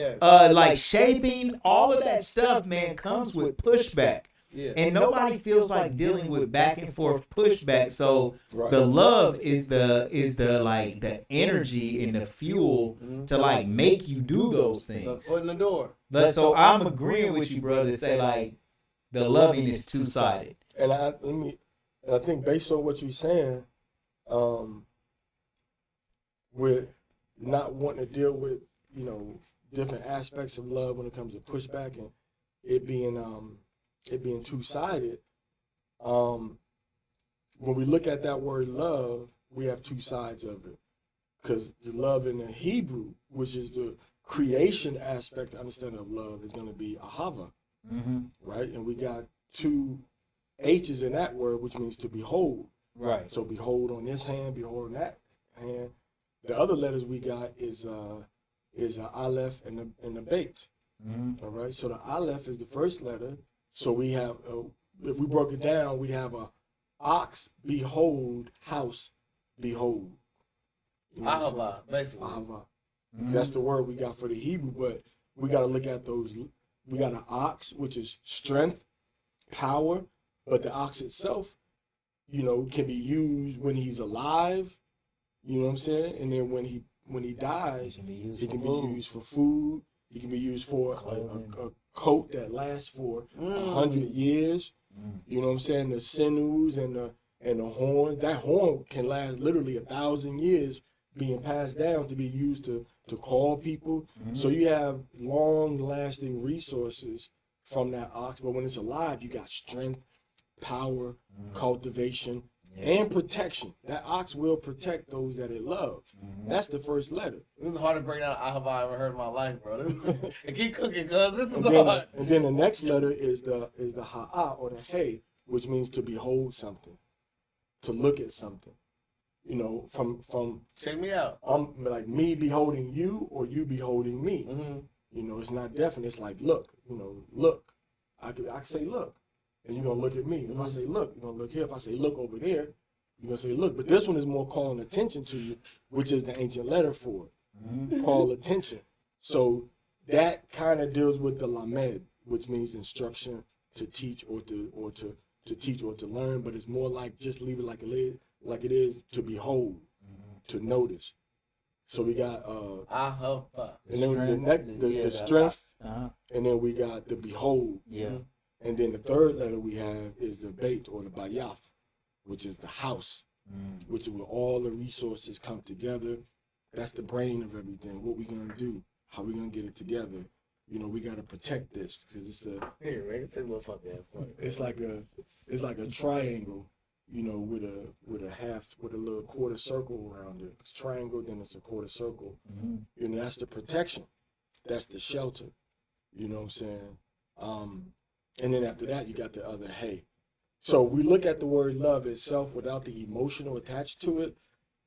shaping, all of that stuff, man, comes with pushback. Yeah. And nobody feels like dealing with back and forth pushback. So Right. the love is the like the energy and the fuel to like make you do those The things. foot in the door. But so I'm agreeing with you, brother, to say like the loving is two-sided. And I think based on what you're saying, with not wanting to deal with, you know, different aspects of love when it comes to pushback and it being two-sided, when we look at that word love, we have two sides of it. Because the love in the Hebrew, which is the creation aspect, understanding of love, is going to be ahava, right? And we got two H's in that word, which means to behold. Right. So behold on this hand, behold on that hand. The other letters we got is aleph and the bait. All right. So the aleph is the first letter. So we have, if we broke it down, we'd have a ox, behold, house, behold. You know Ahava, basically. Ahava. That's the word we got for the Hebrew, but we got to look at those. We got an ox, which is strength, power, but the ox itself, you know, can be used when he's alive. You know what I'm saying? And then when he dies, he can be used for food. He can be used for a coat that lasts for 100 years. You know what I'm saying? The sinews and the horn. That horn can last literally 1,000 years, being passed down to be used to call people. So you have long-lasting resources from that ox. But when it's alive, you got strength, power, cultivation, and protection. That ox will protect those that it loves. That's the first letter. This is the hardest breakdown Ahava I ever heard in my life, bro. And keep cooking, cuz this is hard. And then the next letter is the ha'a, or the hey, which means to behold something, to look at something. You know, from Check me out. like me beholding you or you beholding me. You know, it's not definite. It's like look. You know, look. I could say look, and you're gonna look at me. If I say look, you're gonna look here. If I say look over there, you're gonna say look. But this one is more calling attention to you, which is the ancient letter for it. Call attention. So that kind of deals with the lamed, which means instruction, to teach or to teach or to learn. But it's more like just leave it like it is, to behold, to notice. So we got Ahava. and then the strength, and then we got the behold. And then the third letter we have is the bait, or the bayath, which is the house, which is where all the resources come together. That's the brain of everything. What we gonna do? How we gonna get it together? You know, we gotta protect this because it's Here, man, take a little fucking point. it's like a triangle, you know, with a little quarter circle around it. It's triangle, then it's a quarter circle. You know, that's the protection. That's the shelter. You know what I'm saying? And then after that, you got the other hey. So we look at the word love itself without the emotional attached to it,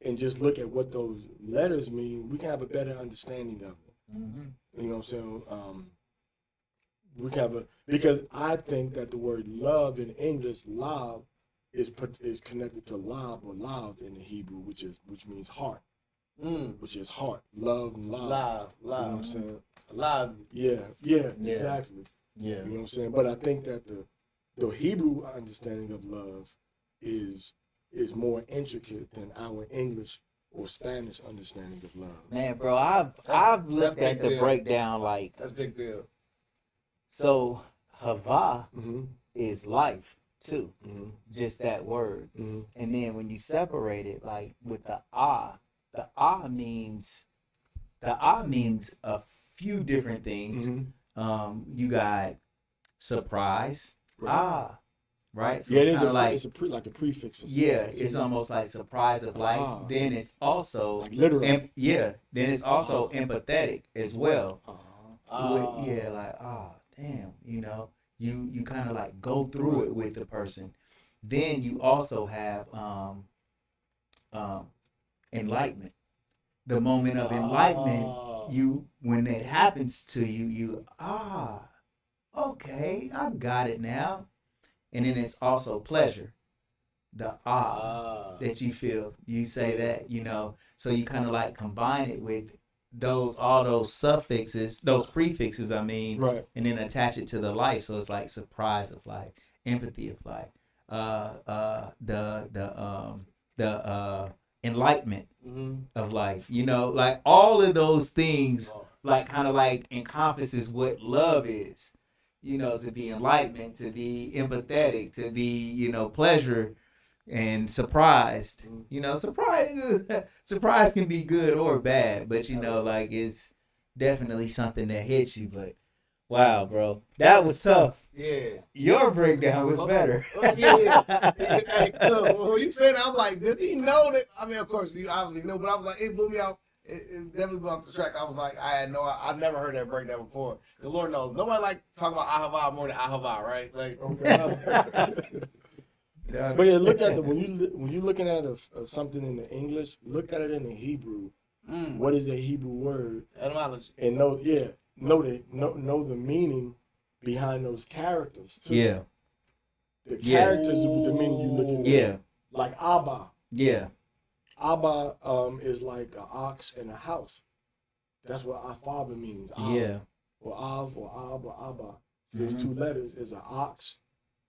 and just look at what those letters mean. We can have a better understanding of it. You know what I'm saying? We can have because I think that the word love in English, lav, is connected to lav or lav in the Hebrew, which means heart, which is heart, love and lav. You know what I'm saying? Live. Yeah, exactly. Yeah. You know what I'm saying? But I think that the Hebrew understanding of love is more intricate than our English or Spanish understanding of love. Man, bro, I've looked that's at the big deal. breakdown like That's big deal. so. Hava Mm-hmm. is life too, just that word. Mm-hmm. And then when you separate it, like with the means a few different things. You got surprise, right? So Yeah, it it's is kinda it's like a prefix for something. yeah, it's almost like surprise of life. Then it's also like literal. then it's also empathetic as well. Oh. Yeah, like damn, you know, you kind of like go through it with the person. Then you also have enlightenment. The moment of enlightenment, when it happens to you, okay, I got it now. And then it's also pleasure. The that you feel. You say that, you know, so you kind of like combine it with all those suffixes, those prefixes, I mean, Right. and then attach it to the life. So it's like surprise of life. empathy of life, the enlightenment of life. You know, like all of those things, like kind of like encompasses what love is. You know, to be enlightenment, to be empathetic, to be, you know, pleasure and surprised. You know, surprise can be good or bad, but you know, like it's definitely something that hits you. But wow, bro, that was tough. Yeah. Your breakdown was better. Yeah. Hey, look, when you said that, I'm like, did he know that? I mean, of course, you obviously knew, but I was like, it blew me out. It definitely blew off the track. I was like, I've never heard that breakdown before. The Lord knows. Nobody like talking about Ahava more than Ahava, right? Like, But yeah, look at when you're looking at something in the English, look at it in the Hebrew. What is the Hebrew word? etymology. And know the meaning behind those characters too. Yeah. The Yeah. characters of the meaning you're looking at. Yeah. Like Abba. Yeah. Abba is like an ox and a house. That's what our father means. Abba. Yeah. Or Av or Ab or Abba. So those two letters is an ox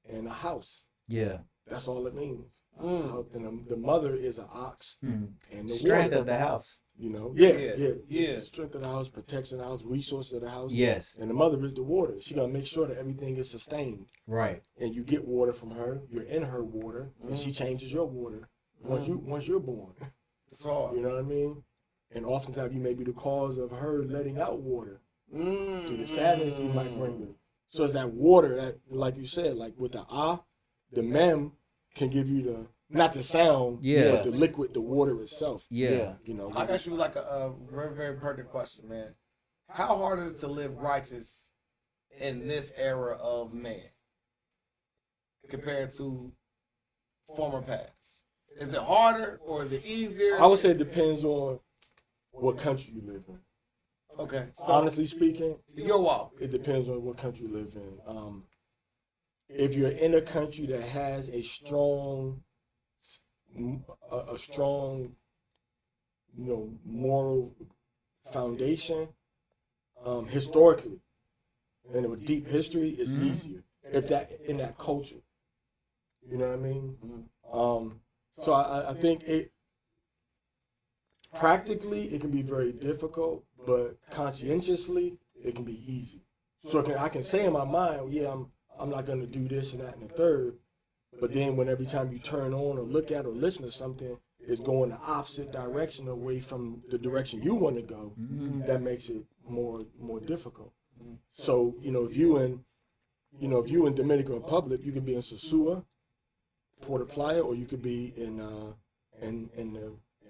and a house. Yeah. That's all it means. And the mother is an ox and the Strength water. of the house. You know, Yeah. Strength of the house, protection of the house, resources of the house. Yes. And the mother is the water. She gonna make sure that everything is sustained. Right. And you get water from her. You're in her water, and she changes your water once you're born. It's hard. You know what I mean? And oftentimes you may be the cause of her letting out water through the sadness you might bring her. So it's that water that, like you said, like with the mem can give you the, not the sound, but the liquid, the water itself. Yeah. You know. I got you like a very, very pertinent question, man. How hard is it to live righteous in this era of man compared to former past? Is it harder or is it easier? I would say it depends on what country you live in. Okay. So Honestly speaking, your walk. it depends on what country you live in. If you're in a country that has a strong, moral foundation, historically, and with deep history, it's easier. If that in that culture, you know what I mean. So I think it practically it can be very difficult, but conscientiously it can be easy. So I can say in my mind, yeah, I'm not going to do this and that and the third, but then when every time you turn on or look at or listen to something, it's going the opposite direction away from the direction you want to go. That makes it more difficult. So if you in Dominican Republic, you could be in Sosua, Puerto Playa, or you could be in the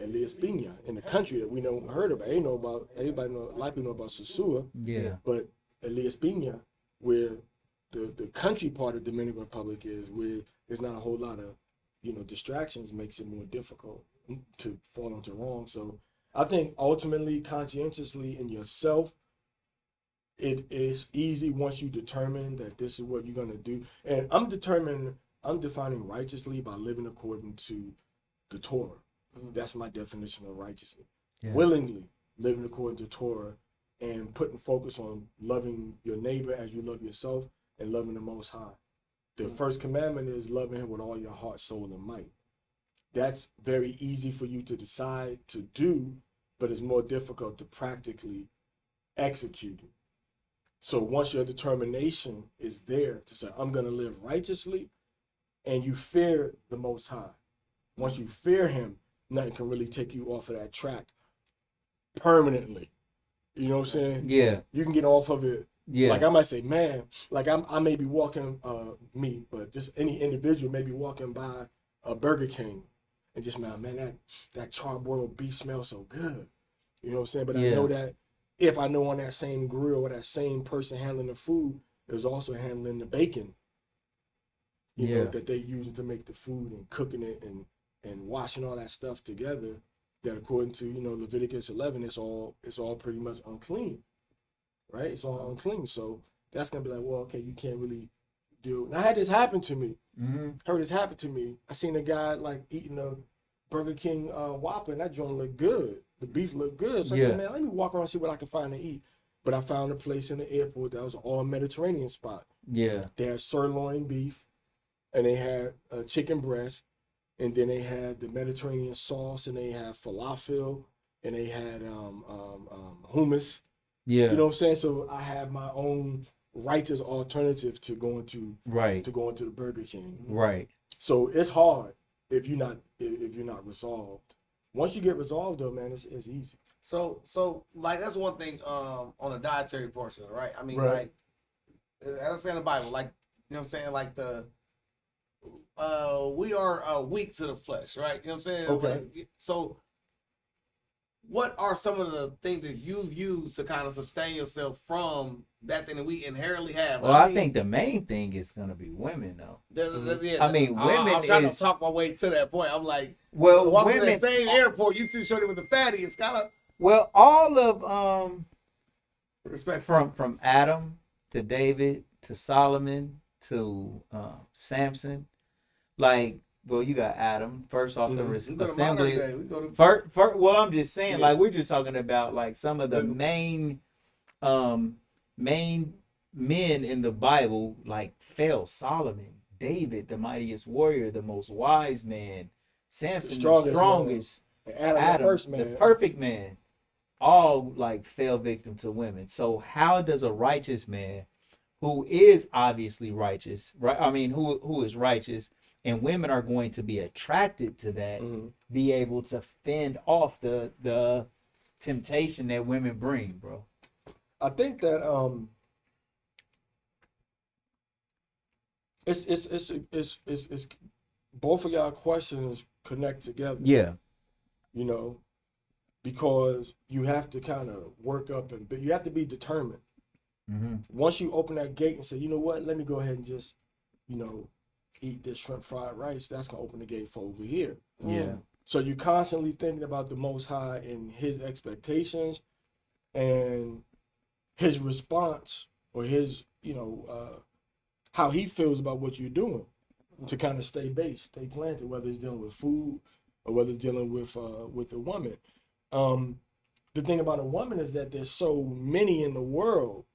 Elias Pina, in the country that we heard about. Everybody likely know about Sosua. Yeah. But Elias Pina, where the country part of Dominican Republic is, where there's not a whole lot of distractions, makes it more difficult to fall into wrong. So I think ultimately, conscientiously in yourself, it is easy once you determine that this is what you're gonna do. And I'm defining righteously by living according to the Torah. That's my definition of righteousness. Yeah. Willingly living according to Torah and putting focus on loving your neighbor as you love yourself and loving the Most High. The first commandment is loving him with all your heart, soul, and might. That's very easy for you to decide to do, but it's more difficult to practically execute it. So once your determination is there to say, I'm going to live righteously, and you fear the Most High. Once you fear him, nothing can really take you off of that track permanently. You know what I'm saying? Yeah. You can get off of it. Yeah. Like I might say, man, like I may be walking, but just any individual may be walking by a Burger King and just, man, that charbroiled beef smells so good. You know what I'm saying? But I know that if I know on that same grill or that same person handling the food is also handling the bacon, you know, that they're using to make the food and cooking it and washing all that stuff together, that according to, Leviticus 11, it's all pretty much unclean, right? It's all unclean. So that's going to be like, well, okay, you can't really do it. And I had this happen to me. Heard this happen to me. I seen a guy like eating a Burger King Whopper, and that joint looked good. The beef looked good. So I said, man, let me walk around and see what I can find to eat. But I found a place in the airport that was an all Mediterranean spot. Yeah. They had sirloin beef. and they had chicken breast, and then they had the Mediterranean sauce, and they had falafel, and they had hummus. Yeah. You know what I'm saying? So I have my own righteous alternative to going to Right. the Burger King. Right. So it's hard if you're not resolved. Once you get resolved, though, man, it's easy. So like that's one thing on the dietary portion, right? I mean, Right. like as I say in the Bible, like you know what I'm saying, like the we are weak to the flesh, right? You know what I'm saying? Okay. Like, so what are some of the things that you've used to kind of sustain yourself from that thing that we inherently have? Well, I think the main thing is gonna be women, though. I mean, women I'm trying is- to talk my way to that point. I'm like, Well, walking to women. that same airport, you see Shorty with the fatty. It's kind of Well, all of respect from Adam to David to Solomon to Samson, like, well, you got Adam first off the We go to modern assembly. day. We go to First, well, I'm just saying, Yeah. like, we're just talking about like some of the main men in the Bible, like fell. Solomon, David, the mightiest warrior, the most wise man, Samson, the strongest, And Adam, the Adam, first man. the perfect man, all like fell victim to women. So how does a righteous man, who is obviously righteous, right? I mean, who is righteous, and women are going to be attracted to that, be able to fend off the temptation that women bring, bro? I think that it's both of y'all questions connect together. Yeah. You know, because you have to kind of work up but you have to be determined. Mm-hmm. Once you open that gate and say, you know what, let me go ahead and just, eat this shrimp fried rice, that's gonna open the gate for over here. Yeah. So you're constantly thinking about the Most High and His expectations and His response or His, how He feels about what you're doing to kind of stay based, stay planted, whether it's dealing with food or whether it's dealing with a woman. The thing about a woman is that there's so many in the world,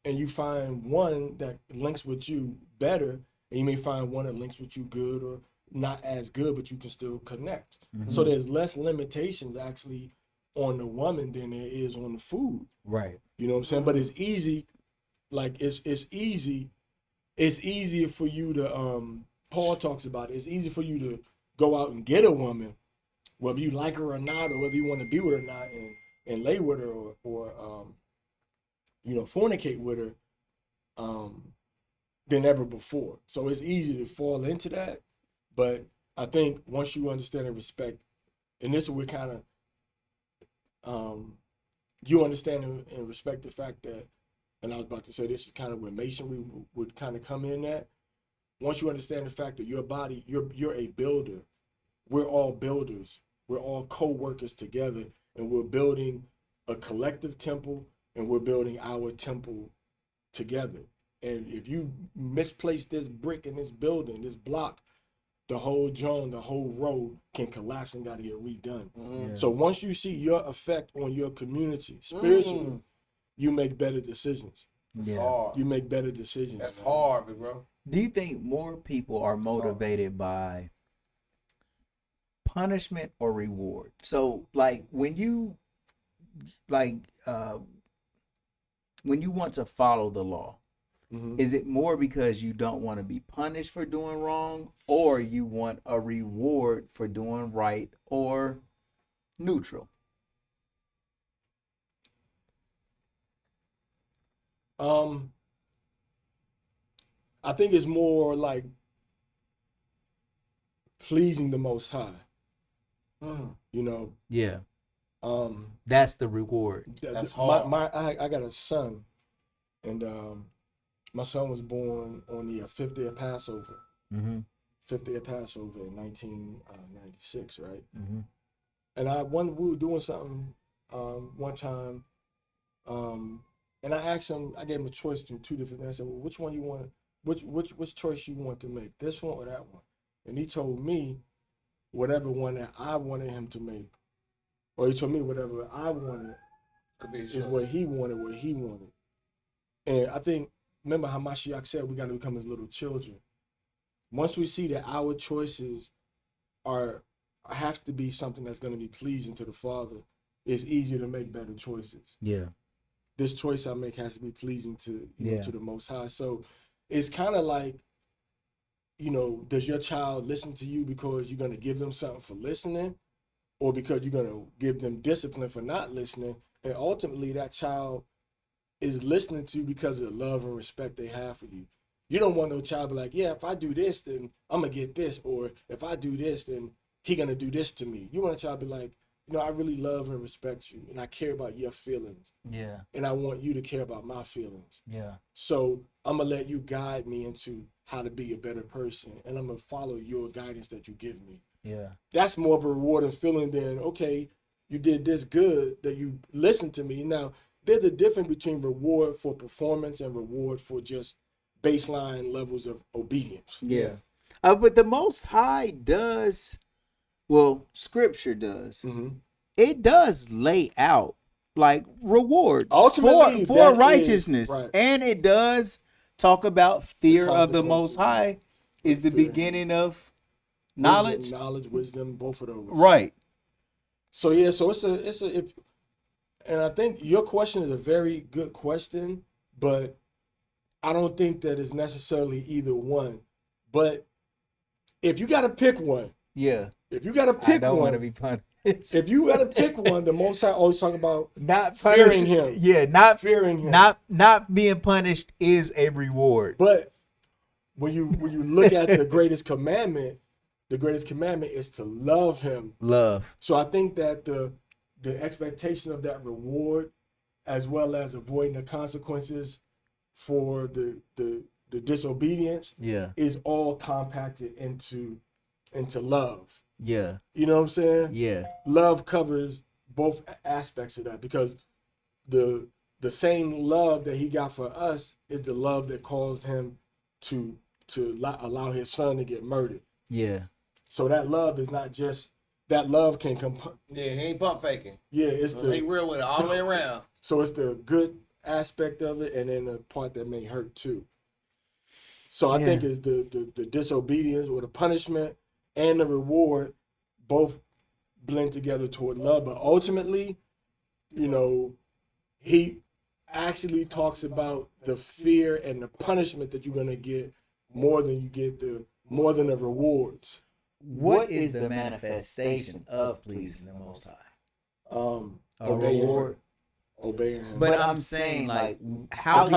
and you find one that links with you better, and you may find one that links with you good or not as good, but you can still connect. Mm-hmm. So there's less limitations actually on the woman than there is on the food. Right. You know what I'm saying? But it's easy, like it's easy. It's easier for you to Paul talks about it. It's easy for you to go out and get a woman, whether you like her or not, or whether you want to be with her or not, and lay with her or fornicate with her than ever before. So it's easy to fall into that. But I think once you understand and respect, and this is where kind of you understand and respect the fact that, and I was about to say this is kind of where masonry would kind of come in at. Once you understand the fact that your body, you're a builder. We're all builders. We're all co-workers together, and we're building a collective temple, and we're building our temple together. And if you misplace this brick in this building, this block, the whole joint, the whole road can collapse and got to get redone. Mm-hmm. So once you see your effect on your community spiritually, you make better decisions. That's hard. You make better decisions. That's hard, bro. Do you think more people are motivated by punishment or reward? So like when you want to follow the law, is it more because you don't want to be punished for doing wrong, or you want a reward for doing right, or neutral? I think it's more like pleasing the Most High. Yeah. That's the reward. That's hard. I got a son, and my son was born on the 5th day of Passover. 5th day of Passover in 1996, right? And we were doing something one time, and I asked him. I gave him a choice between two different things. I said, "Well, which one you want? Which choice you want to make? This one or that one?" And he told me whatever one that I wanted him to make, or he told me whatever I wanted is what he wanted. And I think, remember how Mashiach said we got to become his little children. once we see that our choices are have to be something that's going to be pleasing to the Father, it's easier to make better choices. Yeah. This choice I make has to be pleasing to you know, Yeah. to the Most High. So it's kind of like, you know, does your child listen to you because you're going to give them something for listening, or because you're going to give them discipline for not listening? And ultimately, that child is listening to you because of the love and respect they have for you. You don't want no child to be like, yeah, if I do this, then I'm going to get this. Or if I do this, then he going to do this to me. You want a child to be like, you know, I really love and respect you, and I care about your feelings, Yeah. and I want you to care about my feelings. Yeah. So I'm going to let you guide me into how to be a better person, and I'm going to follow your guidance that you give me. Yeah. That's more of a rewarding feeling than, okay, you did this good, that you listened to me. Now, there's a difference between reward for performance and reward for just baseline levels of obedience. Yeah. But the Most High does, well, Scripture does. Mm-hmm. It does lay out like rewards Ultimately, for that is- righteousness, right. and it does talk about fear of the Most consequences. High is the Fear. beginning of knowledge. Wisdom, both of those. Right. So yeah, so and I think your question is a very good question, but I don't think that it's necessarily either one. But if you got to pick one, Yeah. if you got to I pick don't want to one, be punished. if you got to pick one, the Most High always talk about Not fearing punishing him. Yeah, not fearing him. not being punished is a reward. But when you look at the greatest commandment is to love him. Love. So I think that the expectation of that reward, as well as avoiding the consequences for the disobedience, Yeah. is all compacted into love. Yeah. You know what I'm saying? Yeah. Love covers both aspects of that, because the same love that he got for us is the love that caused him to allow his son to get murdered. Yeah. So that love is not just that love can come. Yeah, he ain't pump faking. Yeah, it's He real with it all the way around. So it's the good aspect of it, and then the part that may hurt too. So I think it's the disobedience or the punishment and the reward both blend together toward love. But ultimately, you know, he actually talks about the fear and the punishment that you're gonna get more than the rewards. What is the manifestation of pleasing the Most High? A Obeying reward. Obeying him. But I'm saying, like, how do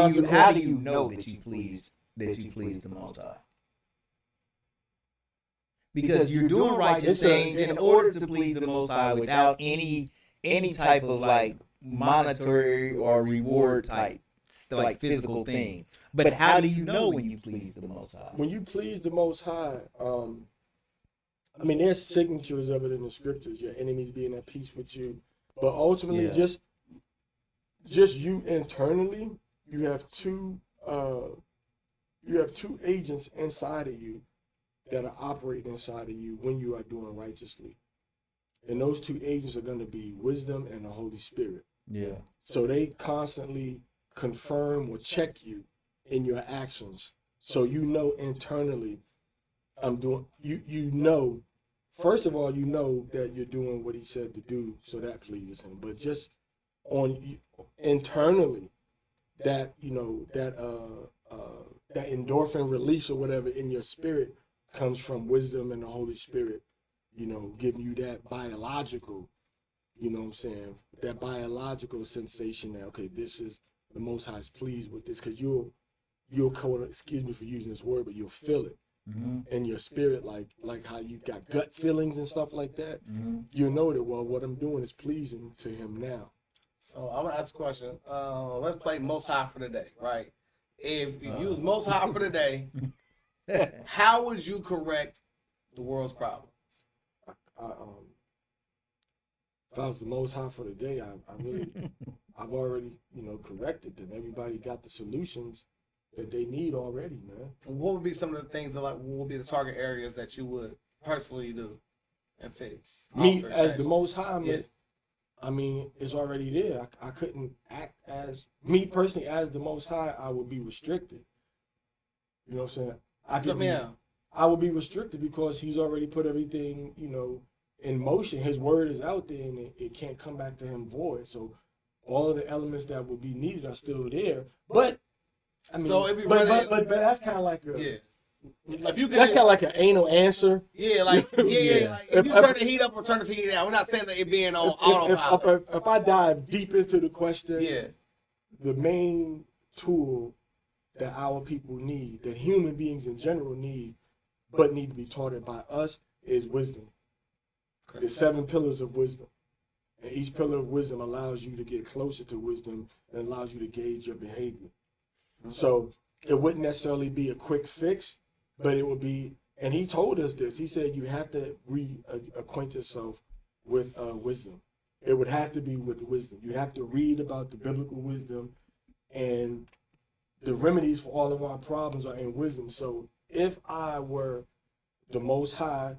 you know that you please the Most High? Because you're doing righteous things in order to please the Most High without any type of like monetary or reward type like physical thing. But how do you know when you please the Most High? When you please the Most High, I mean, there's signatures of it in the scriptures. Your enemies being at peace with you, but ultimately, just you internally, you have two agents inside of you that are operating inside of you when you are doing righteously, and those two agents are going to be wisdom and the Holy Spirit. Yeah. So they constantly confirm or check you in your actions, so you know internally, I'm doing. You know, first of all, you know that you're doing what he said to do, so that pleases him. But just on internally, that that endorphin release or whatever in your spirit comes from wisdom and the Holy Spirit, giving you that biological, what I'm saying, that biological sensation that, okay, this is the Most High is pleased with this, because you'll excuse me for using this word, but you'll feel it in your spirit, like how you got gut feelings and stuff like that. You know that, well, what I'm doing is pleasing to him now. So I'm gonna ask a question. Let's play Most High for the day, right? If you was Most High for the day, how would you correct the world's problems? If I was the Most High for the day, I've already, corrected them. Everybody got the solutions that they need already, man. What would be some of the things that, what would be the target areas that you would personally do and fix? Me as the Most High, yeah. I mean, it's already there. I couldn't act as me personally as the Most High. I would be restricted. You know what I'm saying? I would be restricted because he's already put everything, in motion. His word is out there and it can't come back to him void. So all of the elements that would be needed are still there. But I mean, So it'd be but running- that's kind of like Yeah. If you that's kind of like an anal answer. Yeah, like Yeah. like if you turn the heat up or turn the heat down, we're not saying that it being on autopilot. If I dive deep into the question, Yeah. the main tool that our people need, that human beings in general need, but need to be taught it by us, is wisdom. The 7 pillars of wisdom. And each pillar of wisdom allows you to get closer to wisdom and allows you to gauge your behavior. So it wouldn't necessarily be a quick fix, but it would be, and he told us this, he said you have to reacquaint yourself with wisdom. It would have to be with wisdom. You have to read about the biblical wisdom, and the remedies for all of our problems are in wisdom. So if I were the Most High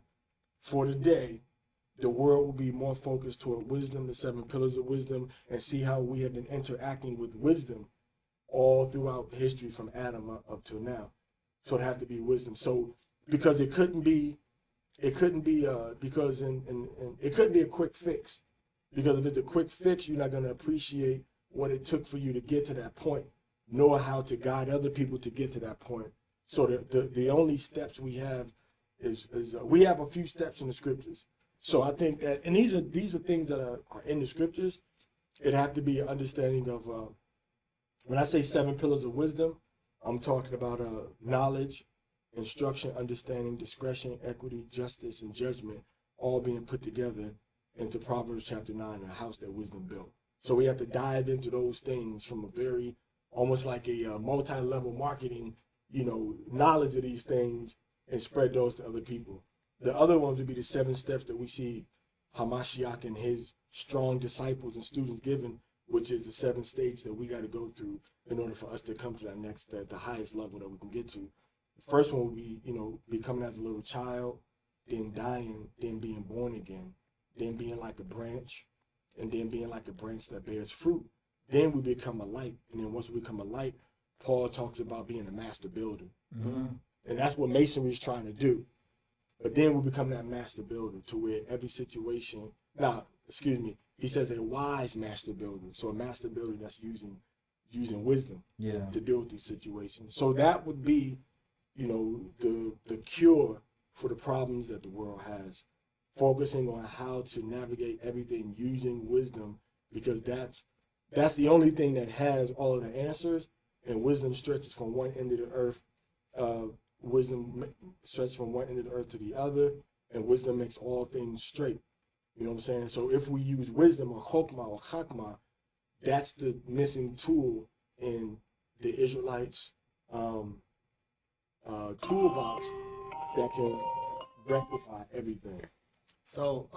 for the day, the world will be more focused toward wisdom, the 7 pillars of wisdom, and see how we have been interacting with wisdom all throughout history from Adam up till now. So it have to be wisdom. So because it couldn't be a quick fix. Because if it's a quick fix, you're not going to appreciate what it took for you to get to that point, nor how to guide other people to get to that point. So the only steps we have is we have a few steps in the scriptures. So I think that, and these are things that are in the scriptures. It have to be an understanding of, when I say 7 pillars of wisdom, I'm talking about knowledge, instruction, understanding, discretion, equity, justice, and judgment, all being put together into Proverbs chapter 9, a house that wisdom built. So we have to dive into those things from a very, almost like a multi-level marketing, knowledge of these things and spread those to other people. The other ones would be the 7 steps that we see Hamashiach and his strong disciples and students given, which is the 7 stages that we got to go through in order for us to come to the highest level that we can get to. The first one would be, becoming as a little child, then dying, then being born again, then being like a branch, and then being like a branch that bears fruit. Then we become a light, and then once we become a light, Paul talks about being a master builder. Mm-hmm. And that's what masonry is trying to do. But then we become that master builder to where every situation, he says a wise master builder. So a master builder that's using wisdom to deal with these situations. So that would be, the cure for the problems that the world has. Focusing on how to navigate everything using wisdom, because that's the only thing that has all of the answers. And wisdom stretches from one end of the earth. Wisdom stretches from one end of the earth to the other, and wisdom makes all things straight. You know what I'm saying? So if we use wisdom or chokmah, that's the missing tool in the Israelites' toolbox that can rectify everything. So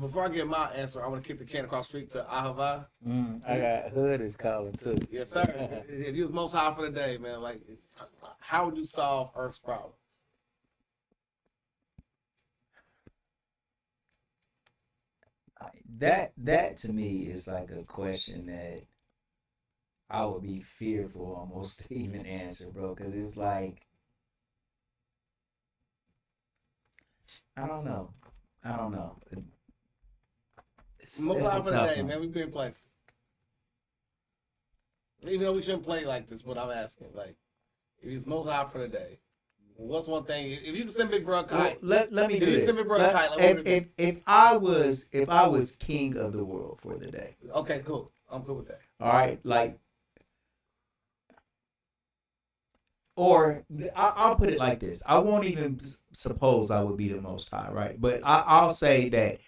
before I get my answer, I want to kick the can across the street to Ahava. I got Hood is calling too. Yes, sir. If you was Most High for the day, man, like, how would you solve Earth's problem? That to me is like a question that I would be fearful almost to even answer, bro, because it's like, I don't know. Most it's High a for the tough day, one. man. We been playing. Even though we shouldn't play like this, but I'm asking, like, if he's Most High for the day, what's one thing? If you can send Big Bro a kite, Let me do If you this. send me bro a kite, like, what would it If I was king of the world for the day, okay, cool. I'm cool with that. all right, like, or I'll put it like this: I won't even suppose I would be the Most High, right? But I'll say that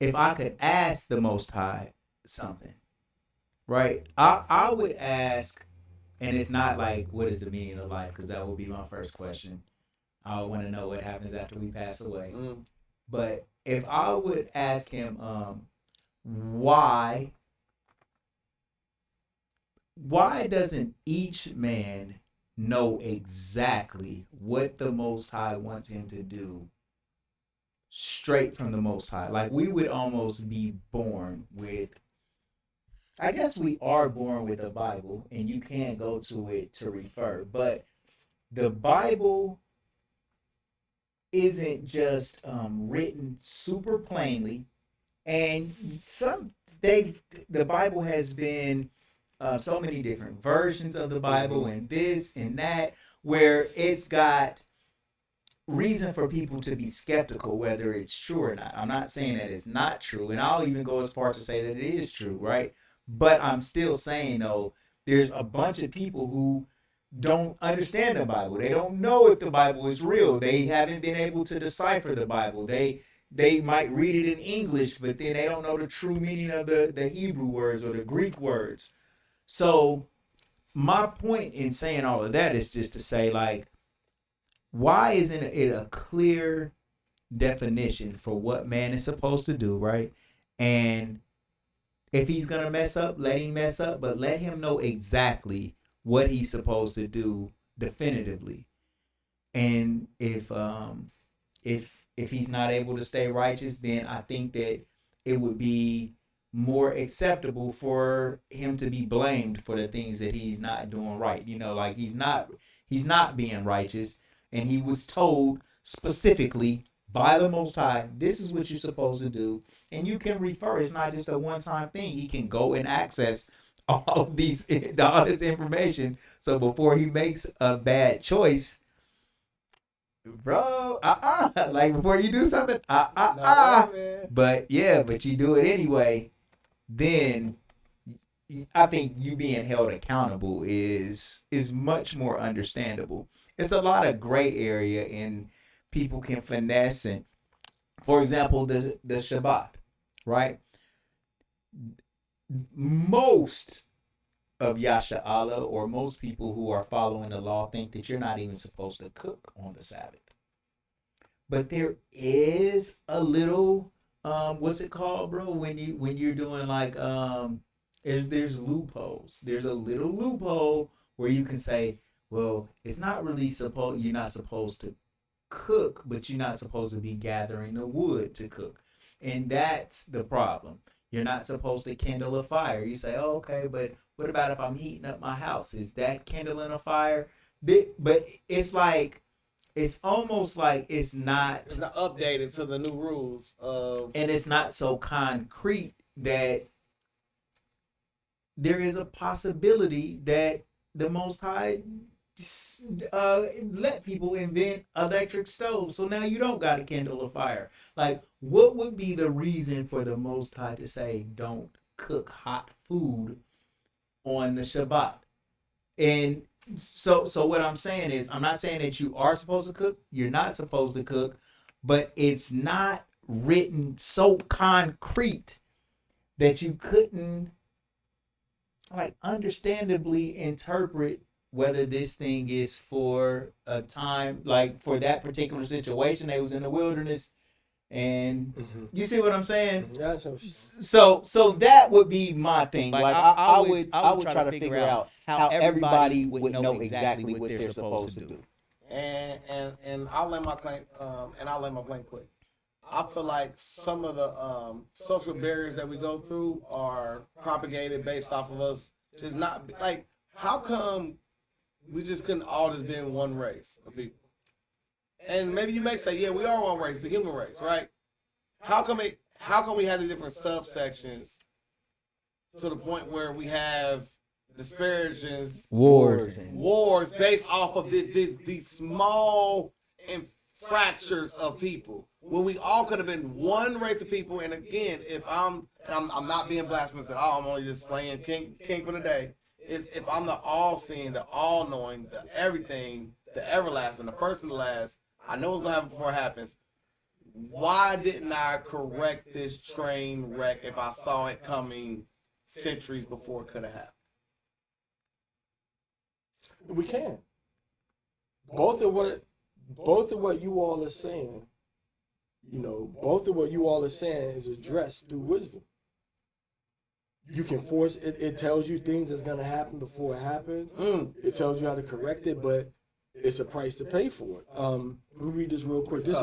if I could ask the Most High something, right? I would ask, and it's not like what is the meaning of life, because that would be my first question. I want to know what happens after we pass away. Mm. But if I would ask him, why doesn't each man know exactly what the Most High wants him to do straight from the Most High? Like, we would almost be born with, I guess we are born with a Bible, and you can't go to it to refer, but the Bible isn't just written super plainly, and the Bible has been so many different versions of the Bible and this and that, where it's got reason for people to be skeptical whether it's true or not. I'm not saying that it's not true, and I'll even go as far to say that it is true, right? But I'm still saying though, there's a bunch of people who don't understand the Bible. They don't know if the Bible is real. They haven't been able to decipher the Bible. They might read it in English, but then they don't know the true meaning of the Hebrew words or the Greek words. So my point in saying all of that is just to say, like, why isn't it a clear definition for what man is supposed to do, right? And if he's gonna mess up, let him mess up, but let him know exactly what he's supposed to do definitively. And if he's not able to stay righteous, then I think that it would be more acceptable for him to be blamed for the things that he's not doing right. You know, like he's not being righteous, and he was told specifically by the Most High, this is what you're supposed to do. And you can refer, it's not just a one-time thing. He can go and access all this information. So before he makes a bad choice, bro, like before you do something, but yeah, but you do it anyway, then I think you being held accountable is much more understandable. It's a lot of gray area, and people can finesse. And for example, the Shabbat, right? Most of Yasharahla, or most people who are following the law, think that you're not even supposed to cook on the Sabbath. But there is a little what's it called, bro? When you're doing like there's loopholes. There's a little loophole where you can say, well, it's not really supposed, you're not supposed to cook, but you're not supposed to be gathering the wood to cook. And that's the problem. You're not supposed to kindle a fire. You say, oh, okay, but what about if I'm heating up my house? Is that kindling a fire? But it's like, it's almost like it's not updated to the new rules of, and it's not so concrete that there is a possibility that the Most High let people invent electric stoves, so now you don't got to kindle a fire. Like, what would be the reason for the Most High to say don't cook hot food on the Shabbat? And so what I'm saying is, I'm not saying that you are supposed to cook. You're not supposed to cook, but it's not written so concrete that you couldn't, like, understandably interpret whether this thing is for a time, like for that particular situation. They was in the wilderness, and you see what I'm saying? Yeah, So that would be my thing. Like I would try to figure out how everybody would know exactly what they're supposed to do. And I'll lay my claim, and I'll lay my blame quick. I feel like some of the social barriers that we go through are propagated based off of us just not, like, how come we just couldn't all just be in one race of people? And maybe you may say, yeah, we are one race, the human race, right? How come we have the different subsections to the point where we have disparations, wars based off of these small fractures of people, when we all could have been one race of people? And again, if I'm not being blasphemous at all, I'm only just playing king for the day. Is if I'm the all-seeing, the all-knowing, the everything, the everlasting, the first and the last, I know what's going to happen before it happens. Why didn't I correct this train wreck if I saw it coming centuries before it could have happened? We can. Both of what you all are saying, both of what you all are saying is addressed through wisdom. You can force it. It tells you things that's going to happen before it happens. It tells you how to correct it, but it's a price to pay for it. Let me read this real quick. This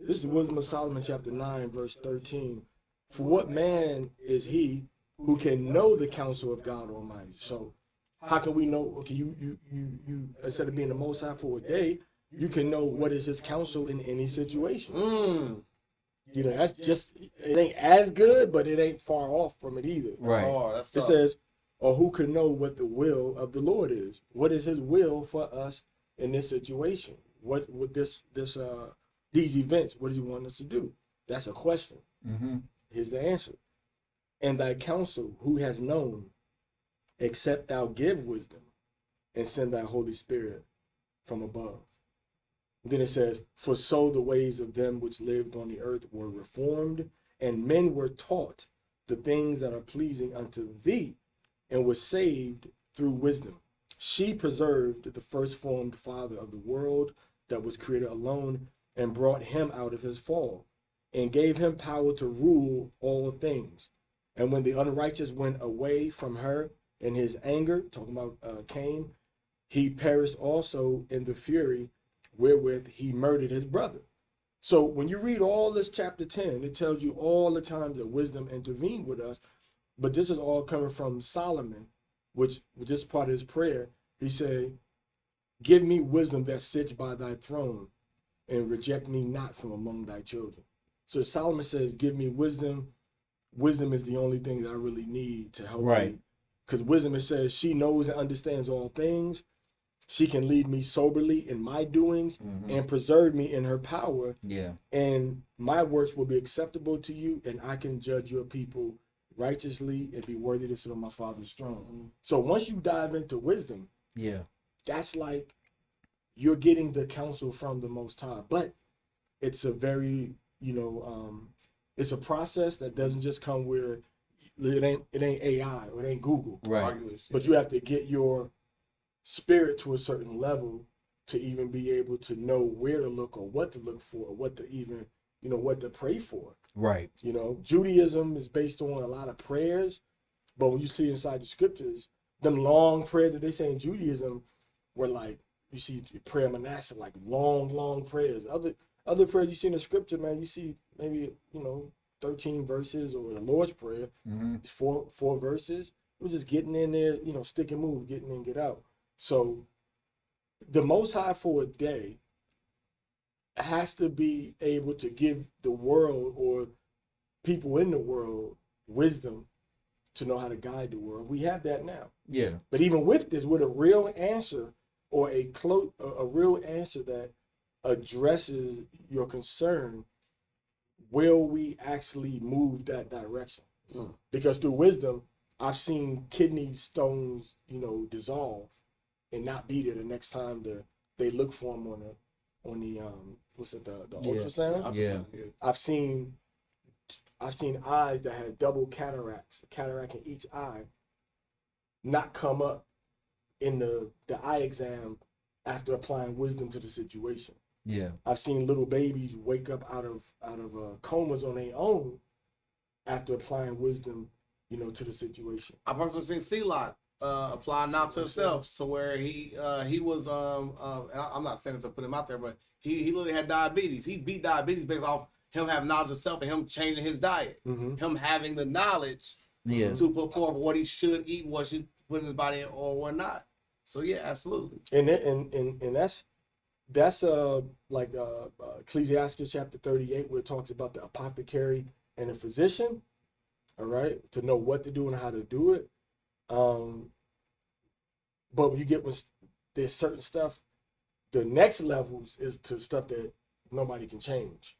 is Wisdom of Solomon, chapter 9, verse 13. For what man is he who can know the counsel of God Almighty? So how can we know? Okay, you instead of being the Most High for a day, you can know what is his counsel in any situation. Mm. You know, that's just, it ain't as good, but it ain't far off from it either. Right. Oh, that's It tough. says, or who can know what the will of the Lord is? What is his will for us in this situation? What would these events, what does he want us to do? That's a question. Mm-hmm. Here's the answer. And thy counsel, who has known, except thou give wisdom and send thy Holy Spirit from above. Then it says, for so the ways of them which lived on the earth were reformed, and men were taught the things that are pleasing unto thee, and were saved through wisdom. She preserved the first formed father of the world that was created alone, and brought him out of his fall, and gave him power to rule all things. And when the unrighteous went away from her in his anger, talking about Cain, he perished also in the fury wherewith he murdered his brother. So when you read all this chapter 10, it tells you all the times that wisdom intervened with us. But this is all coming from Solomon, which this part of his prayer. He said, give me wisdom that sits by thy throne, and reject me not from among thy children. So Solomon says, give me wisdom. Wisdom is the only thing that I really need to help Right. me. Because wisdom, it says, she knows and understands all things. She can lead me soberly in my doings and preserve me in her power. Yeah. And my works will be acceptable to you, and I can judge your people righteously and be worthy to sit on my Father's throne. So once you dive into wisdom, Yeah. that's like you're getting the counsel from the Most High. But it's a very, it's a process that doesn't just come where it ain't AI or it ain't Google. Right. But you have to get your spirit to a certain level to even be able to know where to look or what to look for, or what to even, what to pray for. Right. Judaism is based on a lot of prayers, but when you see inside the scriptures, them long prayers that they say in Judaism were like, you see prayer Manasseh, like long prayers. Other prayers you see in the scripture, man, you see maybe, 13 verses, or the Lord's Prayer, it's four verses. We're just getting in there, stick and move, getting in, get out. So the Most High for a day has to be able to give the world or people in the world wisdom to know how to guide the world. We have that now. Yeah. But even with this, with a real answer or a real answer that addresses your concern, will we actually move that direction? Because through wisdom, I've seen kidney stones, dissolve and not be there the next time they look for them on the ultrasound. Yeah. I've seen eyes that had double cataracts, a cataract in each eye, not come up in the eye exam after applying wisdom to the situation. Yeah. I've seen little babies wake up out of comas on their own after applying wisdom, to the situation. I personally seen C-Lock apply now to himself, so where he was and I'm not saying it to put him out there, but he literally had diabetes. He beat diabetes based off him having knowledge of self and him changing his diet, him having the knowledge to put forth what he should eat, what should put in his body or what not. So yeah, absolutely. And that's like Ecclesiastes chapter 38, where it talks about the apothecary and the physician. All right, to know what to do and how to do it. But when you get there's certain stuff, the next levels is to stuff that nobody can change.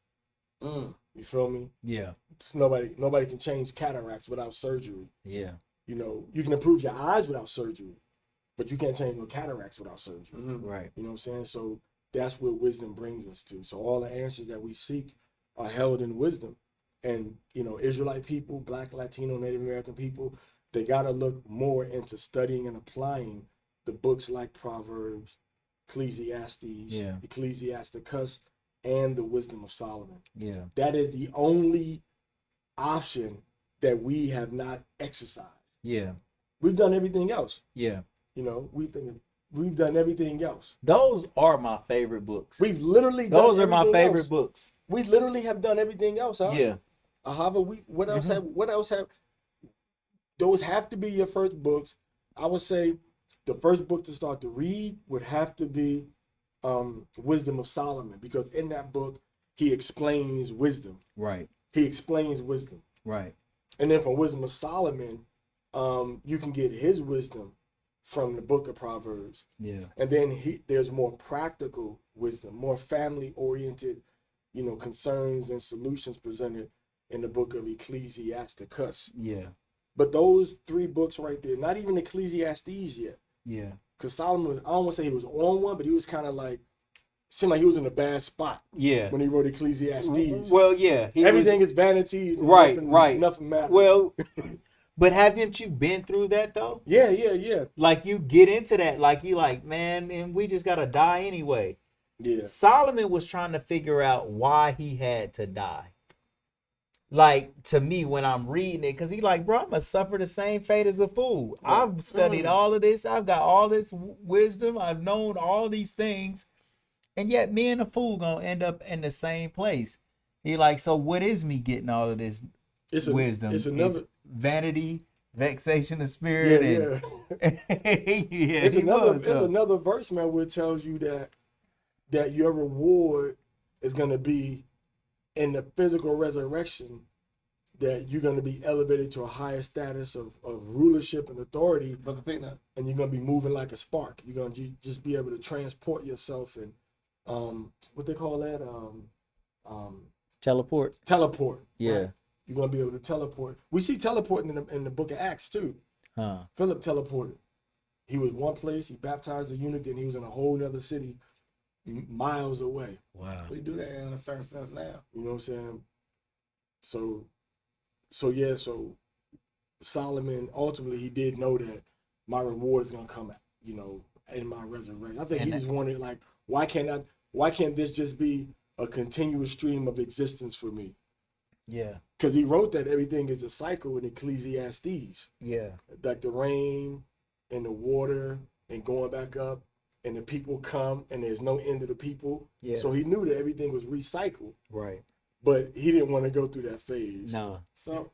You feel me? Yeah. It's nobody can change cataracts without surgery. Yeah. You can improve your eyes without surgery, but you can't change no cataracts without surgery. Right. You know what I'm saying? So that's where wisdom brings us to. So all the answers that we seek are held in wisdom. And, Israelite people, Black, Latino, Native American people, they got to look more into studying and applying the books like Proverbs, Ecclesiastes, Ecclesiasticus, and the Wisdom of Solomon. Yeah. That is the only option that we have not exercised. Yeah. We've done everything else. Yeah. We've done everything else. Those are my favorite books. We've literally done Those are my favorite books. We literally have done everything else, huh? Yeah. Ahava, what else have those have to be your first books. I would say the first book to start to read would have to be Wisdom of Solomon, because in that book he explains wisdom. Right. He explains wisdom. Right. And then from Wisdom of Solomon, you can get his wisdom from the book of Proverbs. Yeah. And then there's more practical wisdom, more family oriented, concerns and solutions presented in the book of Ecclesiasticus. Yeah. But those 3 books right there, not even Ecclesiastes yet. Yeah. Because Solomon, I don't want to say he was on one, but he was kind of like, seemed like he was in a bad spot. Yeah. When he wrote Ecclesiastes. Well, yeah. Everything is vanity. Right. Nothing matters. Well, but haven't you been through that though? Yeah. Like you get into that, like you like, man, and we just gotta die anyway. Yeah. Solomon was trying to figure out why he had to die. Like, to me, when I'm reading it, because he like, bro, I'm going to suffer the same fate as a fool. Right. I've studied all of this. I've got all this wisdom. I've known all these things. And yet me and a fool going to end up in the same place. He like, so what is me getting all of this wisdom? It's another... It's vanity, vexation of spirit. Yeah. It's another verse, man, where it tells you that your reward is going to be in the physical resurrection, that you're going to be elevated to a higher status of rulership and authority, and you're going to be moving like a spark. You're going to just be able to transport yourself and what they call that? Teleport. Yeah. Right? You're going to be able to teleport. We see teleporting in the book of Acts too. Huh. Philip teleported. He was one place, he baptized the eunuch, then he was in a whole other city miles away. Wow. We do that in a certain sense now. You know what I'm saying? So Solomon, ultimately, he did know that my reward is going to come, in my resurrection. I think he just wanted, like, why can't this just be a continuous stream of existence for me? Yeah. Because he wrote that everything is a cycle in Ecclesiastes. Yeah. Like the rain and the water and going back up, and the people come and there's no end of the people. Yeah. So he knew that everything was recycled. Right. But he didn't want to go through that phase. No. So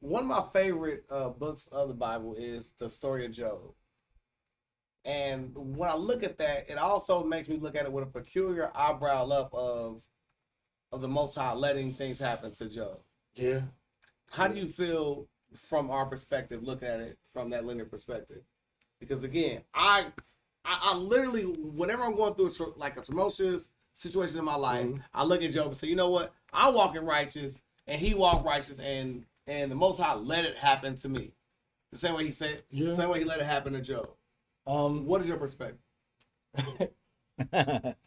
one of my favorite books of the Bible is the story of Job. And when I look at that, it also makes me look at it with a peculiar eyebrow up of the Most High letting things happen to Job. Yeah. How do you feel from our perspective, looking at it from that linear perspective? Because again, I literally, whenever I'm going through a tumultuous situation in my life, I look at Job and say, you know what? I'm walking righteous, and he walked righteous, and the Most High let it happen to me. The same way he said, the same way he let it happen to Job. What is your perspective?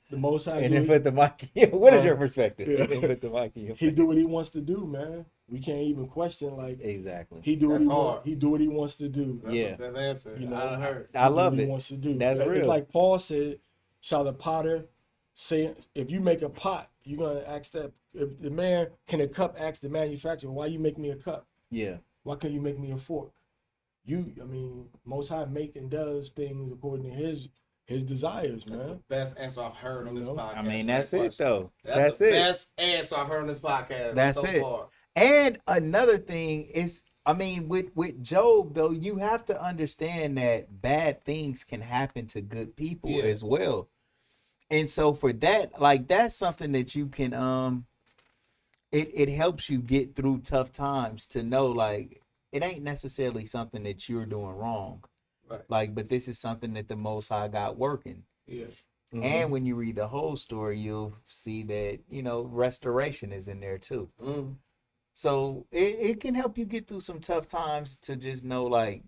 The Most High. And then put the mic. What is your perspective? Yeah. And then put the mic in your He face. do what he wants to do, man. We can't even question, like, Exactly. he do what That's hard. he do what he wants to do. Yeah. That's the answer. You know, I heard. I He do love what it. He wants to do. That's It's real. like Paul said, shall the potter say, if you make a pot, you're going to ask that, if the man, can a cup ask the manufacturer, why you make me a cup? Yeah. Why can't you make me a fork? Most High make and does things according to his desires, That's the man. best answer I've heard on this podcast. I mean, for that's that it question. though. That's it. the best answer I've heard on this podcast That's so it. far. And another thing is, I mean, with Job though, you have to understand that bad things can happen to good people as well. And so for that, like, that's something that you can it helps you get through tough times to know, like, it ain't necessarily something that you're doing wrong. Right. Like, but this is something that the Most High got working. Yeah. Mm-hmm. And when you read the whole story, you'll see that, restoration is in there too. Mm. So it can help you get through some tough times to just know, like,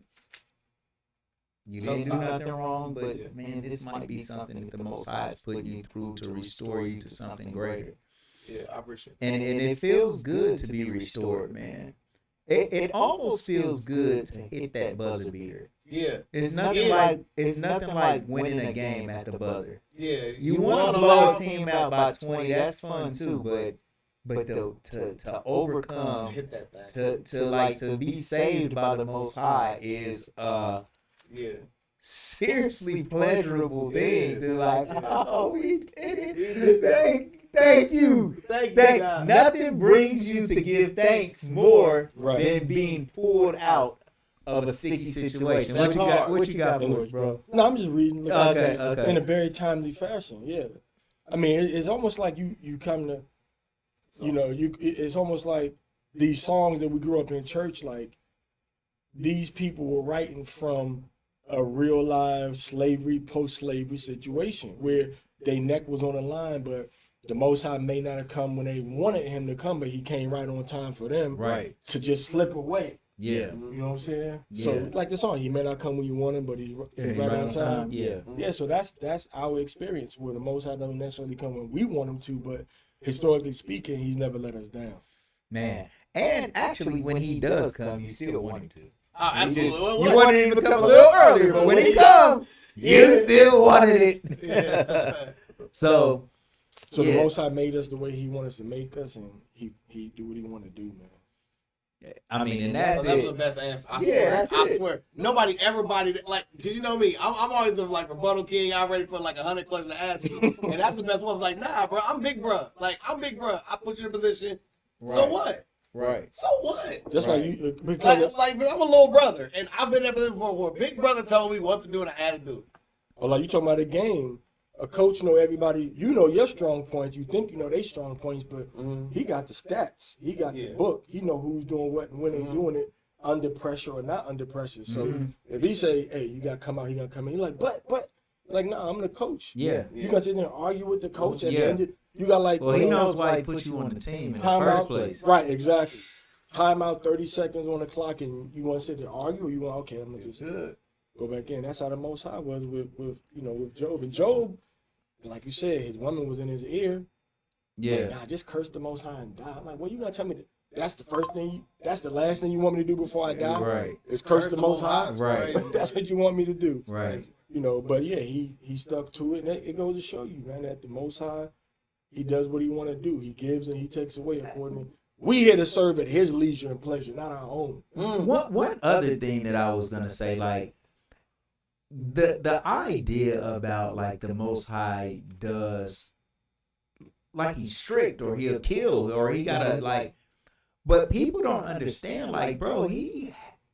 you didn't do nothing wrong, but man, this might be something that the Most High is putting you through to restore you to something greater. Yeah, I appreciate it. And it feels good to be restored, man. It almost feels good to hit that buzzer beater. Yeah. It's nothing like winning a game at the buzzer. Yeah. You want to blow a team out by 20, that's fun too, but to overcome, hit that thing. to be saved by the Most High is seriously pleasurable things. It's like, oh, we did it. Thank you. Nothing brings you to give thanks more than being pulled out of a sticky situation. That's hard. What you got for us, bro? No, I'm just reading. Look, Okay. In a very timely fashion. Yeah. I mean, it's almost like you come to, it's almost like these songs that we grew up in church, like these people were writing from a real live slavery, post-slavery situation where their neck was on the line, but the Most High may not have come when they wanted him to come, but he came right on time for them to just slip away. Yeah. You know what I'm saying? Yeah. So like the song, he may not come when you want him, but he's right on time. Yeah. Yeah, so that's our experience where the Most High doesn't necessarily come when we want him to, but historically speaking, he's never let us down. Man. And actually, when he does come, you still want him to. Oh, absolutely. You wanted him to come a little earlier, but when he comes, you still wanted it. Yeah, So the Most High made us the way he wanted us to make us, and he do what he want to do, man. I mean, and that's that was it. the best answer. I Yeah, swear. that's I it. swear. Nobody, everybody, like, because you know me, I'm always the, like, rebuttal king. I'm ready for, like, 100 questions to ask you. And that's the best one. Like, nah, bro, I'm big bro. Like, I'm big bro. I put you in a position. So Right. what? Right. So what? Just Right. like you, because Like, I'm a little brother. And I've been in that position before where big brother told me what to do and I had to do it. or like you talking about a game, a coach know everybody. You know your strong points. You think you know they strong points, but he got the stats. He got the book. He know who's doing what and when they doing it under pressure or not under pressure. So if he say, "Hey, you gotta come out," he gotta come in. He like, but, like, nah, I'm the coach. Yeah. You gonna sit there and argue with the coach at the Yeah. end. You got like, Well, he knows why he put you on the team in the first place. Right, exactly. Timeout, 30 seconds on the clock, and you want to sit there and argue, or you want, okay, I'm gonna just go back in. That's how the Most High was with Job. And Job, like you said, his woman was in his ear. Yeah. Like, nah, just curse the Most High and die. I'm like, well, you gonna tell me that's the first thing? That's the last thing you want me to do before I die? Right. Is curse the Most High? Right. That's what you want me to do? Right. But yeah, he stuck to it, and it goes to show you, man, that the Most High, he does what he want to do. He gives and he takes away accordingly. We here to serve at his leisure and pleasure, not our own. One other thing that I was gonna say, like the idea about like the Most High does, like he's strict or he'll kill or he gotta like, but people don't understand, like, bro,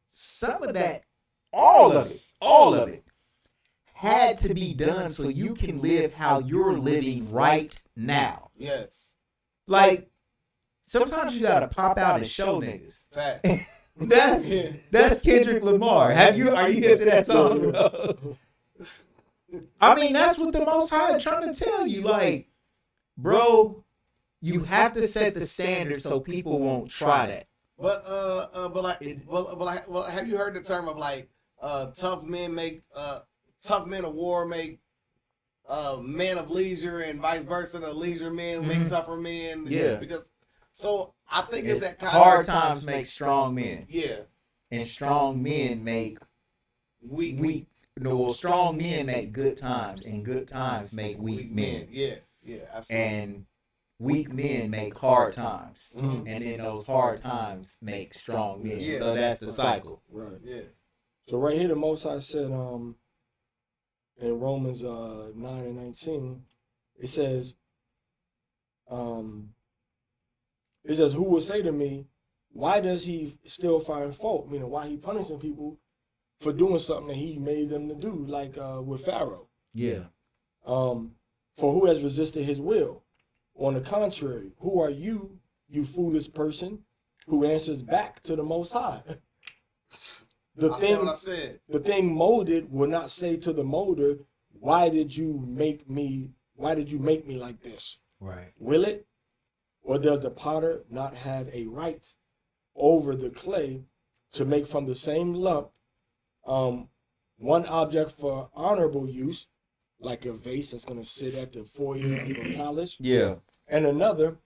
some of that, all of it had to be done so you can live how you're living right now. Yes. Like, sometimes you gotta pop out and show niggas. Fact. That's Kendrick Lamar. Are you hip to that song, bro? I mean, that's what the Most High trying to tell you. Like, bro, you have to set the standard so people won't try that. But have you heard the term of like tough men of war make men of leisure and vice versa? The leisure men make tougher men. Yeah. Because so I think it's that kind hard of times make strong men. Yeah. And strong men make weak. No, strong men make good times, and good times make weak men. Yeah, absolutely. And weak men make hard times, and then those hard times make strong men. Yeah, so that's the cycle. Right. Yeah. So right here, the Most High said, in Romans 9:19, it says, who will say to me, why does he still find fault? Meaning, why he punishing people for doing something that he made them to do, like with Pharaoh. Yeah. For who has resisted his will? On the contrary, who are you, you foolish person, who answers back to the Most High? The thing molded will not say to the molder, why did you make me like this? Right. Will it? Or does the potter not have a right over the clay to make from the same lump one object for honorable use, like a vase that's going to sit at the foyer of a palace, and another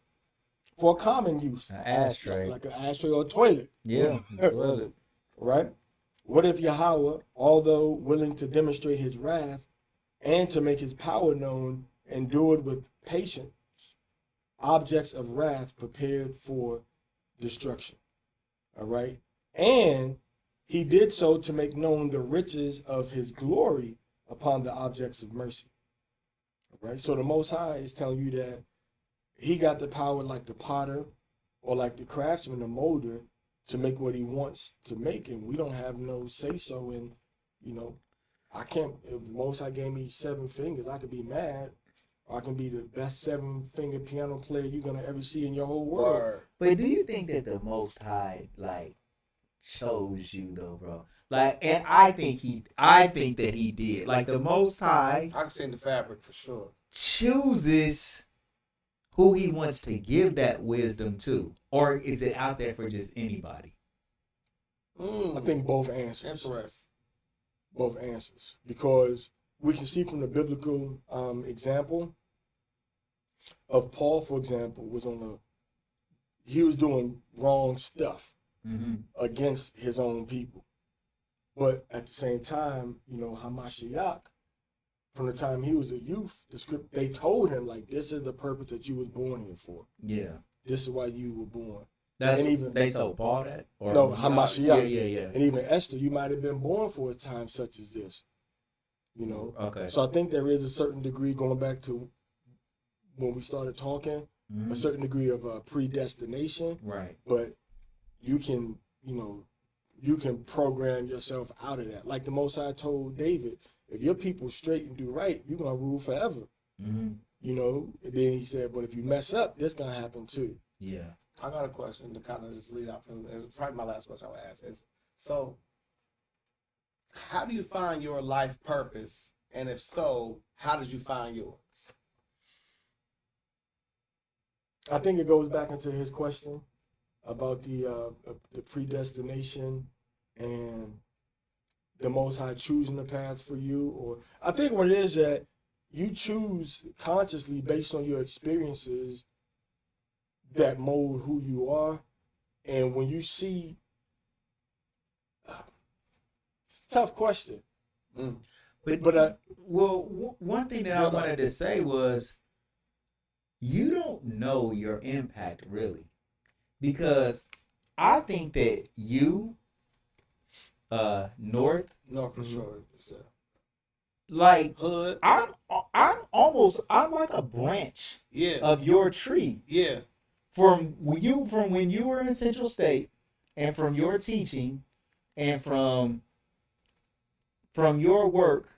for common use, an ashtray, like an ashtray or a toilet. Toilet. Right? What if Yahweh, although willing to demonstrate his wrath and to make his power known, endured with patience objects of wrath prepared for destruction? All right? And he did so to make known the riches of his glory upon the objects of mercy. All right? So the Most High is telling you that he got the power like the potter or like the craftsman, the molder, to make what he wants to make, and we don't have no say so in, you know, I can't, if the Most High gave me 7 fingers, I could be mad, or I can be the best 7-finger piano player you're gonna ever see in your whole world. Word. But do you think that the Most High like chose you though, bro? Like, and I think that he did. Like the Most High I can see in the fabric for sure. chooses who he wants to give that wisdom to, or is it out there for just anybody? I think both answers. Interesting. Both answers, because we can see from the biblical example of Paul, for example, he was doing wrong stuff against his own people, but at the same time, you know, Hamashiach, from the time he was a youth, they told him like, this is the purpose that you was born here for. Yeah, This is why you were born. that's And even- they told Paul that. Or No, Hamashiach. Yeah. And even Esther, you might have been born for a time such as this. You know. Okay. So I think there is a certain degree, going back to when we started talking, a certain degree of predestination. Right. But you can, you know, you can program yourself out of that. Like the Most High told David, if your people straight and do right, you're gonna rule forever. You know. And then he said, but if you mess up, this gonna happen too. Yeah. I got a question to kind of just lead out from. It's probably my last question I would ask is, so how do you find your life purpose? And if so, how did you find yours? I think it goes back into his question about the predestination and the Most High choosing the path for you. Or I think what it is that you choose consciously based on your experiences that mold who you are. And when you see, it's a tough question. But one thing that I wanted to say was, you don't know your impact really, because I think that you, North, No, for sure. like Hood. I'm like a branch Yeah. of your tree. Yeah. From when you were in Central State, and from your teaching, and from your work,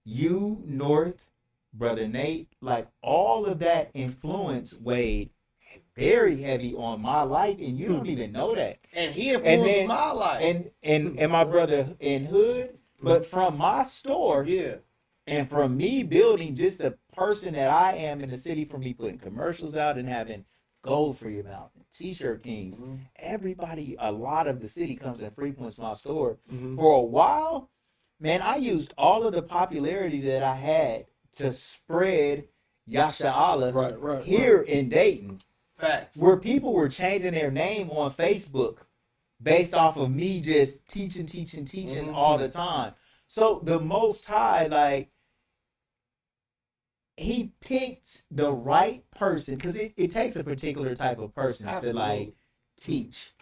you, North, Brother Nate, like all of that influence weighed very heavy on my life, and you don't even know that. And he influenced my life. And my brother in Hood, but from my store, Yeah. and from me building just the person that I am in the city, from me putting commercials out and having Gold for Your Mouth, T-shirt Kings, everybody, a lot of the city comes and frequents my store. For a while, man, I used all of the popularity that I had to spread Yasharahla here in Dayton. Facts. Where people were changing their name on Facebook based off of me just teaching all the time. So the Most High, like, he picked the right person, because it takes a particular type of person to like teach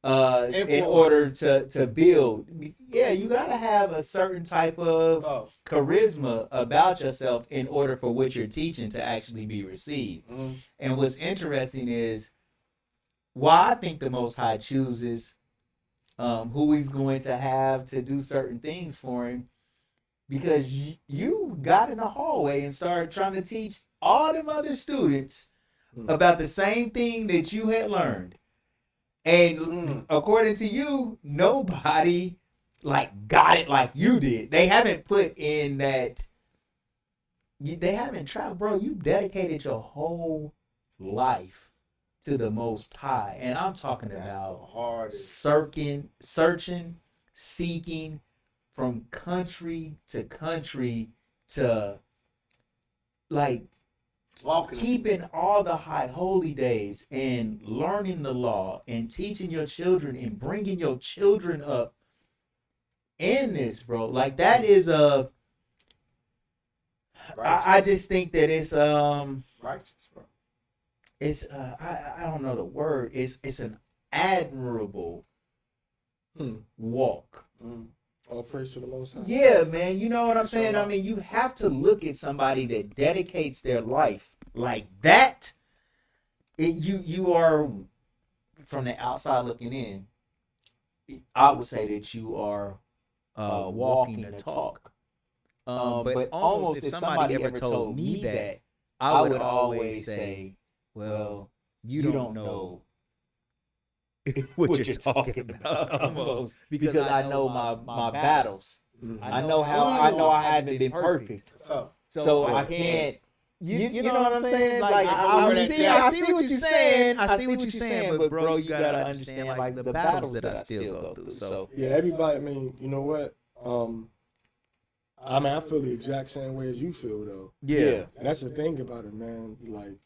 in order to build. Yeah, you gotta have a certain type of charisma about yourself in order for what you're teaching to actually be received. And what's interesting is why I think the Most High chooses who he's going to have to do certain things for him, because you got in the hallway and started trying to teach all them other students about the same thing that you had learned. And according to you, nobody like got it like you did. They haven't put in that. They haven't tried, bro. You dedicated your whole life to the Most High, and I'm talking about searching, seeking from country to like keeping all the high holy days and learning the law and teaching your children and bringing your children up in this, bro. Like that is I just think that it's righteous, bro. It's I don't know the word. It's an admirable walk. All praise to the Most High. Yeah, man. You know what I'm saying? I mean, you have to look at somebody that dedicates their life like that. You are from the outside looking in, I would say that you are walking the talk. But almost if somebody ever told me that, I would always say, well, you don't know what you're talking about almost, because I know my battles. I know I haven't been perfect. So I can't. You know what I'm saying? Like I see what you're saying. I see what you're saying, but bro, you gotta understand like the battles that I still go through. So Yeah, everybody. I mean, you know what? I mean, I feel the exact same way as you feel, though. yeah, And that's the thing about it, man. Like,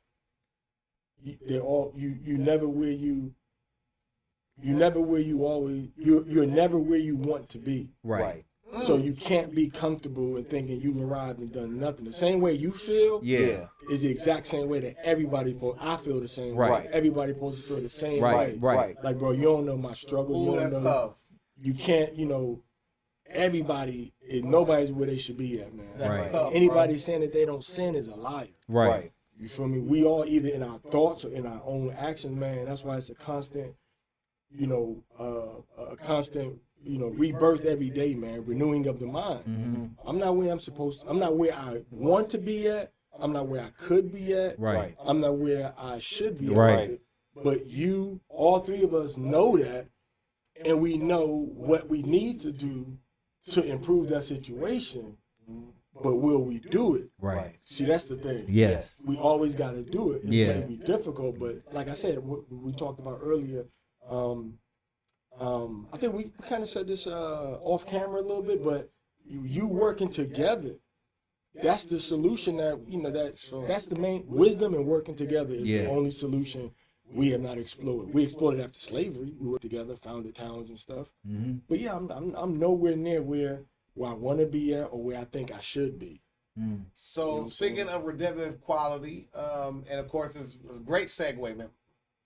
they're all you never where you never where you always you're never where you want to be. right. So you can't be comfortable and thinking you've arrived and done nothing. The same way you feel, Yeah, is the exact same way that everybody. I feel the same way. Right. Everybody supposed to feel the same right, way. right. Like, bro, you don't know my struggle. Ooh, You don't that's know. tough. You can't. Everybody. Nobody's where they should be at, man. That's Right. tough, Anybody saying that they don't sin is a liar. Right. You feel me? We all either in our thoughts or in our own actions, man. That's why it's a constant, a constant, rebirth every day, man. Renewing of the mind. Mm-hmm. I'm not where I'm not where I want to be at. I'm not where I could be at. Right. I'm not where I should be Right. at. But all three of us know that, and we know what we need to do to improve that situation. But will we do it? Right. See, that's the thing. Yes. We always got to do it. It's Yeah. going to be difficult, but like I said, what we talked about earlier, I think we kind of said this off camera a little bit, but you working together, that's the solution that's the main wisdom, and working together is the only solution we have not explored. We explored it after slavery. We worked together, founded towns and stuff. Mm-hmm. But yeah, I'm nowhere near where I want to be at or where I think I should be. So speaking of redemptive quality, and of course it's a great segue, man.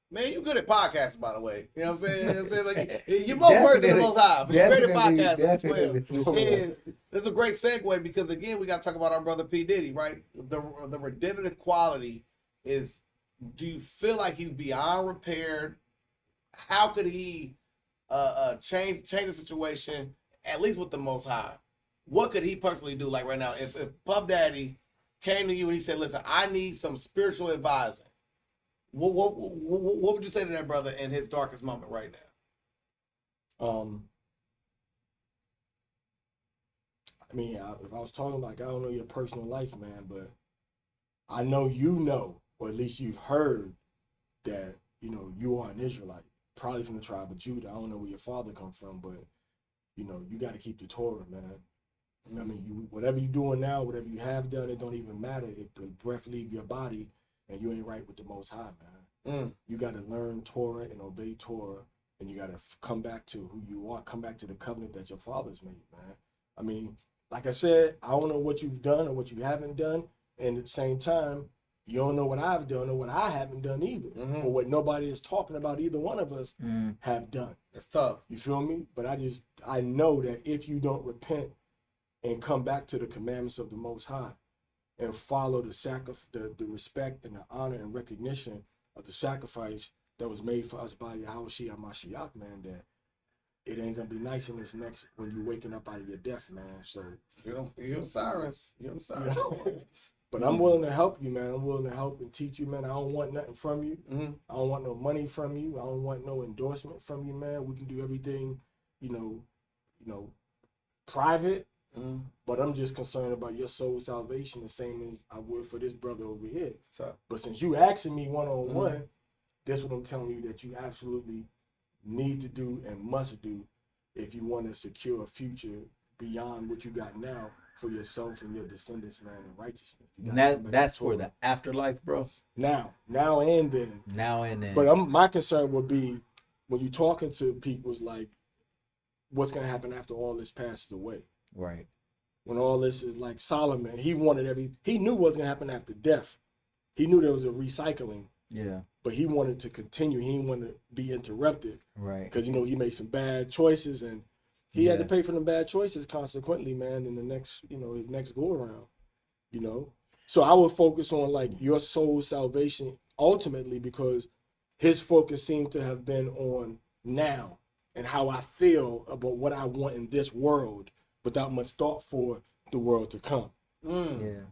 Man, you good at podcasts, by the way. You know what I'm saying? You know what I'm saying? Like, you're both words in the most high, but you're great at podcasts as well. It's a great segue because again, we got to talk about our brother P. Diddy, right? The redemptive quality is, do you feel like he's beyond repair? How could he change the situation, at least with the Most High? What could he personally do? Like right now, if Puff Daddy came to you and he said, listen, I need some spiritual advising, what would you say to that brother in his darkest moment right now? I mean, if I was talking like, I don't know your personal life, man, but I know or at least you've heard that, you are an Israelite, probably from the tribe of Judah. I don't know where your father come from, but, you got to keep the Torah, man. I mean, whatever you're doing now, whatever you have done, it don't even matter if the breath leave your body and you ain't right with the Most High, man. You got to learn Torah and obey Torah, and you got to come back to who you are, come back to the covenant that your fathers made, man. I mean, like I said, I don't know what you've done or what you haven't done, and at the same time, you don't know what I've done or what I haven't done either, or what nobody is talking about either one of us have done. It's tough. You feel me? But I know that if you don't repent and come back to the commandments of the Most High and follow the respect and the honor and recognition of the sacrifice that was made for us by Yahushua HaMashiach, man, that it ain't gonna be nice in this next, when you're waking up out of your death, man. So you're Cyrus. But I'm willing to help you, man. I'm willing to help and teach you, man. I don't want nothing from you. I don't want no money from you. I don't want no endorsement from you, man. We can do everything, private. But I'm just concerned about your soul salvation, the same as I would for this brother over here. But since you asking me one-on-one, that's what I'm telling you that you absolutely need to do and must do if you want to secure a future beyond what you got now for yourself and your descendants, man, in righteousness. That's for the afterlife, bro. Now and then. Now and then. But my concern would be when you're talking to people, is like, what's going to happen after all this passes away? Right. When all this is like Solomon, he knew what was going to happen after death. He knew there was a recycling. Yeah. But he wanted to continue. He didn't want to be interrupted. Right. Because, he made some bad choices, and he had to pay for them bad choices consequently, man, in the next, his next go around, So I would focus on like your soul salvation ultimately, because his focus seems to have been on now and how I feel about what I want in this world without much thought for the world to come. Yeah.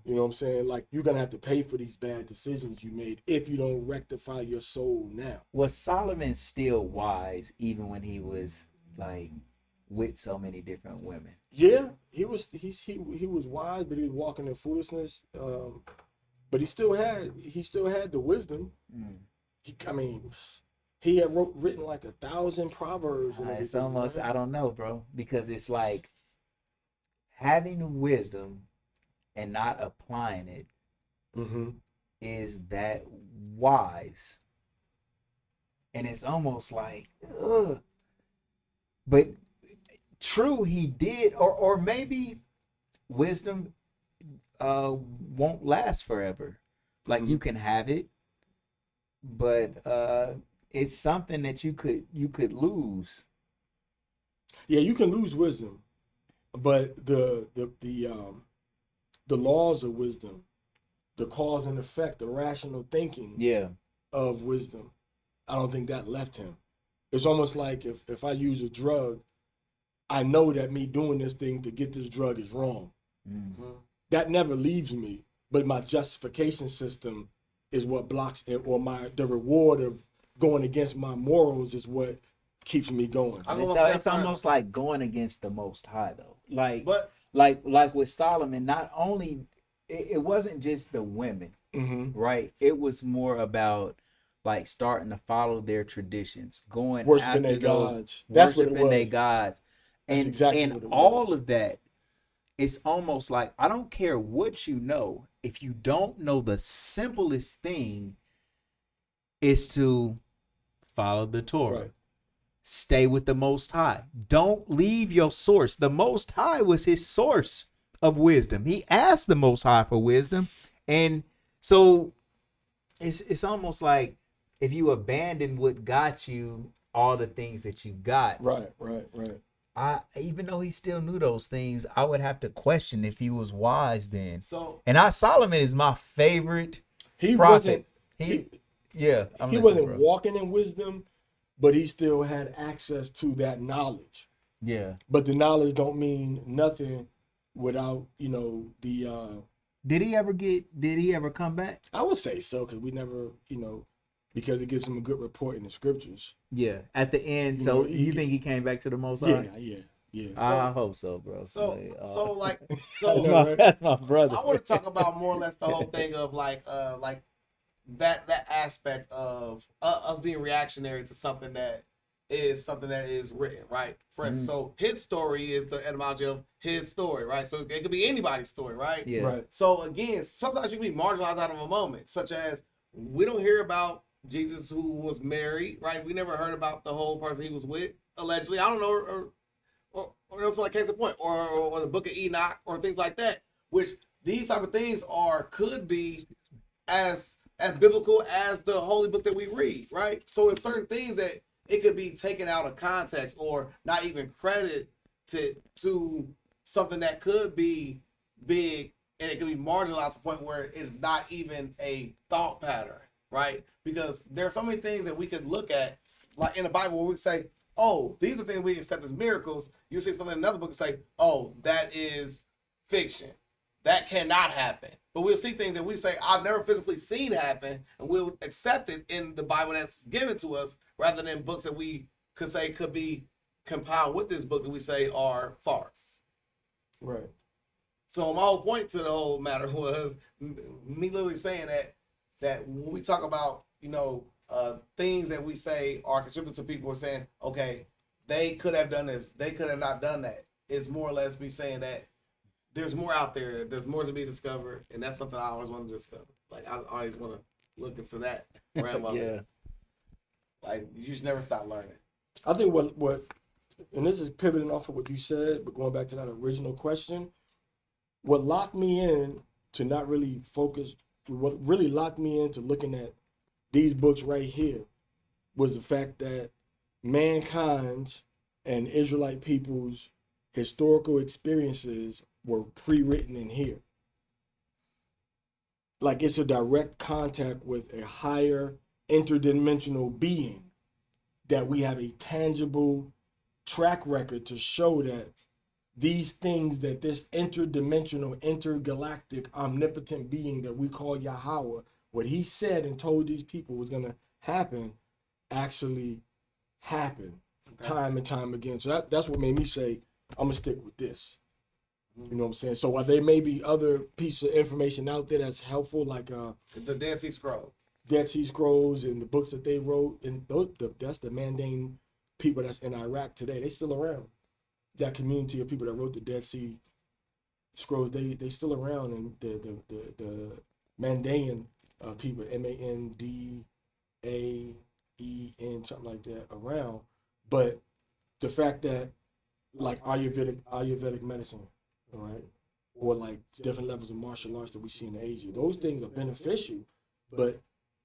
You know what I'm saying? Like, you're going to have to pay for these bad decisions you made if you don't rectify your soul now. Was Solomon still wise even when he was like with so many different women? Yeah, he was wise, but he was walking in foolishness. But he still had the wisdom. I mean, he had written like 1,000 proverbs and everything. It's almost, right? I don't know, bro, because it's like having wisdom and not applying it is that wise. And it's almost like, ugh. But true, he did, or maybe wisdom won't last forever. Like you can have it, but it's something that you could lose. Yeah, you can lose wisdom, but the laws of wisdom, the cause and effect, the rational thinking of wisdom, I don't think that left him. It's almost like if I use a drug, I know that me doing this thing to get this drug is wrong. That never leaves me, but my justification system is what blocks it, or the reward of going against my morals is what keeps me going. It's almost like going against the Most High, though. Like with Solomon, not only it wasn't just the women, right? It was more about like starting to follow their traditions, going worshiping their gods. That's what it was. Worshiping their gods, and exactly and all of that. It's almost like, I don't care what you know, if you don't know the simplest thing is to follow the Torah. Right. Stay with the Most High. Don't leave your source. The Most High was his source of wisdom. He asked the Most High for wisdom. And so it's almost like if you abandon what got you all the things that you got. Right. Even though he still knew those things, I would have to question if he was wise then. So, and Solomon is my favorite he prophet. He wasn't walking in wisdom, but he still had access to that knowledge. Yeah. But the knowledge don't mean nothing without, the Did he ever come back? I would say so, because we never, because it gives him a good report in the scriptures. Yeah. At the end, so you think he came back to the Most High? Yeah. I hope so, bro. That's my brother. I want to talk about more or less the whole thing of like that aspect of us being reactionary to something that is written, right? For instance, so his story is the etymology of his story, right? So it could be anybody's story, right? Yeah. Right. So again, sometimes you can be marginalized out of a moment, such as we don't hear about Jesus who was married, right? We never heard about the whole person he was with, allegedly. I don't know, or also like case in point, or the Book of Enoch, or things like that. Which these type of things could be as biblical as the holy book that we read, right? So it's certain things that it could be taken out of context or not even credited to something that could be big, and it could be marginalized to the point where it's not even a thought pattern, right? Because there are so many things that we could look at, like in the Bible, where we say, oh, these are things we accept as miracles. You see something in another book and say, oh, that is fiction. That cannot happen. But we'll see things that we say, I've never physically seen happen, and we'll accept it in the Bible that's given to us, rather than books that we could say could be compiled with this book that we say are farce. Right. So my whole point to the whole matter was me literally saying that when we talk about, things that we say are contributing to people, are saying, okay, they could have done this, they could have not done that. It's more or less me saying that there's more out there. There's more to be discovered, and that's something I always want to discover. Like I always want to look into that realm of it. Like you just never stop learning. I think what, and this is pivoting off of what you said, but going back to that original question, what locked me in to not really focus, what really locked me into looking at these books right here was the fact that mankind's and Israelite people's historical experiences were pre-written in here. Like it's a direct contact with a higher interdimensional being, that we have a tangible track record to show that these things, that this interdimensional, intergalactic, omnipotent being that we call Yahweh, what he said and told these people was going to happen, actually happened time and time again. So that's what made me say, I'm going to stick with this. You know what I'm saying? So while there may be other pieces of information out there that's helpful, like the Dead Sea Scrolls. Dead Sea Scrolls and the books that they wrote, and that's the Mandain people that's in Iraq today. They still around. That community of people that wrote the Dead Sea Scrolls, they still around, and the Mandaean people, Mandaen, something like that, around. But the fact that, like Ayurvedic medicine, all right, or like different levels of martial arts that we see in Asia, those things are beneficial, but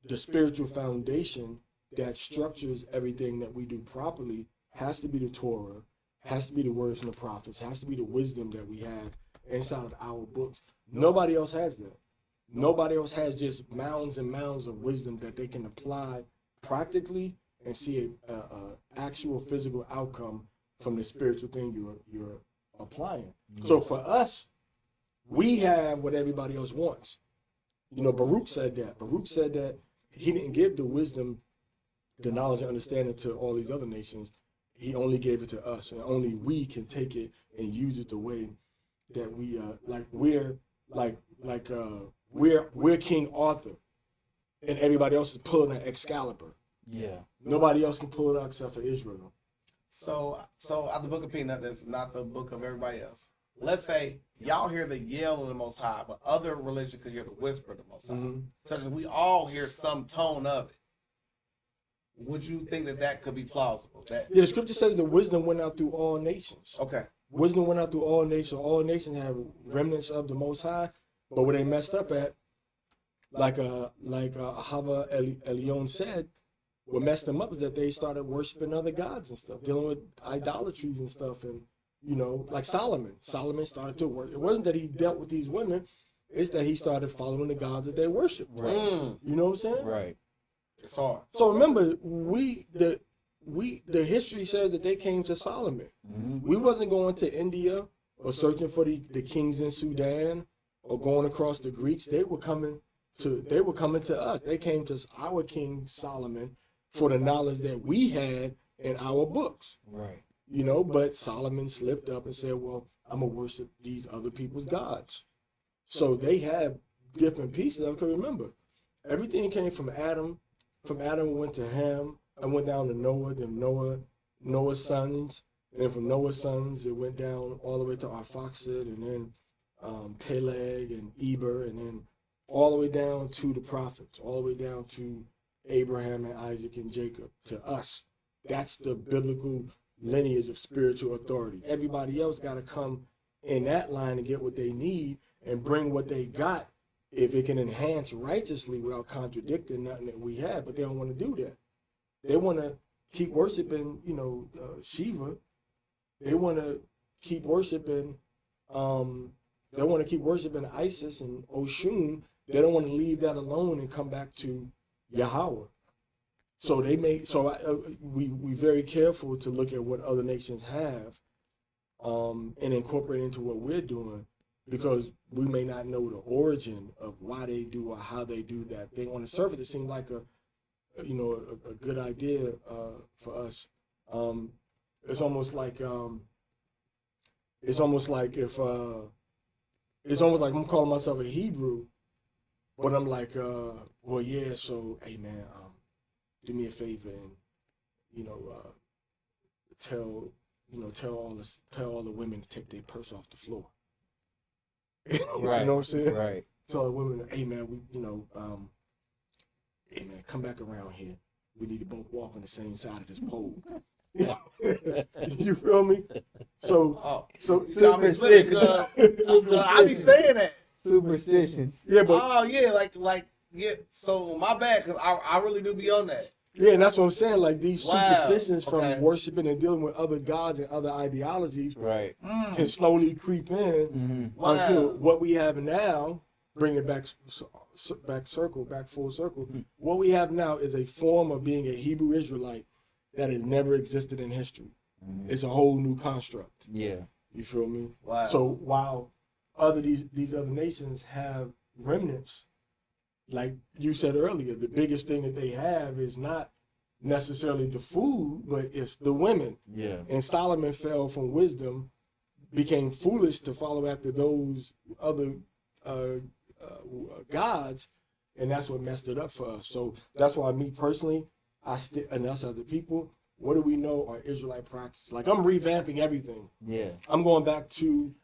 the spiritual foundation that structures everything that we do properly has to be the Torah, has to be the words from the prophets, has to be the wisdom that we have inside of our books. Nobody else has that. Nobody else has just mounds and mounds of wisdom that they can apply practically and see a actual physical outcome from the spiritual thing you're applying. So for us, we have what everybody else wants. You know, Baruch said that. Baruch said that he didn't give the wisdom, the knowledge and understanding to all these other nations. He only gave it to us, and only we can take it and use it the way that we we're King Arthur, and everybody else is pulling an Excalibur. Yeah. Nobody else can pull it out except for Israel. So out the book of Peanut, that's not the book of everybody else. Let's say y'all hear the yell of the Most High, but other religions could hear the whisper of the Most High. Mm-hmm. Such as we all hear some tone of it. Would you think that could be plausible? Yeah, the scripture says the wisdom went out through all nations. Okay. Wisdom went out through all nations. All nations have remnants of the Most High, but where they messed up at, like Hava Elion said, what messed them up is that they started worshiping other gods and stuff, dealing with idolatries and stuff, and you know, like Solomon. Solomon started to work. It wasn't that he dealt with these women; it's that he started following the gods that they worshiped. Right. You know what I'm saying? Right. It's hard. So remember, the history says that they came to Solomon. Mm-hmm. We wasn't going to India or searching for the kings in Sudan or going across the Greeks. They were coming to us. They came to our King Solomon for the knowledge that we had in our books. Right. You know, but Solomon slipped up and said, well, I'm going to worship these other people's gods. So they have different pieces of it. Because remember, everything came from Adam. From Adam went to Ham. I went down to Noah, then Noah's sons. And then from Noah's sons, it went down all the way to Arphaxad, and then Peleg and Eber, and then all the way down to the prophets, all the way down to Abraham and Isaac and Jacob, to us. That's the biblical lineage of spiritual authority. Everybody else got to come in that line and get what they need and bring what they got if it can enhance righteously without contradicting nothing that we have. But they don't want to do that. They want to keep worshiping, Shiva. They want to keep worshiping, Isis and Oshun. They don't want to leave that alone and come back to Yahweh. So we very careful to look at what other nations have, and incorporate into what we're doing, because we may not know the origin of why they do or how they do that thing. On the surface, it seemed like a good idea for us. It's almost like I'm calling myself a Hebrew, but I'm like, well, yeah. So, hey, man, do me a favor and tell all the women to take their purse off the floor. Right. You know what I'm saying? Right. Tell the women, hey man, hey man, come back around here. We need to both walk on the same side of this pole. You feel me? So superstitions. I be saying that. Superstitions. Yeah, but So my bad, because I really do be on that. yeah, and that's what I'm saying. Like these Wow. superstitions from Okay. worshiping and dealing with other gods and other ideologies Right. can slowly creep in Mm-hmm. Wow. until what we have now bring it back full circle. What we have now is a form of being a Hebrew Israelite that has never existed in history. It's a whole new construct. Yeah. You feel me? Wow. So while these other nations have remnants, like you said earlier, the biggest thing that they have is not necessarily the food, but it's the women. Yeah. And Solomon fell from wisdom, became foolish to follow after those other gods, and that's what messed it up for us. So that's why me personally, and us other people, what do we know are Israelite practices? Like, I'm revamping everything. Yeah. I'm going back to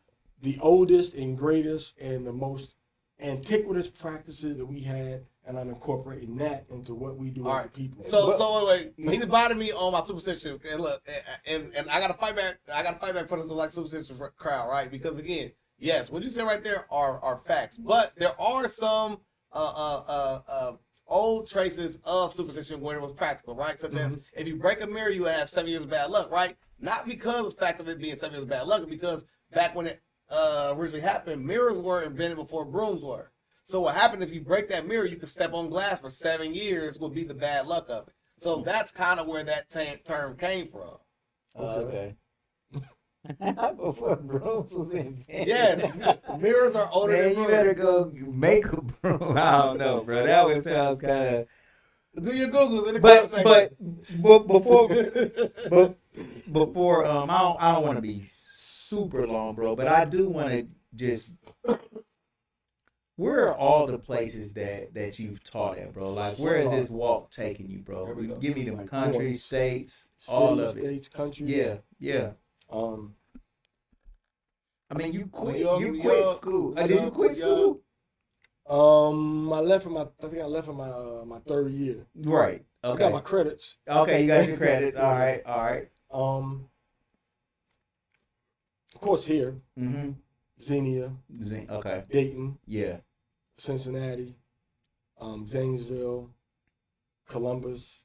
the oldest and greatest and the most antiquitous practices that we had, and I'm incorporating that into what we do as a people. So wait. He divided me on my superstition. And look, and I gotta fight back. I gotta fight back for the like superstition crowd, right? Because again, yes, what you said right there are facts, but there are some old traces of superstition when it was practical, right? Such as if you break a mirror, you have 7 years of bad luck, right? Not because of the fact of it being 7 years of bad luck, but because back when it originally happened, mirrors were invented before brooms were. So what happened if you break that mirror, you could step on glass for 7 years would be the bad luck of it. So that's kind of where that term came from. Okay. Before brooms was invented. Yes, mirrors are older than Man, brooms. you better go make a broom. I don't know, bro. That one sounds kind of. Do your Googles in the But conversation. before I don't want to be super long, bro. But I do want to just. Where are all the places that you've taught at, bro? Like, where is this walk taking you, bro? Give me them countries, states, all of it. States, countries. Yeah. I mean, you quit school. Did you quit school? I think I left in my third year. Right. Okay. I got my credits. Okay, you got your credits. All right. Of course, here, Mm-hmm. Xenia, Okay. Dayton, Yeah. Cincinnati, Zanesville, Columbus,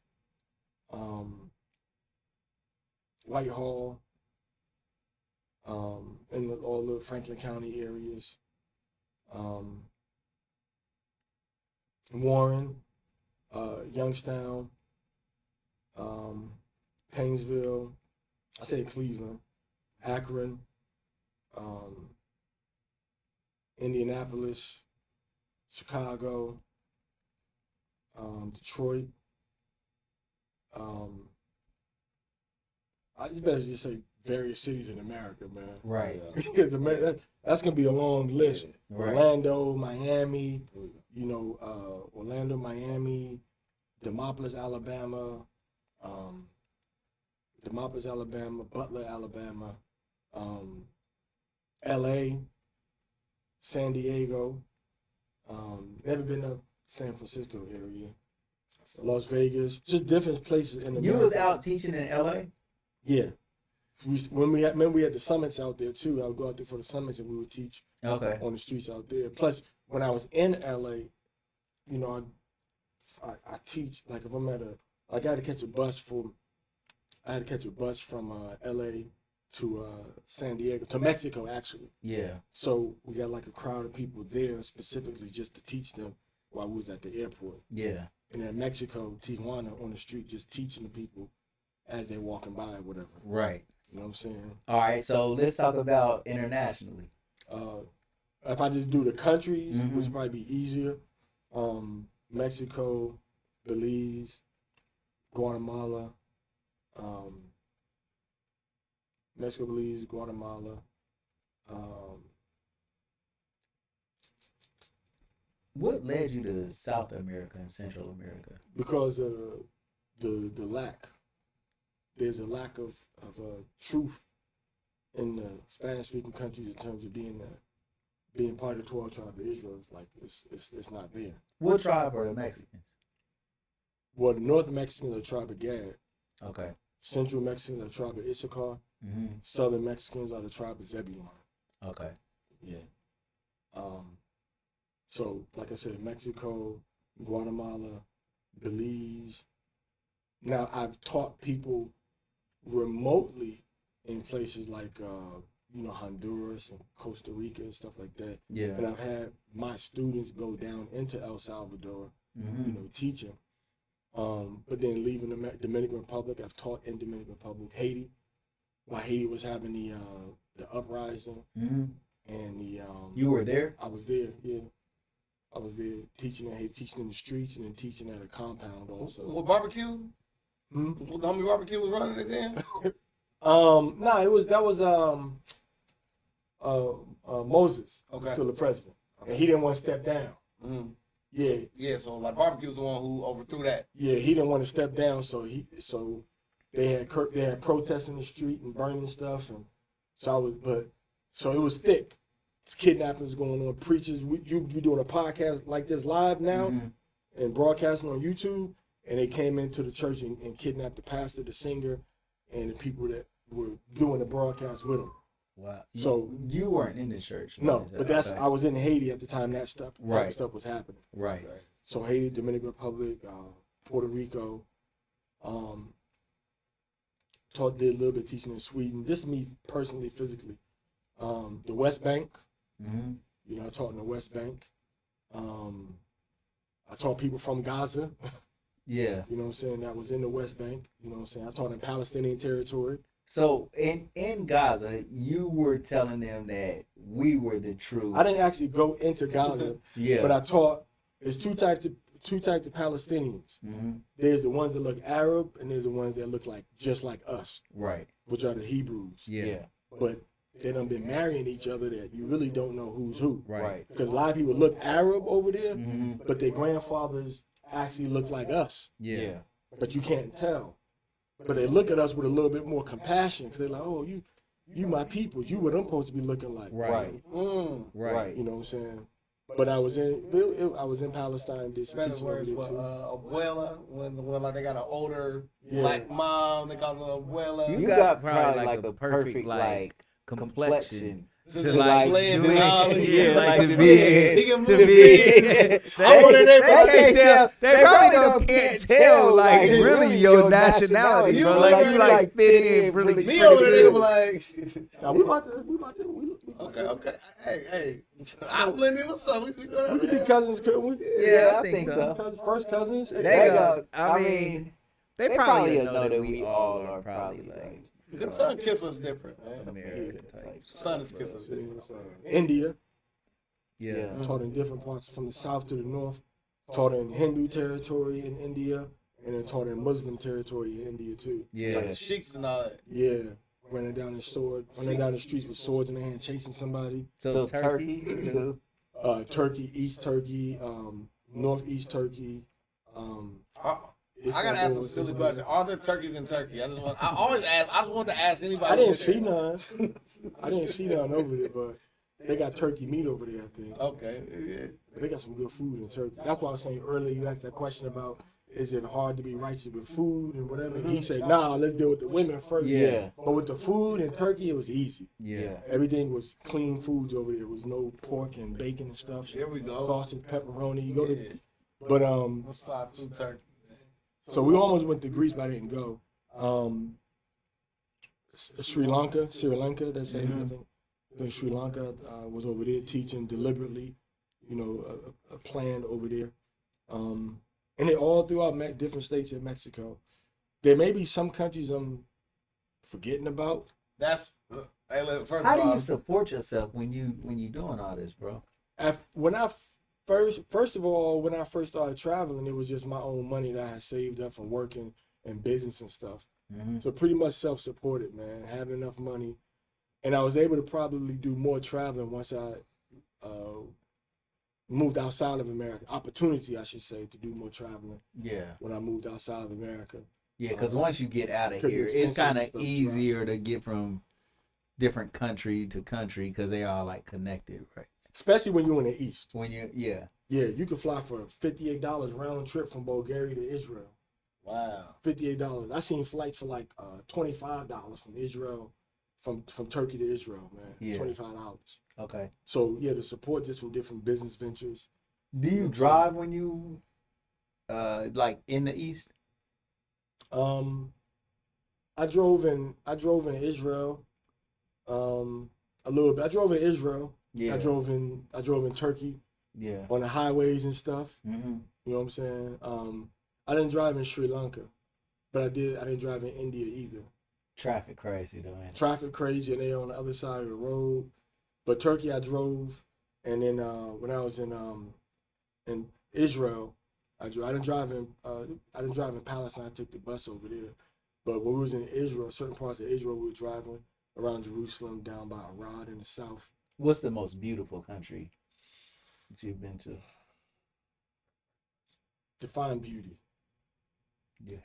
Whitehall, in all the Franklin County areas, Warren, Youngstown, Painesville, I say Cleveland, Akron, Indianapolis, Chicago, Detroit. I just better just say various cities in America, man. Right. Because that's gonna be a long list. Right. Orlando, Miami, Orlando, Miami, Demopolis, Alabama, Butler, Alabama, LA, San Diego, never been to San Francisco area, Las Vegas, just different places in America. You was out teaching in LA? Yeah. When we had the summits out there too, I would go out there for the summits and we would teach on the streets out there. Plus, when I was in LA, I teach, like if I'm I had to catch a bus from LA to San Diego, to Mexico actually. Yeah. So we got like a crowd of people there specifically just to teach them while we was at the airport. Yeah. And in Mexico, Tijuana, on the street, just teaching the people as they're walking by or whatever. Right. You know what I'm saying? All right, so let's talk about internationally. If I just do the countries, which would probably be easier, Mexico, Belize, Guatemala, Mexico, Belize, Guatemala. What led you to South America and Central America? Because of the lack. There's a lack of truth in the Spanish-speaking countries in terms of being part of the 12 tribe of Israel. It's like it's not there. What tribe are the Mexicans? Well, the North Mexicans are the tribe of Gad. Okay. Central Mexicans are the tribe of Issachar. Mm-hmm. Southern Mexicans are the tribe of Zebulon. Okay. Yeah. So, like I said, Mexico, Guatemala, Belize. Now, I've taught people remotely in places like Honduras and Costa Rica and stuff like that. Yeah. And I've had my students go down into El Salvador, teaching. But then leaving the Dominican Republic, I've taught in Dominican Republic, Haiti, while Haiti was having the uprising and the. You were there? I was there. Yeah, I was there teaching in Haiti, teaching in the streets, and then teaching at a compound also. What barbecue? The homie barbecue was running it then? No, that was Moses, Okay. still the president, and he didn't want to step down. Yeah, So like barbecue was the one who overthrew that. yeah, he didn't want to step down, so they had protests in the street and burning stuff, and so it was thick. It's kidnappings going on, preachers. You doing a podcast like this live now, and broadcasting on YouTube, and they came into the church and kidnapped the pastor, the singer, and the people that were doing the broadcast with him. Wow. So you weren't in the church. No, but I was in Haiti at the time that type of stuff was happening. Right. So Haiti, Dominican Republic, Puerto Rico, did a little bit of teaching in Sweden. This is me personally, physically. The West Bank. I taught in the West Bank. I taught people from Gaza. Yeah. You know what I'm saying? That was in the West Bank. You know what I'm saying? I taught in Palestinian territory. So in Gaza, you were telling them that we were the true. I didn't actually go into Gaza, but I taught. There's two types of Palestinians. There's the ones that look Arab, and there's the ones that look just like us, right? Which are the Hebrews. Yeah. But they done been marrying each other that you really don't know who's who. Right. Because a lot of people look Arab over there, but their grandfathers actually look like us. Yeah. But you can't tell. But they look at us with a little bit more compassion because they're like, oh, you my people. You what I'm supposed to be looking like. Right. Right. You know what I'm saying? But I was in Palestine. Did some Spanish teaching words over for there too. abuela, when like they got an older black mom, they call her abuela. You got probably like a perfect like complexion. To like blend and all this. Yeah, like to He be. can move To it. be. I wonder They they can't tell. They probably can't tell like like, really your nationality, You bro. like Like you like fit in really. Me over there, they were like, Now we about to. okay. Hey, I blend in with some. We We could be go. cousins, couldn't we? Yeah, I think so. First cousins. They go. I mean, they probably know that we all are probably like. The son kiss us different, man. American types. Son is kiss us different. India. Yeah. Taught in different parts from the south to the north. Taught in Hindu territory in India, and then taught in Muslim territory in India too. Yeah. Like the sheiks and all that. Yeah. Running down the streets with swords in their hand, chasing somebody. So Turkey too. Turkey, East Turkey, Northeast Turkey. I gotta ask a silly question. Are there turkeys in Turkey? I just want to ask anybody. I didn't see none. I didn't see none over there, but they got turkey meat over there, I think. Okay. Yeah. They got some good food in Turkey. That's why I was saying earlier, you asked that question about, is it hard to be righteous with food and whatever? He said, nah, let's deal with the women first. Yeah. But with the food in Turkey, it was easy. Yeah. Everything was clean foods over there. There was no pork and bacon and stuff. There we go. Sausage, pepperoni. You go to, but Let's slide through Turkey. so we almost went to Greece, but I didn't go. Sri Lanka, that's it, I think. Then Sri Lanka was over there teaching deliberately, planned over there. And they all throughout different states in Mexico. There may be some countries I'm forgetting about. That's first How of do all. you support yourself when you doing all this, bro? When I first of all, when I first started traveling, it was just my own money that I had saved up from working and business and stuff. So pretty much self-supported, man, having enough money. And I was able to probably do more traveling once I moved outside of America. Opportunity, I should say, to do more traveling. Yeah. When I moved outside of America. Yeah, because once you get out of 'Cause here, it's it's kind of expensive stuff, easier to get from different country to country because they all like connected, right? Especially when you're in the East. When you, yeah. Yeah, you can fly for $58 round trip from Bulgaria to Israel. Wow. $58. I seen flights for like $25 from Israel, from Turkey to Israel, man. Yeah. $25. Okay. So yeah, the support just from different business ventures. Do you drive when you, like in the East? I drove in Israel. a little bit. I drove in Israel. Yeah. I drove in Turkey Yeah. on the highways and stuff. Mm-hmm. You know what I'm saying? I didn't drive in Sri Lanka, but I didn't drive in India either. Traffic crazy though, man. Traffic crazy, and they on the other side of the road. But Turkey, I drove, and then when I was in Israel, I didn't drive in Palestine. I took the bus over there. But when we was in Israel, certain parts of Israel, we were driving around Jerusalem, down by Arad in the south. What's the most beautiful country that you've been to? Define beauty.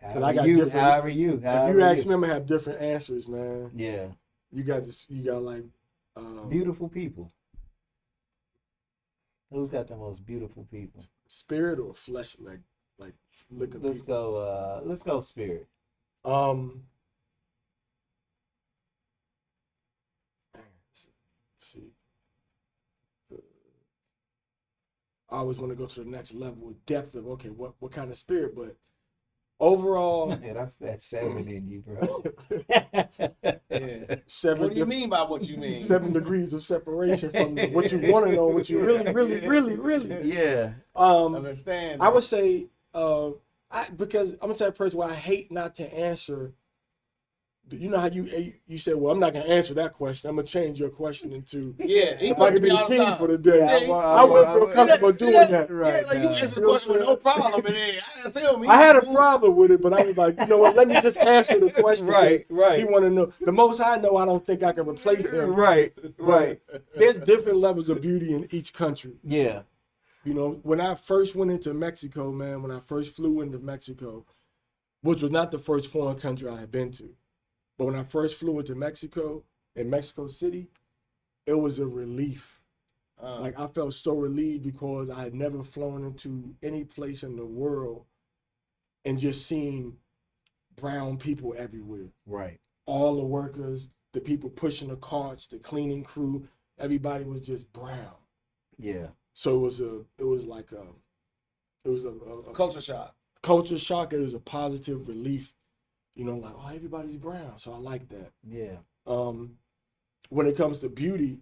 However you. If you ask me, I'm gonna have different answers, man. Yeah. You got like beautiful people. Who's got the most beautiful people? Spirit or flesh, like looking. Let's go spirit. Let's see. I always want to go to the next level of depth of what kind of spirit, but overall, yeah, that's that 7 in you, bro. Yeah. 7. What do you mean by what you mean? 7 degrees of separation from what you want to know, what you really. Yeah. Understand. I would say, because I'm gonna tell a person where I hate not to answer. You know how you said, well, I'm not gonna answer that question. I'm gonna change your question into if I could be the king for the day. Yeah, I wouldn't feel comfortable doing that. Right. Yeah, like you answer the question with no problem. And then I had a problem with it, but I was like, you know what? Let me just answer the question. Right. You want to know the most I know. I don't think I can replace him. Right. There's different levels of beauty in each country. Yeah. You know, when I first went into Mexico, man, when I first flew into Mexico, which was not the first foreign country I had been to, but when I first flew into Mexico, in Mexico City, it was a relief. Like I felt so relieved because I had never flown into any place in the world and just seen brown people everywhere. Right. All the workers, the people pushing the carts, the cleaning crew, everybody was just brown. Yeah. So it was a culture shock. Culture shock. It was a positive relief. You know, like, oh, everybody's brown, so I like that. Yeah. When it comes to beauty,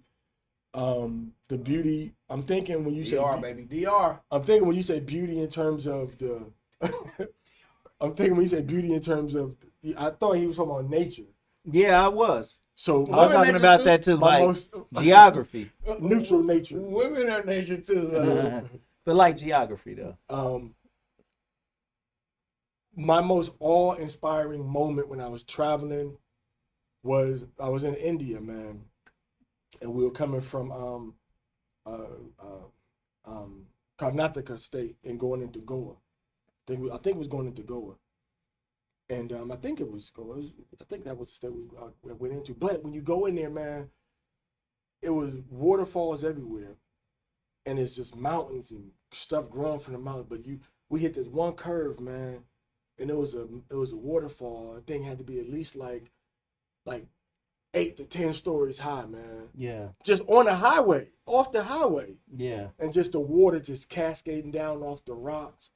the beauty, I'm thinking when you say DR, baby, DR. I'm thinking when you say beauty in terms of the. I'm thinking when you say beauty in terms of. I thought he was talking about nature. Yeah, I was. So I was talking about that too, like geography. Neutral nature. Women are nature too. But like geography though. My most awe-inspiring moment when I was traveling was I was in India, man, and we were coming from Karnataka state and going into Goa. I think it was going into Goa, and I think it was Goa. I think that was the state we went into. But when you go in there, man, it was waterfalls everywhere, and it's just mountains and stuff growing from the mountain. But we hit this one curve, man. And it was a waterfall. The thing had to be at least like 8 to 10 stories high, man. Yeah. Just on the highway, off the highway. Yeah. And just the water just cascading down off the rocks,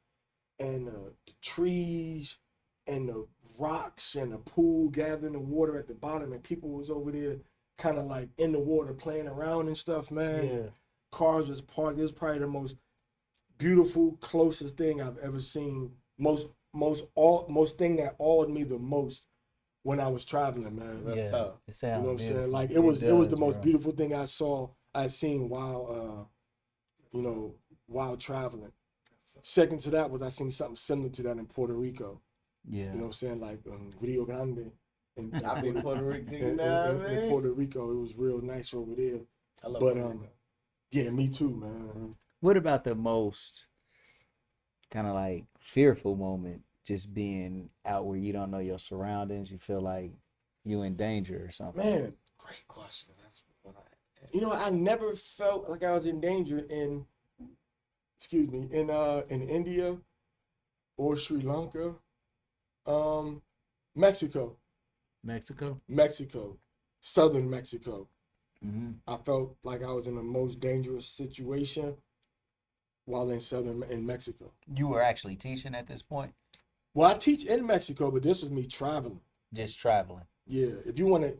and the trees, and the rocks, and the pool gathering the water at the bottom, and people was over there kind of like in the water playing around and stuff, man. Yeah. And cars was parked. It was probably the most beautiful, closest thing I've ever seen. Most thing that awed me the most when I was traveling, man. That's tough. You know what I'm saying? Like it was the most beautiful thing I'd seen while while traveling. Second to that was I seen something similar to that in Puerto Rico. Yeah. You know what I'm saying? Like Rio Grande. And I've been in Puerto Rico. In Puerto Rico, it was real nice over there. I love Puerto Rico. Yeah, me too, man. What about the most kind of like fearful moment, just being out where you don't know your surroundings, you feel like you in danger or something? Man, great question. That's what I never felt like I was in danger in India or Sri Lanka. Mexico, southern Mexico. Mm-hmm. I felt like I was in the most dangerous situation while in Mexico. You were actually teaching at this point? Well, I teach in Mexico, but this was me traveling. Just traveling. Yeah. If you want to,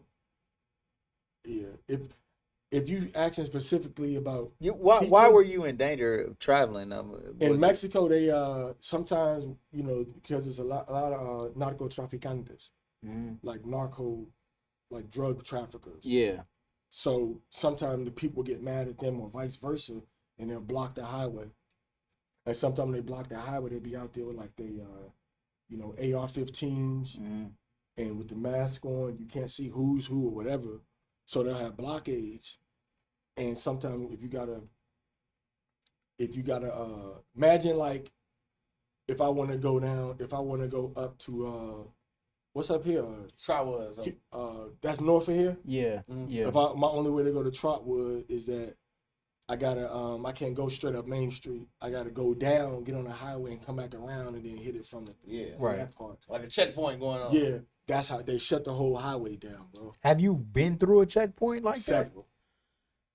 if if you asking specifically about Why teaching, were you in danger of traveling? in Was it- Mexico, they sometimes, you know, because there's a lot of narcotraficantes, like like drug traffickers. Yeah. So sometimes the people get mad at them or vice versa, and they'll block the highway. And sometimes when they block the highway, they be out there with like they, you know, AR-15s, and with the mask on, you can't see who's who or whatever. So they'll have blockades. And sometimes if you gotta imagine like if I want to go up to what's up here? Trotwood. That's north of here. Yeah. Yeah. If my only way to go to Trotwood is that I gotta I can't go straight up Main Street. I gotta go down, get on the highway, and come back around, and then hit it from that part. Like a checkpoint going on. Yeah, that's how they shut the whole highway down, bro. Have you been through a checkpoint like that? Several.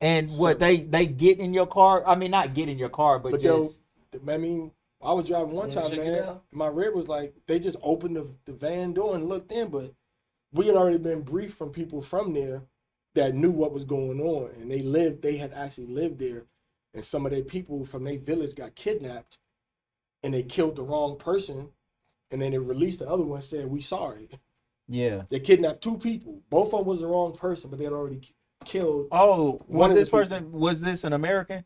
And what they get in your car? I mean, not get in your car, but just. I mean, I was driving one time, man. My red was like they just opened the van door and looked in, but we had already been briefed from people from there that knew what was going on, and they had actually lived there, and some of their people from their village got kidnapped, and they killed the wrong person, and then they released the other one, said we sorry. Yeah. They kidnapped 2 people. Both of them was the wrong person, but they had already killed. Oh, was this person? Was this an American?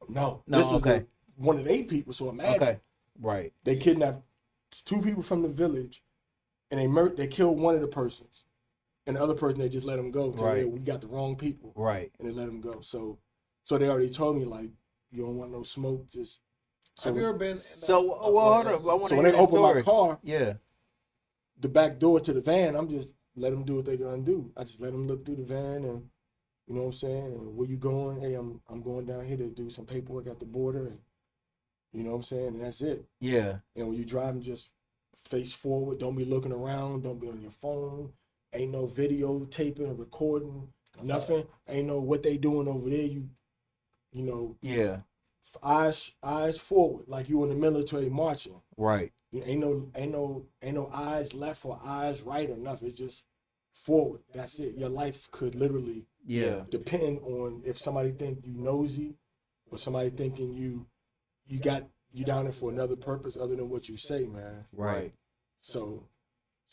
No, No. this was one of their people. So imagine. Okay. Right. They kidnapped 2 people from the village, and they killed one of the persons, and the other person they just let them go. Right. We got the wrong people. Right. And they let them go. So they already told me like, you don't want no smoke. Just. So Have you ever been? So hold on. I want to. So when they open my car, yeah, the back door to the van, I'm just let them do what they're gonna do. I just let them look through the van, and you know what I'm saying. And where you going? Hey, I'm going down here to do some paperwork at the border, and you know what I'm saying. And that's it. Yeah. And when you driving, just face forward. Don't be looking around. Don't be on your phone. Ain't no videotaping or recording. Nothing. Ain't no what they doing over there. You know. Yeah. Eyes forward, like you in the military marching. Right. Ain't no eyes left or eyes right or nothing. It's just forward. That's it. Your life could literally depend on if somebody think you nosy or somebody thinking you down there for another purpose other than what you say, man. Right. So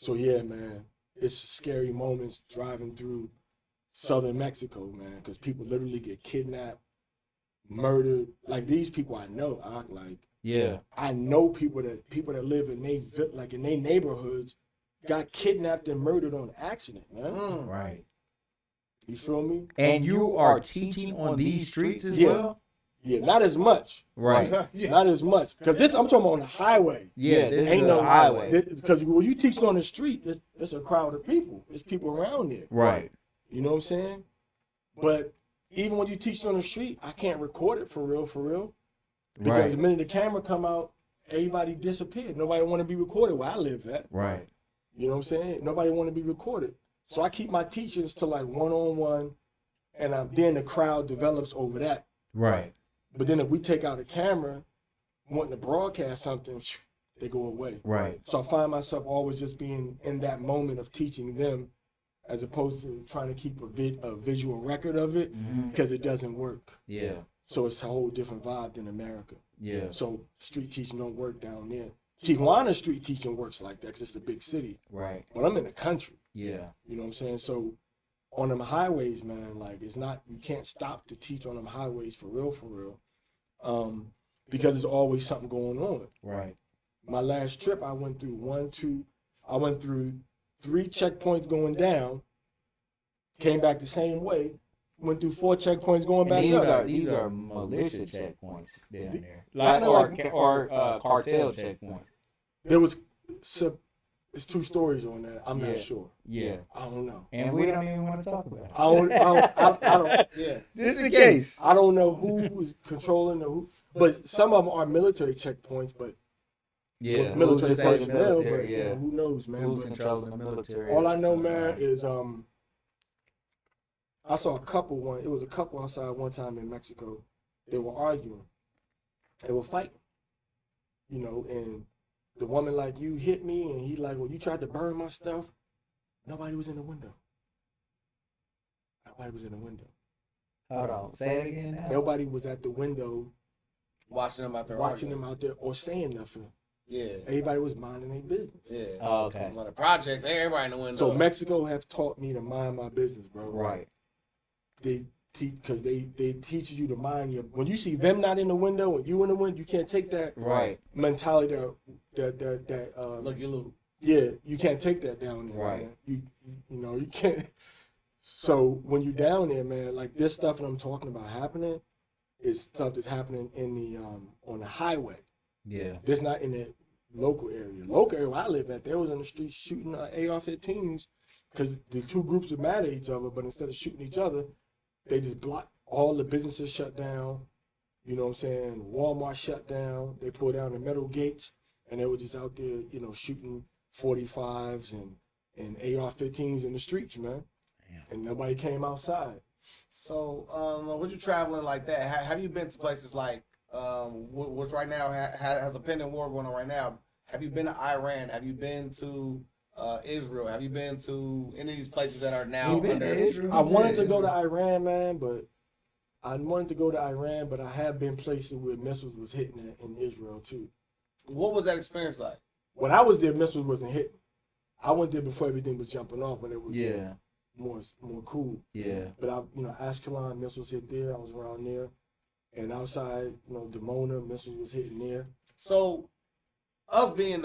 yeah, man. It's scary moments driving through southern Mexico, man, because people literally get kidnapped, murdered. Like these people I know, I know people that live in their neighborhoods got kidnapped and murdered on accident, man. Right. You feel me? And you are teaching on these streets as well? Yeah, not as much. Right. Not as much. Because I'm talking about on the highway. Yeah, this ain't is no a highway. Because when you teach on the street, it's a crowd of people. There's people around there. Right. You know what I'm saying? But even when you teach on the street, I can't record it for real. Because the minute the camera come out, everybody disappeared. Nobody want to be recorded where I live at. Right. You know what I'm saying? Nobody want to be recorded. So I keep my teachings to like one-on-one, and then the crowd develops over that. Right. But then if we take out a camera, wanting to broadcast something, they go away. Right. So I find myself always just being in that moment of teaching them, as opposed to trying to keep a visual record of it, because it doesn't work. Yeah. So it's a whole different vibe than America. Yeah. So street teaching don't work down there. Tijuana street teaching works like that because it's a big city. Right. But I'm in the country. Yeah. You know what I'm saying? So on them highways, man, like you can't stop to teach on them highways for real. Because there's always something going on. Right. My last trip, I went through 3 checkpoints going down, came back the same way, went through 4 checkpoints going back up. These are militia checkpoints down there. Kinda Or cartel checkpoints. There was, it's 2 stories on that. I'm not sure. Yeah. I don't know. And we don't even want to talk about it. I don't. Yeah. This is the case. I don't know who was controlling who, but some of them are military checkpoints. But Yeah. military personnel. Military, But yeah. who knows, man? Who's But controlling the military? all I know, man, is I saw a couple. It was a couple outside one time in Mexico. They were arguing. They were fighting. You know, and the woman like, you hit me, and he like, well, you tried to burn my stuff. Nobody was in the window. Hold on. Say it again now. Nobody was at the window Watching them out there. watching arguing. them out there or saying nothing. Yeah. Everybody was minding their business. Yeah. Oh, okay. On the project, everybody in the window. So Mexico have taught me to mind my business, bro. Right. They teach because they teach you to mind your. When you see them not in the window and you in the window, you can't take that Right. mentality that Look, you lose. yeah, you can't take that down there. Right. Man. You know you can't. So when you down there, man, like this stuff that I'm talking about happening is stuff that's happening in the on the highway. Yeah. That's not in the local area. Local area where I live at, they was in the streets shooting AR-15s because the two groups are mad at each other, but instead of shooting each other, they just blocked all the businesses shut down. You know what I'm saying? Walmart shut down. They pulled down the metal gates, and they were just out there, you know, shooting 45s and AR-15s in the streets, man. Damn. And nobody came outside. So, when you traveling like that, have you been to places like, which right now has a pending war going on right now? Have you been to Iran? Have you been to Israel? Have you been to any of these places that are now You been under to Israel? I wanted to go to Iran, man, but I have been places where missiles was hitting in Israel too. What was that experience like? When I was there, missiles wasn't hitting. I went there before everything was jumping off when it was more cool. Yeah. But Ashkelon missiles hit there. I was around there, and outside, Dimona missiles was hitting there. So, us being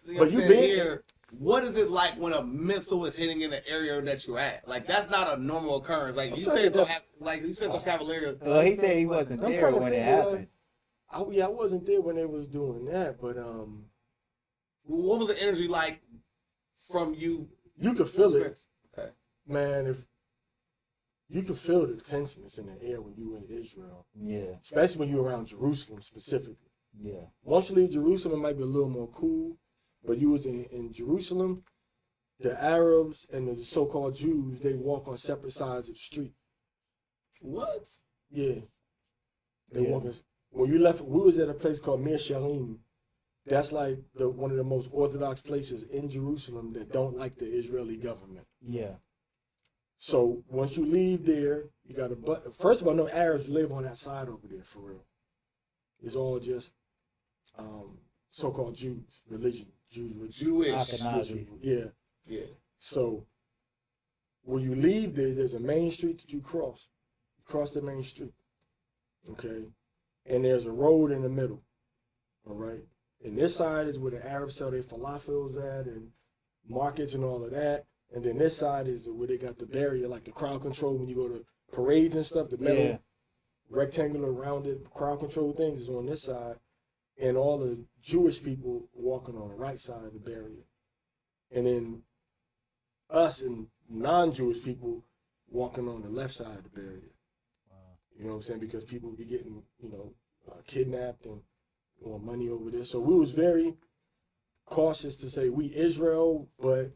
here, what is it like when a missile is hitting in the area that you're at? Like that's not a normal occurrence. Like you said, so Cavalier. Well, he said he wasn't I'm there trying to when it think, happened. I wasn't there when they was doing that, but What was the energy like from you? you could feel it, Okay. man. If you could feel the tension that's in the air when you were in Israel, Yeah. especially when you're around Jerusalem specifically. Yeah. Once you leave Jerusalem, it might be a little more cool, but you was in Jerusalem, the Arabs and the so-called Jews, they walk on separate sides of the street. What? Yeah. They Yeah. walk. When you left, we was at a place called Mir Shalim. That's like one of the most orthodox places in Jerusalem that don't like the Israeli government. Yeah. So once you leave there, you got to. First of all, no Arabs live on that side over there for real. It's all just so-called Jews, Jewish. Ashkenazi. Yeah. Yeah. So when you leave there, there's a main street that you cross. You cross the main street. Okay. And there's a road in the middle. All right. And this side is where the Arabs sell their falafels at and markets and all of that. And then this side is where they got the barrier, like the crowd control when you go to parades and stuff. The metal rectangular rounded crowd control things is on this side. And all the Jewish people walking on the right side of the barrier. And then us and non-Jewish people walking on the left side of the barrier. Wow. You know what I'm saying? Because people be getting, kidnapped and want money over there. So we was very cautious to say we Israel, but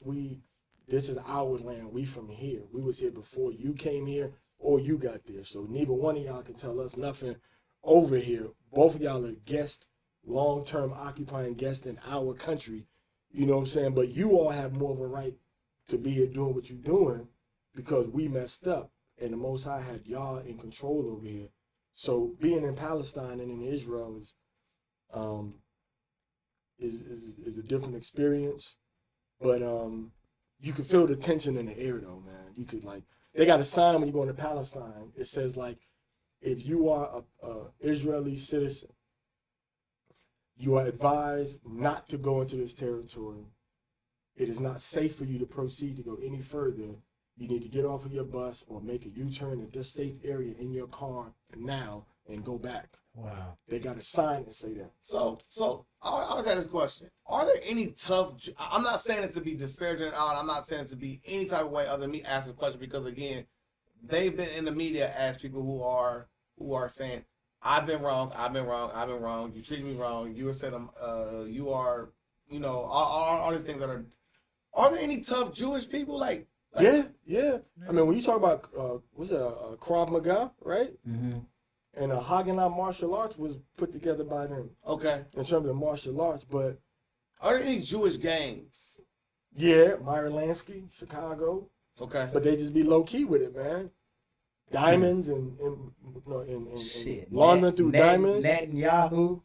this is our land. We from here. We was here before you came here or you got there. So neither one of y'all can tell us nothing over here. Both of y'all are guests, long-term occupying guests in our country. You know what I'm saying? But you all have more of a right to be here doing what you're doing because we messed up. And the Most High had y'all in control over here. So being in Palestine and in Israel is a different experience. But you can feel the tension in the air though, man. You could they got a sign when you go into Palestine. It says if you are a Israeli citizen, you are advised not to go into this territory. It is not safe for you to proceed to go any further. You need to get off of your bus or make a U-turn at this safe area in your car now and go back. Wow. They got a sign that say that. So I always had this question. Are there any tough, I'm not saying it to be disparaging at all. I'm not saying it to be any type of way other than me asking a question because again, they've been in the media as people who are saying, I've been wrong. You treated me wrong. You said you are, all these things that are there any tough Jewish people Yeah. I mean, when you talk about Krav Maga, right? Mm-hmm. And Haganah martial arts was put together by them. Okay. In terms of martial arts, but are there any Jewish gangs? yeah, Myra Lansky, Chicago. Okay. But they just be low key with it, man. diamonds and Shit. laundering through diamonds. Netanyahu,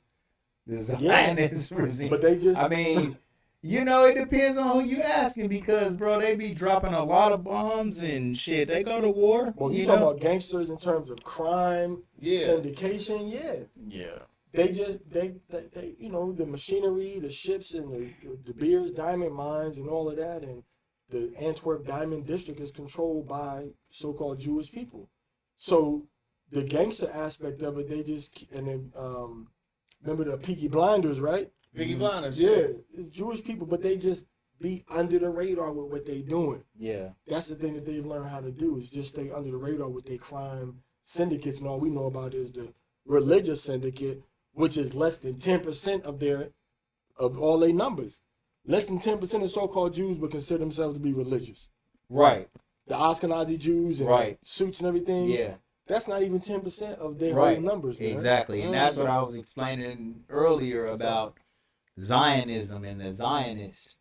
the Zionist regime. But they just, I mean, you know, it depends on who you asking because, bro, they be dropping a lot of bombs and shit. They go to war. well, you you talking know? about gangsters in terms of crime, syndication, Yeah. They just they you know, the machinery, the ships, and the Beers diamond mines and all of that, and the Antwerp diamond district is controlled by so-called Jewish people. So the gangster aspect of it, they just, and then remember the Peaky Blinders, right? Peaky Blinders, Yeah, it's Jewish people, but they just be under the radar with what they doing. Yeah. That's the thing that they've learned how to do, is just stay under the radar with their crime syndicates, and all we know about is the religious syndicate, which is less than 10% of all their numbers. Less than 10% of so-called Jews would consider themselves to be religious. Right. The Ashkenazi Jews and Right. suits and everything. Yeah. That's not even 10% of their Right. whole numbers, man. Exactly. And that's what I was explaining earlier about Zionism and the Zionists.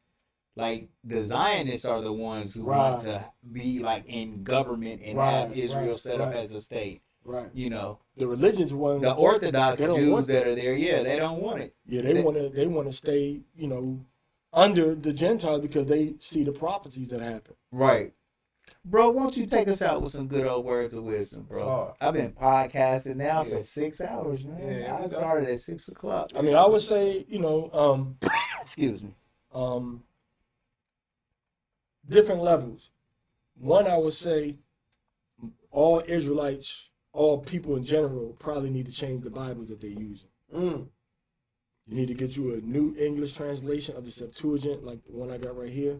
Like, the Zionists are the ones who want to be, like, in government and have Israel set up as a state. Right. You know, The religions one. the Orthodox they don't Jews want that are there, they don't want it. Yeah, they want to stay, you know, under the Gentiles because they see the prophecies that happen. Right. Bro, won't you take us out with some good old words of wisdom, bro? It's hard. I've been podcasting now for 6 hours, man. Yeah, I started at 6 o'clock. I mean, I would say, you know, Excuse me. different levels. One, I would say all Israelites, all people in general, probably need to change the Bibles that they're using. Mm. You need to get you a new English translation of the Septuagint, like the one I got right here.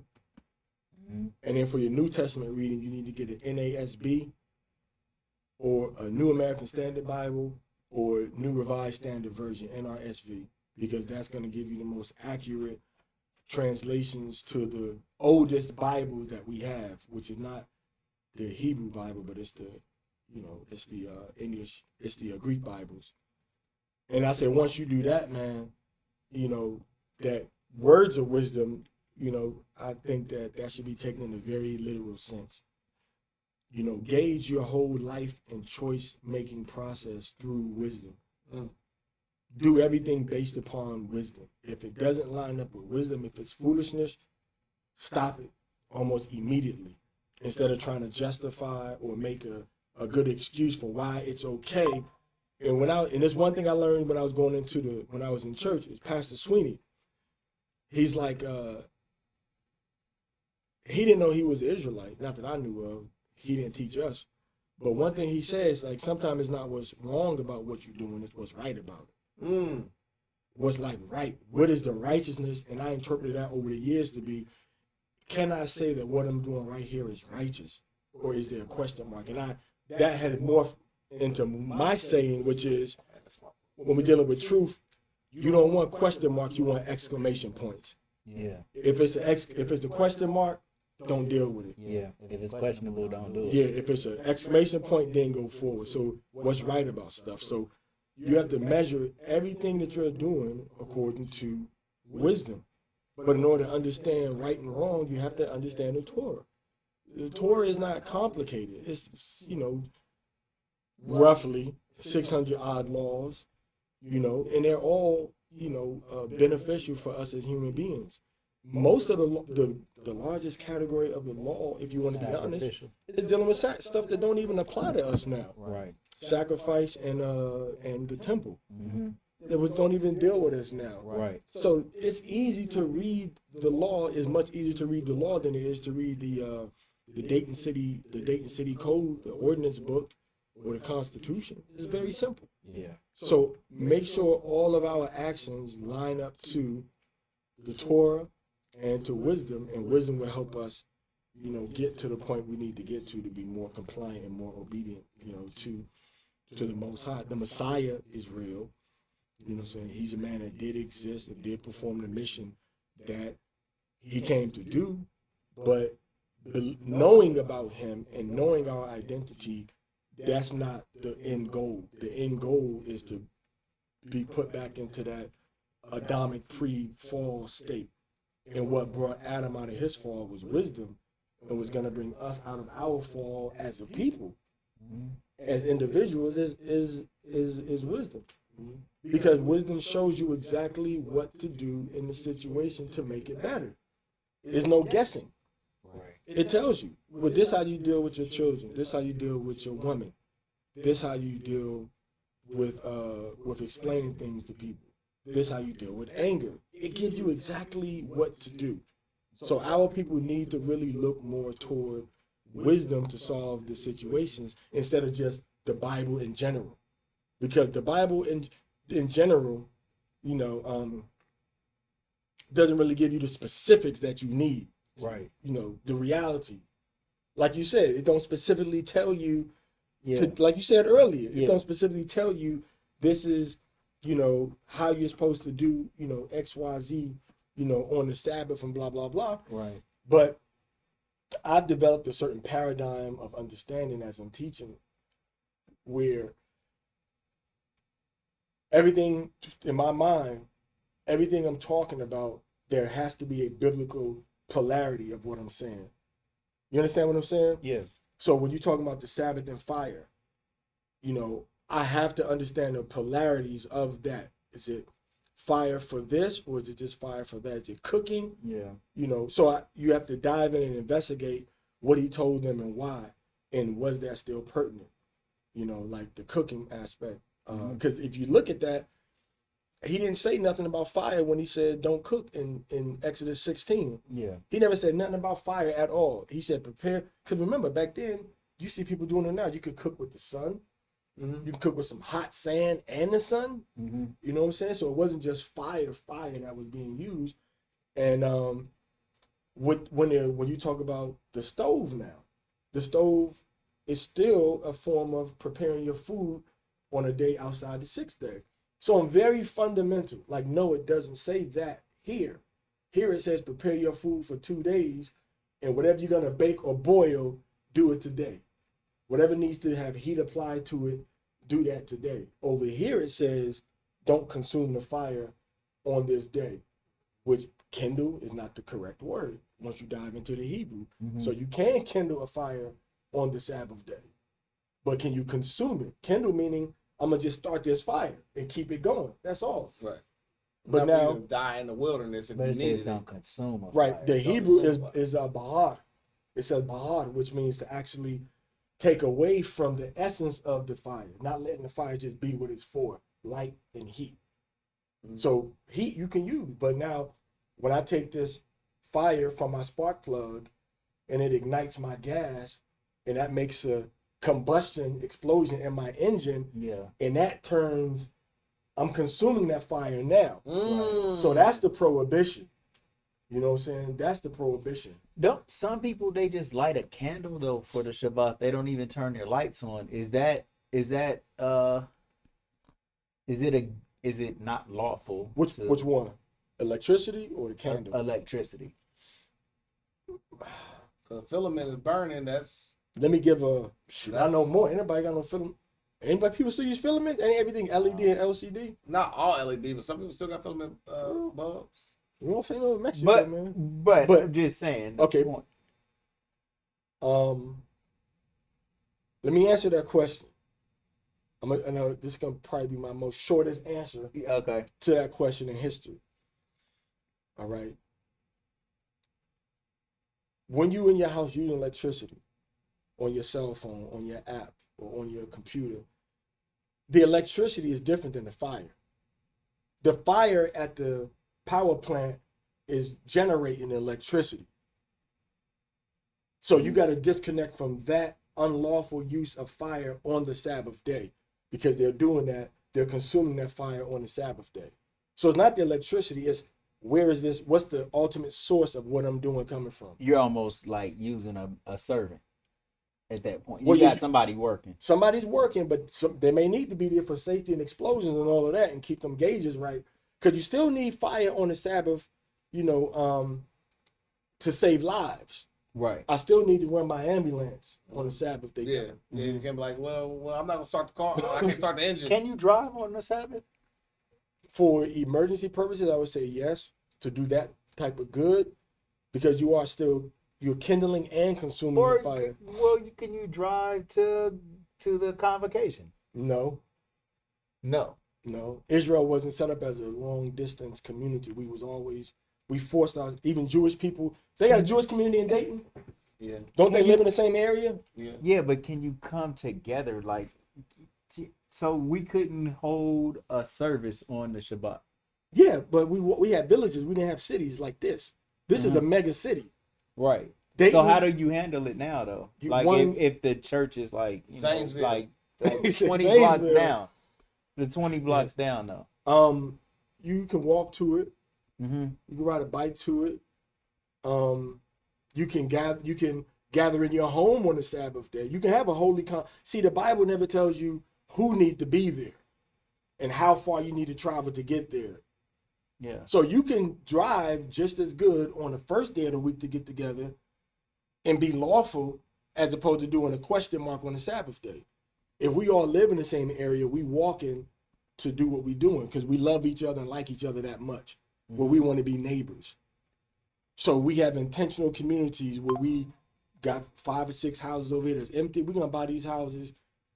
Mm-hmm. And then for your New Testament reading, you need to get an NASB or a New American Standard Bible or New Revised Standard Version, NRSV, because that's going to give you the most accurate translations to the oldest Bibles that we have, which is not the Hebrew Bible, but it's the, you know, it's the English, it's the Greek Bibles. And I said, once you do that, man, you know, that words of wisdom, you know, I think that should be taken in a very literal sense. You know, gauge your whole life and choice-making process through wisdom. Mm. Do everything based upon wisdom. If it doesn't line up with wisdom, if it's foolishness, stop it almost immediately, instead of trying to justify or make a good excuse for why it's okay. And there's one thing I learned when I was when I was in church, is Pastor Sweeney. He's like, he didn't know he was an Israelite, not that I knew of. He didn't teach us. But one thing he says, like, sometimes it's not what's wrong about what you're doing, it's what's right about it. Mm. What's like right? What is the righteousness? And I interpreted that over the years to be, can I say that what I'm doing right here is righteous? Or is there a question mark? And that has morphed into my saying, which is, when we're dealing with truth, you don't want question marks, you want exclamation points. Yeah. If it's a question mark, don't deal with it. Yeah. If it's questionable, don't do it. Yeah, if it's an exclamation point, then go forward. So what's right about stuff? So you have to measure everything that you're doing according to wisdom. But in order to understand right and wrong, you have to understand the Torah. The Torah is not complicated. It's, you know, roughly 600 odd laws, you know, and they're all, you know, beneficial for us as human beings. Most of the largest category of the law, if you want to be honest, is dealing with stuff that don't even apply to us now. Right. Sacrifice and the temple. Mm-hmm. That don't even deal with us now. Right. So it's easy to read the law. It's much easier to read the law than it is to read the Dayton City Code, the ordinance book, or the Constitution. It's very simple. Yeah. So make sure all of our actions line up to the Torah and to wisdom, and wisdom will help us, you know, get to the point we need to get to be more compliant and more obedient, you know, to the Most High. The Messiah is real. You know what I'm saying? He's a man that did exist and did perform the mission that he came to do, but knowing about him and knowing our identity, that's not the end goal. The end goal is to be put back into that Adamic pre-fall state. And what brought Adam out of his fall was wisdom, and was going to bring us out of our fall as a people. as individuals is wisdom. Because wisdom shows you exactly what to do in the situation to make it better. There's no guessing. Right. It tells you, well, this how you deal with your children. This how you deal with your woman. This how you deal with explaining things to people. This how you deal with anger. It gives you exactly what to do. So our people need to really look more toward wisdom to solve the situations instead of just the Bible in general. Because the Bible in general, doesn't really give you the specifics that you need. Right. The reality. Like you said, it don't specifically tell you, Yeah. like you said earlier, it Yeah. don't specifically tell you this is, how you're supposed to do, X, Y, Z, on the Sabbath and blah, blah, blah. Right. But I've developed a certain paradigm of understanding as I'm teaching where everything in my mind, everything I'm talking about, there has to be a biblical polarity of what I'm saying. You understand what I'm saying? Yeah. So when you're talking about the Sabbath and fire, I have to understand the polarities of that. Is it fire for this or is it just fire for that? Is it cooking? Yeah. So you have to dive in and investigate what he told them and why, and was that still pertinent? Like the cooking aspect. Because if you look at that, he didn't say nothing about fire when he said don't cook in Exodus 16. Yeah. He never said nothing about fire at all. He said prepare. Because remember, back then, you see people doing it now. You could cook with the sun. You can cook with some hot sand and the sun. You know what I'm saying? So it wasn't just fire that was being used. And when you talk about the stove now, the stove is still a form of preparing your food on a day outside the sixth day. So I'm very fundamental. Like, no, it doesn't say that here. Here it says prepare your food for 2 days, and whatever you're gonna bake or boil, do it today. Whatever needs to have heat applied to it, do that today. Over here it says don't consume the fire on this day, which kindle is not the correct word once you dive into the Hebrew. So you can kindle a fire on the Sabbath day, but can you consume it? Kindle meaning I'm gonna just start this fire and keep it going. That's all. Right. But Not for now, you to die in the wilderness if But you it need says it. don't consume a right? fire. The Hebrew consume is a bahar. It says bahar, which means to actually take away from the essence of the fire, not letting the fire just be what it's for, light and heat. So heat you can use, but now when I take this fire from my spark plug and it ignites my gas, and that makes a combustion explosion in my engine, Yeah. and that turns, I'm consuming that fire now. Mm. So that's the prohibition. You know what I'm saying? That's the prohibition. Don't some people they just light a candle though for the Shabbat? They don't even turn their lights on. Is it not lawful? Which one? Electricity or the candle? Electricity. The filament is burning. That's Let me give a shit. I know more. Anybody got no filament? Anybody people still use filament? Ain't everything LED and LCD? not all LED, but some people still got filament bulbs. We don't fit no Mexico, man. But I'm just saying. Okay. Let me answer that question. I know this is gonna probably be my most shortest answer Okay. to that question in history. All right. When you in your house using electricity on your cell phone, on your app, or on your computer, the electricity is different than the fire. The fire at the power plant is generating electricity. So you got to disconnect from that unlawful use of fire on the Sabbath day, because they're doing that. They're consuming that fire on the Sabbath day. So it's not the electricity. It's where is this? What's the ultimate source of what I'm doing coming from? You're almost like using a servant at that point. You Well, got somebody working. Somebody's working, but they may need to be there for safety and explosions and all of that, and keep them gauges right. Because you still need fire on the Sabbath, to save lives. Right. I still need to run my ambulance on the Sabbath day. Yeah, you can't be like, well, I'm not gonna start the car. I can't start the engine. Can you drive on the Sabbath? For emergency purposes, I would say yes, to do that type of good, because you're kindling and consuming the fire. Can you drive to to the convocation? No, No. no. Israel wasn't set up as a long distance community. We forced our, even Jewish people. They got a Jewish community in Dayton. Yeah. Don't they live in the same area? Yeah. Yeah, but can you come together like so we couldn't hold a service on the Shabbat? Yeah, but we had villages. We didn't have cities like this. This is a mega city. Right. Dayton, So how do you handle it now though? Like if the church is like Zanesville. like He said 20 Zanesville. blocks down. The 20 blocks down though. You can walk to it. Mm-hmm. You can ride a bike to it. You can gather in your home on the Sabbath day. You can have a holy see, the Bible never tells you who need to be there and how far you need to travel to get there. Yeah. So you can drive just as good on the first day of the week to get together and be lawful as opposed to doing a question mark on the Sabbath day. If we all live in the same area, we walking to do what we doing because we love each other and like each other that much. Where we want to be neighbors. So we have intentional communities where we got 5 or 6 houses over here that's empty. We're gonna buy these houses.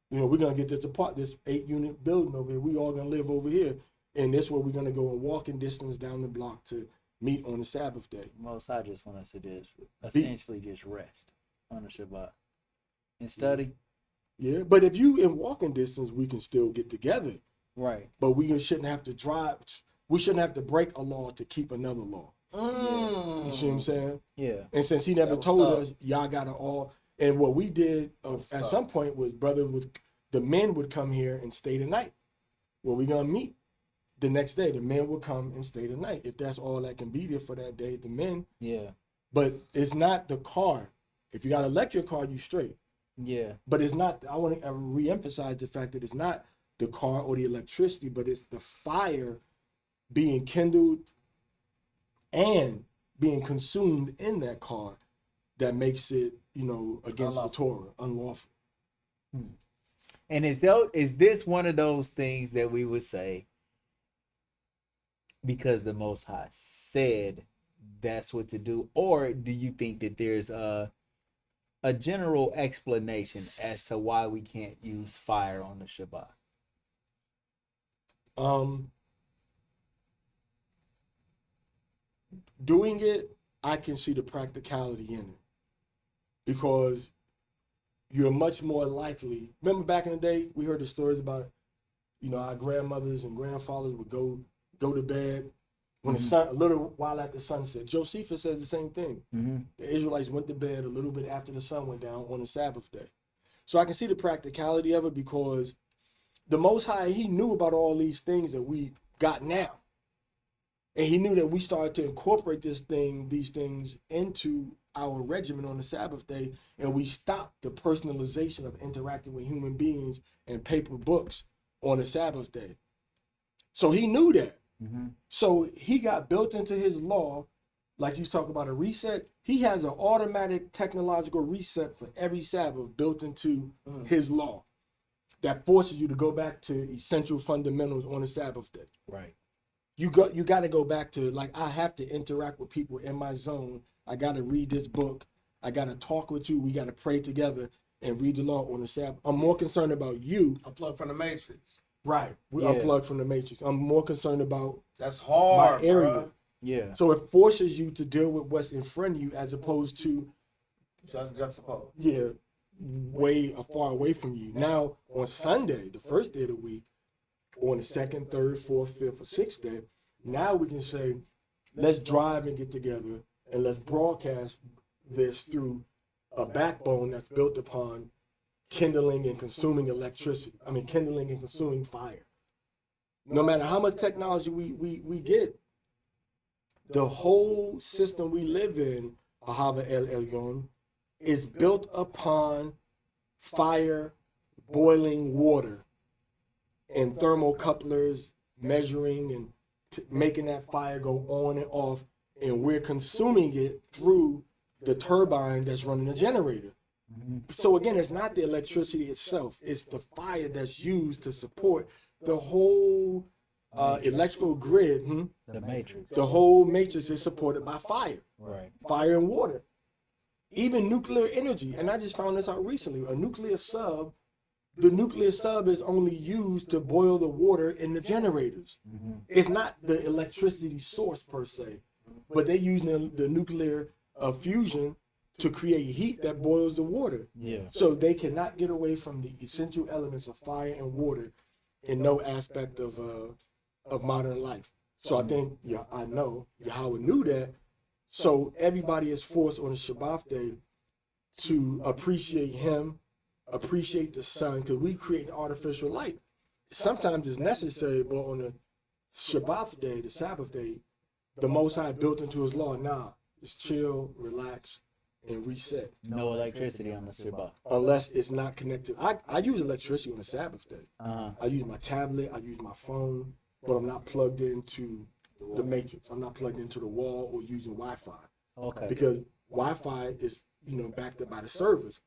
You know, we're gonna get this 8-unit building over here. We all gonna live over here, and this where we're gonna go in walking distance down the block to meet on the Sabbath day. Most I just want us to just essentially just rest on the Shabbat and study. Yeah, but if you in walking distance, we can still get together. Right. But we shouldn't have to drive. We shouldn't have to break a law to keep another law. You see what I'm saying? Yeah. And since he never was told tough. us, y'all gotta all. And what we did at some point was the men would come here and stay the night. Well, we gonna meet the next day. The men will come and stay the night if that's all that can be there for that day. The men. Yeah. But it's not the car. If you got an electric car, you straight. Yeah. But it's not. I want to reemphasize the fact that it's not the car or the electricity, but it's the fire being kindled and being consumed in that car that makes it, against the Torah, unlawful. And is this one of those things that we would say because the Most High said that's what to do, or do you think that there's a general explanation as to why we can't use fire on the Shabbat? Doing it, I can see the practicality in it because you're much more likely. Remember back in the day, we heard the stories about, our grandmothers and grandfathers would go to bed when the sun, a little while after sunset. Josephus says the same thing. The Israelites went to bed a little bit after the sun went down on the Sabbath day. So I can see the practicality of it because the Most High, he knew about all these things that we got now. And he knew that we started to incorporate these things into our regimen on the Sabbath day, and we stopped the personalization of interacting with human beings and paper books on the Sabbath day. So he knew that. So he got built into his law, like you talk about a reset. He has an automatic technological reset for every Sabbath built into his law that forces you to go back to essential fundamentals on the Sabbath day. Right. You got to go back to, like, I have to interact with people in my zone. I got to read this book. I got to talk with you. We got to pray together and read the law on the Sabbath. I'm more concerned about you. Unplugged from the Matrix. Right. We unplugged from the Matrix. I'm more concerned about That's hard, my area. Bro. Yeah. So it forces you to deal with what's in front of you as opposed to, Juxtapose. way far away from you. Now, on Sunday, the first day of the week, on the second, third, fourth, fifth, or sixth day, now we can say, let's drive and get together and let's broadcast this through a backbone that's built upon kindling and consuming electricity. Kindling and consuming fire. No matter how much technology we get, the whole system we live in, Ahava El Elyon, is built upon fire, boiling water, and thermocouplers measuring and making that fire go on and off, and we're consuming it through the turbine that's running the generator. So again, it's not the electricity itself, it's the fire that's used to support the whole electrical grid. The Matrix. The whole matrix is supported by fire. Right. Fire and water. Even nuclear energy, and I just found this out recently, a nuclear sub the nuclear sub is only used to boil the water in the generators. It's not the electricity source per se, but they're using the nuclear fusion to create heat that boils the water. Yeah. So they cannot get away from the essential elements of fire and water in no aspect of modern life. So I think, I know Yahweh knew that. So everybody is forced on the Shabbat day to appreciate him, appreciate the sun, because we create artificial light. Sometimes it's necessary, but on the Shabbat day, the Sabbath day, the Most High built into his law, just chill, relax, and reset. No electricity on the Shabbat. Unless it's not connected. I use electricity on the Sabbath day. Uh-huh. I use my tablet, I use my phone, but I'm not plugged into the matrix. I'm not plugged into the wall or using Wi-Fi. Okay. Because Wi-Fi is, backed up by the servers.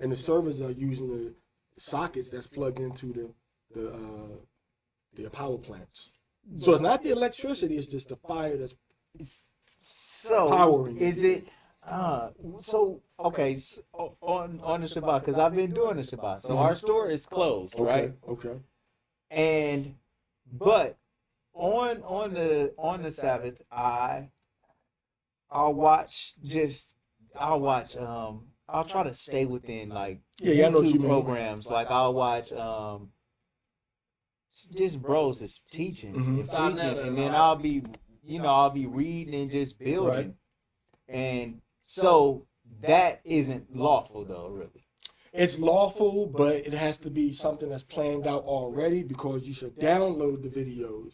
And the servers are using the sockets that's plugged into the power plants. So it's not the electricity, it's just the fire that's So powering it. is it okay, so on the Shabbat, because I've been doing the Shabbat, so our store is closed, right? Okay. And but on the Sabbath, I'll try to stay within like I know what you YouTube mean. programs. Like I'll watch just bros is teaching and preaching, and then I'll be reading and just building. Right. And so that isn't lawful though, really. It's lawful, but it has to be something that's planned out already, because you should download the videos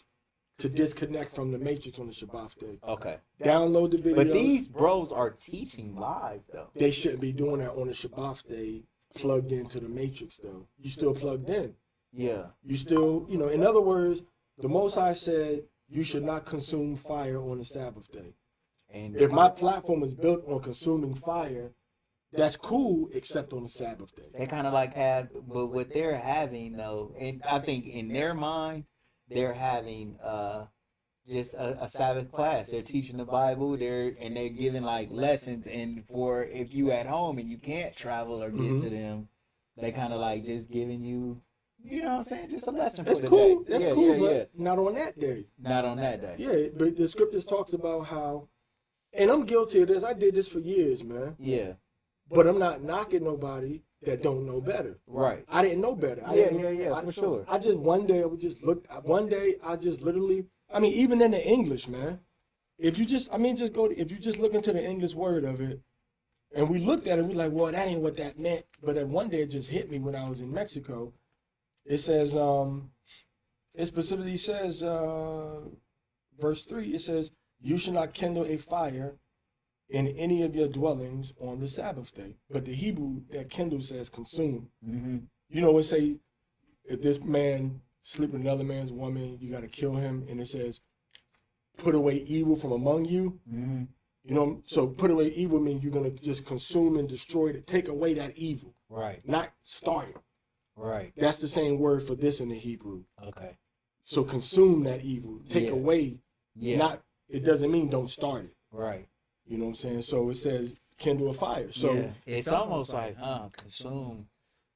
to disconnect from the matrix on the Shabbat day. Okay. Download the videos. But these bros are teaching live though. They shouldn't be doing that on the Shabbat day plugged into the matrix though. You still plugged in. Yeah. You still, in other words, the Most High said you should not consume fire on the Sabbath day. And If my platform is built on consuming fire, that's cool, except on the Sabbath day. they kind of like have, but what they're having though, and I think in their mind, they're having just a Sabbath class. They're teaching the Bible. They're giving like lessons. And for if you at home and you can't travel or get to them, they kind of like just giving you, you know what I'm saying, just a lesson. That's for the cool. day. That's Yeah, cool, yeah, but not on that day. Not on that day. Yeah, but the scriptures talks about how, and I'm guilty of this. I did this for years, man. Yeah. But I'm not knocking nobody that don't know better. Right. I didn't know better. For sure. I just one day I just literally, even in the English, man. If you just look into the English word of it, and we looked at it, we like, well, that ain't what that meant. But then one day it just hit me when I was in Mexico. It says, it specifically says, verse 3, it says, you should not kindle a fire in any of your dwellings on the Sabbath day. But the Hebrew that kindle says consume. Mm-hmm. It say, if this man sleep with another man's woman, you got to kill him. And it says, put away evil from among you. Mm-hmm. So put away evil means you're going to just consume and destroy it, take away that evil. Right. Not start it. Right. That's the same word for this in the Hebrew. Okay. So consume that evil, take away. Yeah. It doesn't mean don't start it. Right. You know what I'm saying? So it says kindle a fire. So it's almost like consume.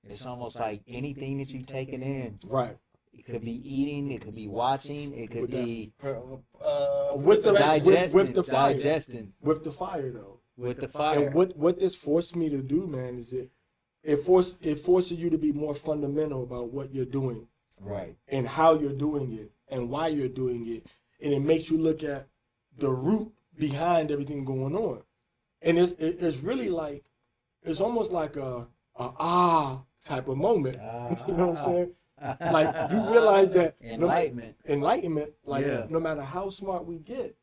It's almost like anything that you've taken in. right. It could be eating. It could be watching. It could be With the fire. digesting. With the fire though. With the fire. And what this forced me to do, man, is it forces you to be more fundamental about what you're doing. Right. And how you're doing it and why you're doing it. And it makes you look at the root behind everything going on. And it's really like, it's almost like a type of moment. You know what I'm saying? Like you realize that enlightenment, like no matter how smart we get,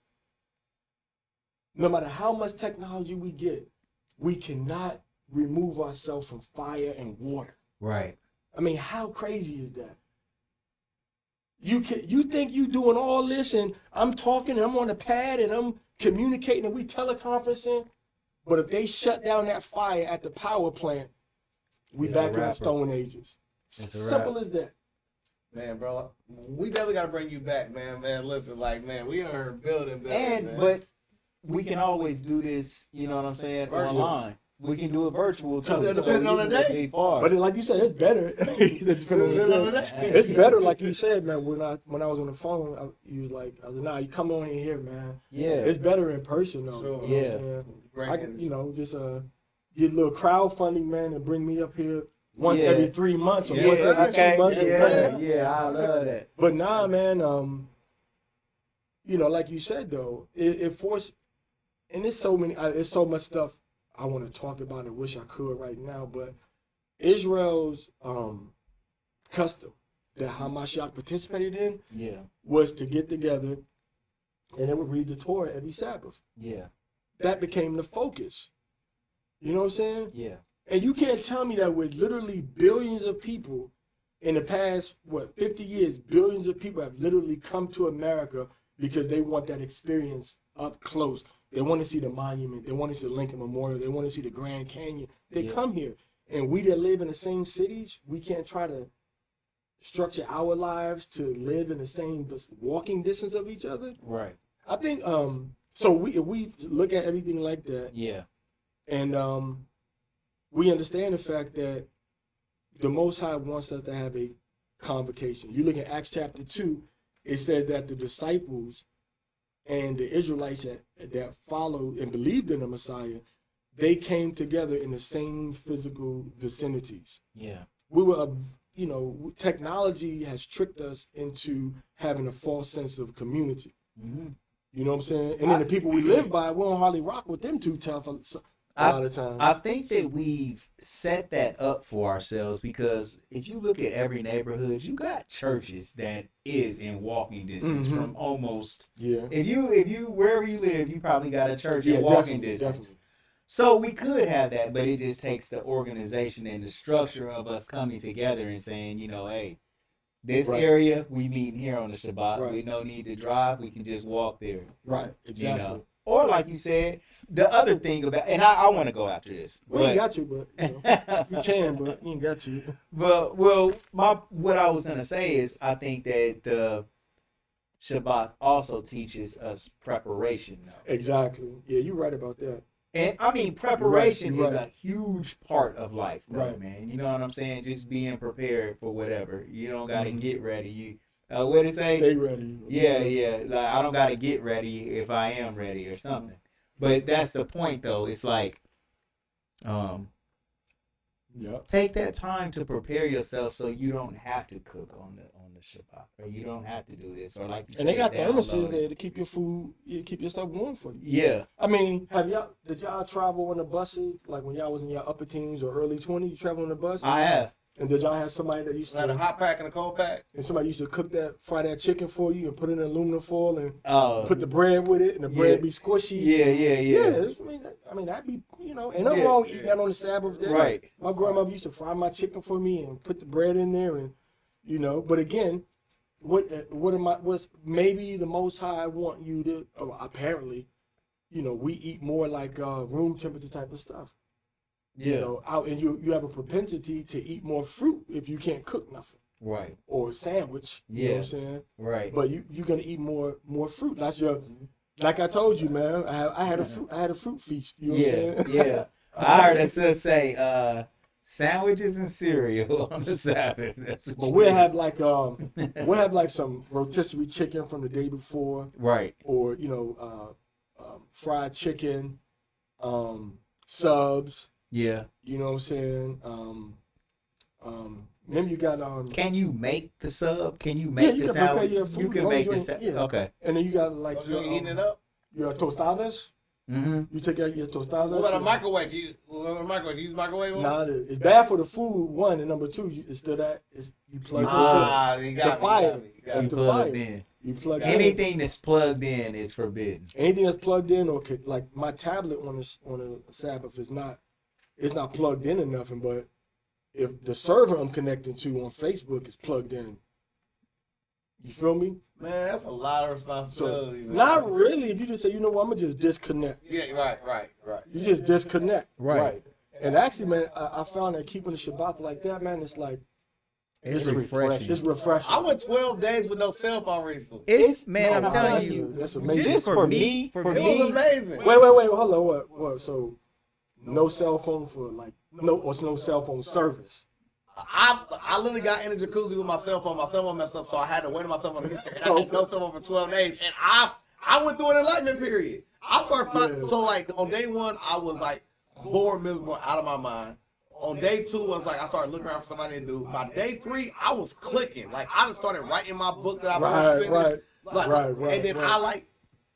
no matter how much technology we get, we cannot remove ourselves from fire and water. Right. How crazy is that? You think you doing all this and I'm talking and I'm on the pad and I'm communicating and we teleconferencing, but if they shut down that fire at the power plant, we back in the Stone Ages. Simple as that. Man, bro, we definitely got to bring you back, man. Listen, we are building, And man. but we can always do this. You know what I'm saying? Virtual. Online. we can do it virtual too. Depending on the day. Be far. But like you said, it's better. He said, depending on the day. It's better, like you said, man. When I was on the phone, you was like, I was like, nah, you come on in here, man. Yeah. It's better in person, though. Sure. You know Yeah. what I'm saying? Great I can, energy. just get a little crowdfunding, man, and bring me up here once Yeah. every 3 months or Yeah, once every okay. 2 months. Yeah, I love that. But nah, man, like you said though, it forced, and there's so many, there's so much stuff I want to talk about and wish I could right now, but Israel's custom that Hamashiach participated in Yeah. was to get together and they would read the Torah every Sabbath. Yeah. That became the focus. You know what I'm saying? Yeah. And you can't tell me that with literally billions of people in the past, 50 years, billions of people have literally come to America because they want that experience up close. They want to see the monument. They want to see the Lincoln Memorial. They want to see the Grand Canyon. They come here. And we that live in the same cities, we can't try to structure our lives to live in the same walking distance of each other. Right. I think, so if we look at everything like that, Yeah. and we understand the fact that the Most High wants us to have a convocation. You look at Acts chapter 2, it says that the disciples and the Israelites that followed and believed in the Messiah, they came together in the same physical vicinities. Yeah. We were, technology has tricked us into having a false sense of community. Mm-hmm. You know what I'm saying? And then the people we live by, we don't hardly rock with them too tough a lot of times. I think that we've set that up for ourselves because if you look at every neighborhood, you got churches that is in walking distance from almost. Yeah. If you wherever you live, you probably got a church in walking distance. Definitely. So we could have that, but it just takes the organization and the structure of us coming together and saying, hey, this area we meet here on the Shabbat. Right. We no need to drive. We can just walk there. Right. Exactly. Or like you said, the other thing about, and I want to go after this. We ain't got you, but you can, but you ain't got you. But what I was gonna say is I think that the Shabbat also teaches us preparation. Though. Exactly. Yeah, you're right about that. And I mean, preparation You're is right. a huge part of life, though, Right. man. You know what I'm saying? Just being prepared for whatever. You don't gotta get ready. You what did it say? Stay ready. Yeah. Like I don't gotta get ready if I am ready or something. But that's the point, though. It's like, take that time to prepare yourself so you don't have to cook on the Shabbat, or you don't have to do this, or like you And they got download thermoses it. there to keep your food, keep your stuff warm for you. Yeah. I mean, did y'all travel on the buses? Like when y'all was in your upper teens or early 20s, you travel on the bus? I have. And did y'all have somebody that used to Like a hot pack and a cold pack. and somebody used to fry that chicken for you and put it in aluminum foil and Oh. put the bread with it and the bread be squishy? Yeah. I mean, that'd be, ain't nothing wrong with eating that on the Sabbath day. Right. My grandmother used to fry my chicken for me and put the bread in there and, but again, what's maybe the Most High want you to, apparently, we eat more like room temperature type of stuff. Yeah. And you have a propensity to eat more fruit if you can't cook nothing. Right. Or a sandwich. You know what I'm saying? Right. But you're gonna eat more fruit. That's like I told you, man. I had a fruit feast. You know what I'm saying? Yeah. I heard it say sandwiches and cereal on the Sabbath. That's what But we'll have like some rotisserie chicken from the day before. Right. Or fried chicken, subs. Yeah. You know what I'm saying? Then you got Can you make the sub? Can you make the sandwich? You can make the sandwich. Okay. And then you got like You eating it up? your tostadas. Mm-hmm. You take out your tostadas. What about a microwave? You use microwave one? Nah, it's bad for the food. One and number two, it's still that you plug You got the fire. Got That's me. the fire. In. You plug Anything that's plugged in is forbidden. anything that's plugged in or like my tablet on a Sabbath is not plugged in or nothing. But if the server I'm connecting to on Facebook is plugged in, you feel me? Man, that's a lot of responsibility. So man. not really. If you just say, you know what, I'm gonna just disconnect. Yeah, right. You just disconnect. Right. And actually, man, I found that keeping the Shabbat like that, man, it's like It's refreshing. it's refreshing. I went 12 days with no cell phone recently. It's man, No, I'm telling that's- you. that's amazing. Just for me, It was amazing. Wait, hold on, what? So no cell phone for like no cell phone service. I literally got in the jacuzzi with my cell phone. My cell phone messed up, so I had to wait on my cell phone. And I had no cell phone for 12 days, and I went through an enlightenment period. I started so like on day one, I was like bored, miserable, out of my mind. On day two, I was like, I started looking around for somebody to do. By day three, I was clicking. Like I just started writing my book that I finished. And then I like.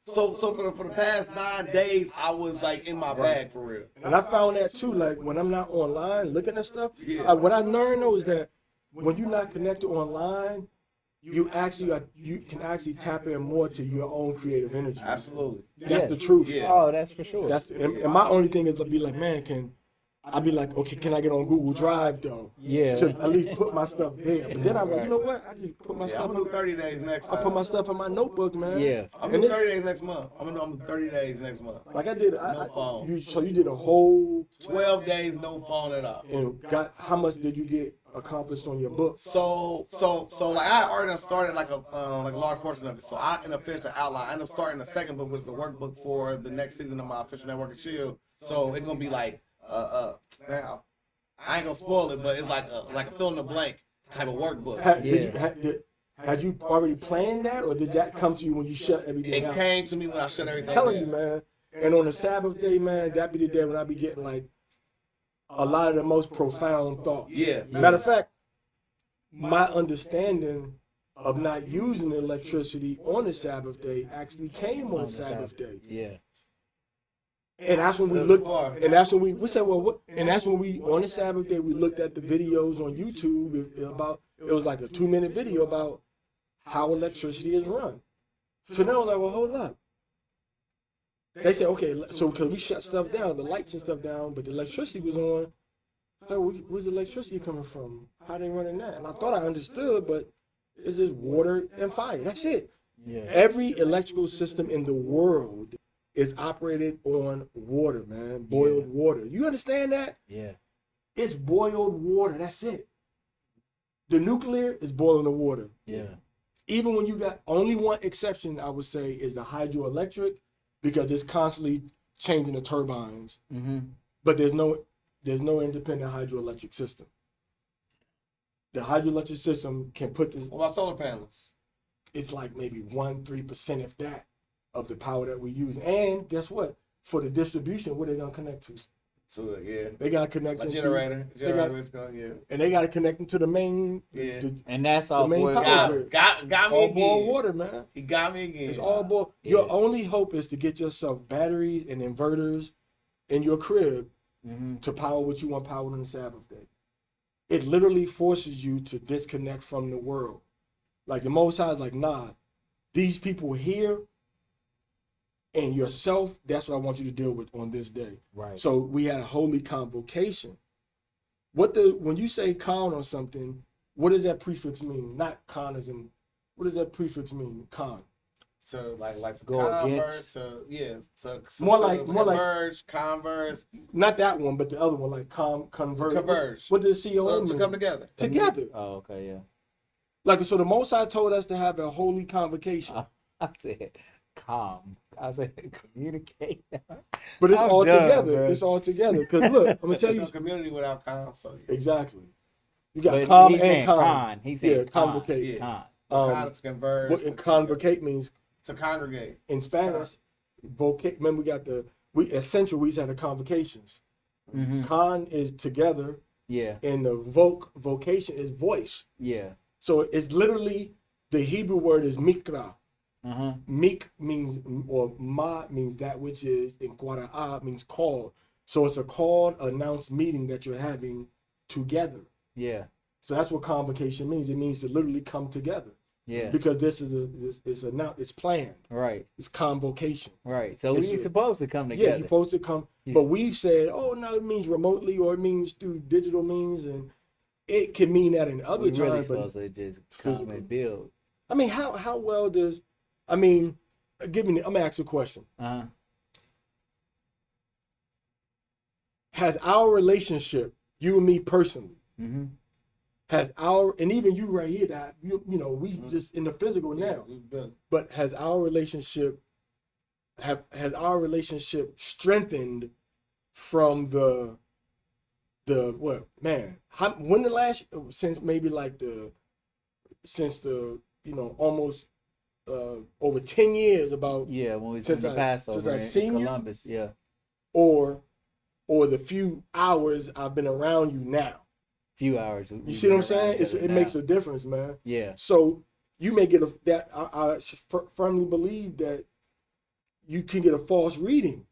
So for the past 9 days, I was like in my bag for real. And I found that too. Like when I'm not online looking at stuff, what I learned though is that when you're not connected online, you can actually tap in more to your own creative energy. Absolutely, that's the truth. Yeah. Oh, that's for sure. And my only thing is to be like, man, I'd be like, okay, can I get on Google Drive though? Yeah. To at least put my stuff there. But then I'm like, you know what? I just put my stuff. I'm gonna do 30 days next time. I put my stuff in my notebook, man. Yeah. I'm gonna do 30 days next month. I'm gonna do 30 days next month. Like I did. No phone. So you did a whole 12 days, no phone at all. And how much did you get accomplished on your book? So like I already started like a large portion of it. So I ended up finishing the outline. I ended up starting the second book, which is the workbook for the next season of my Official Network of Chill. So it's gonna be like now I ain't gonna spoil it, but it's like a fill in the blank type of workbook. Had you already planned that, or did that come to you when you shut everything out? It came to me when I shut everything I'm telling down. you, man. And on the Sabbath day, man, that be the day when I be getting like a lot of the most profound thoughts. Yeah. Matter of fact, my understanding of not using electricity on the Sabbath day actually came on the Sabbath day. Yeah. And that's when we looked, and that's when we said, well, what? And that's when we, on the Sabbath day, we looked at the videos on YouTube about, it was like a 2-minute video about how electricity is run. So now I was like, well, hold up. They said, okay, so because we shut stuff down, the lights and stuff down, but the electricity was on. Where's the electricity coming from? How they running that? And I thought I understood, but it's just water and fire. That's it. Yeah. Every electrical system in the world is operated on water, man. Boiled water. You understand that? Yeah. It's boiled water. That's it. The nuclear is boiling the water. Yeah. Even when you got only one exception, I would say, is the hydroelectric, because it's constantly changing the turbines. Mm-hmm. But there's no independent hydroelectric system. The hydroelectric system can put this. What about solar panels? It's like maybe 1-3%, if that, of the power that we use. And guess what? For the distribution, what are they gonna connect to? So yeah, They gotta connect a them generator. and they gotta connect them to the main. Yeah. And that's all main boiled power water. grid. Got me All again. boiled water, man. He got me again. It's all boiled. Yeah. Your only hope is to get yourself batteries and inverters in your crib to power what you want powered on the Sabbath day. It literally forces you to disconnect from the world. Like the Most High is like, nah, these people here and yourself, that's what I want you to deal with on this day. Right. So we had a holy convocation. When you say con or something, what does that prefix mean? Not con as in, what does that prefix mean? Con. To like to Go converse, against. to More like converge, converse. Not that one, but the other one, like converge. Converge. What does CO mean? To come together. Together. Oh, okay, yeah. Like, so the Most High told us to have a holy convocation. I said calm. I said communicate. But it's I'm all done, together. bro. It's all together. Because look, I'm going to tell you. No community without calm. So yeah. Exactly. You got But calm he's saying and con. con. He's saying convocate. Yeah. Con. Con is to converge. What convocate means to congregate. in Spanish, remember we essential, we used to have the convocations. Mm-hmm. Con is together, Yeah. and the vocation is voice. Yeah. So it's literally, the Hebrew word is mikra. Uh-huh. Mik means, or ma means that which is, and quara'a means called. So it's a called, announced meeting that you're having together. Yeah. So that's what convocation means. It means to literally come together. Yeah. Because this is it's planned. Right. It's convocation. Right. So we're It's supposed to come Yeah, together. you're supposed to come. But we've said, oh no, it means remotely, or it means through digital means, and it can mean that in other We're times. really But supposed to just come physical. and build. I mean, how well does? I mean, I'm gonna ask you a question. Uh-huh. Has our relationship, you and me personally, Mm-hmm. and even you right here, that we just in the physical now, but has our relationship strengthened from the what, man, when the last, since maybe like since the, almost over 10 years about, Yeah, when we was in since the Passover I in seen you, Columbus, yeah. or the few hours I've been around you now. Few hours. You see what I'm saying? It makes a difference, man. Yeah. So you may get I firmly believe that you can get a false reading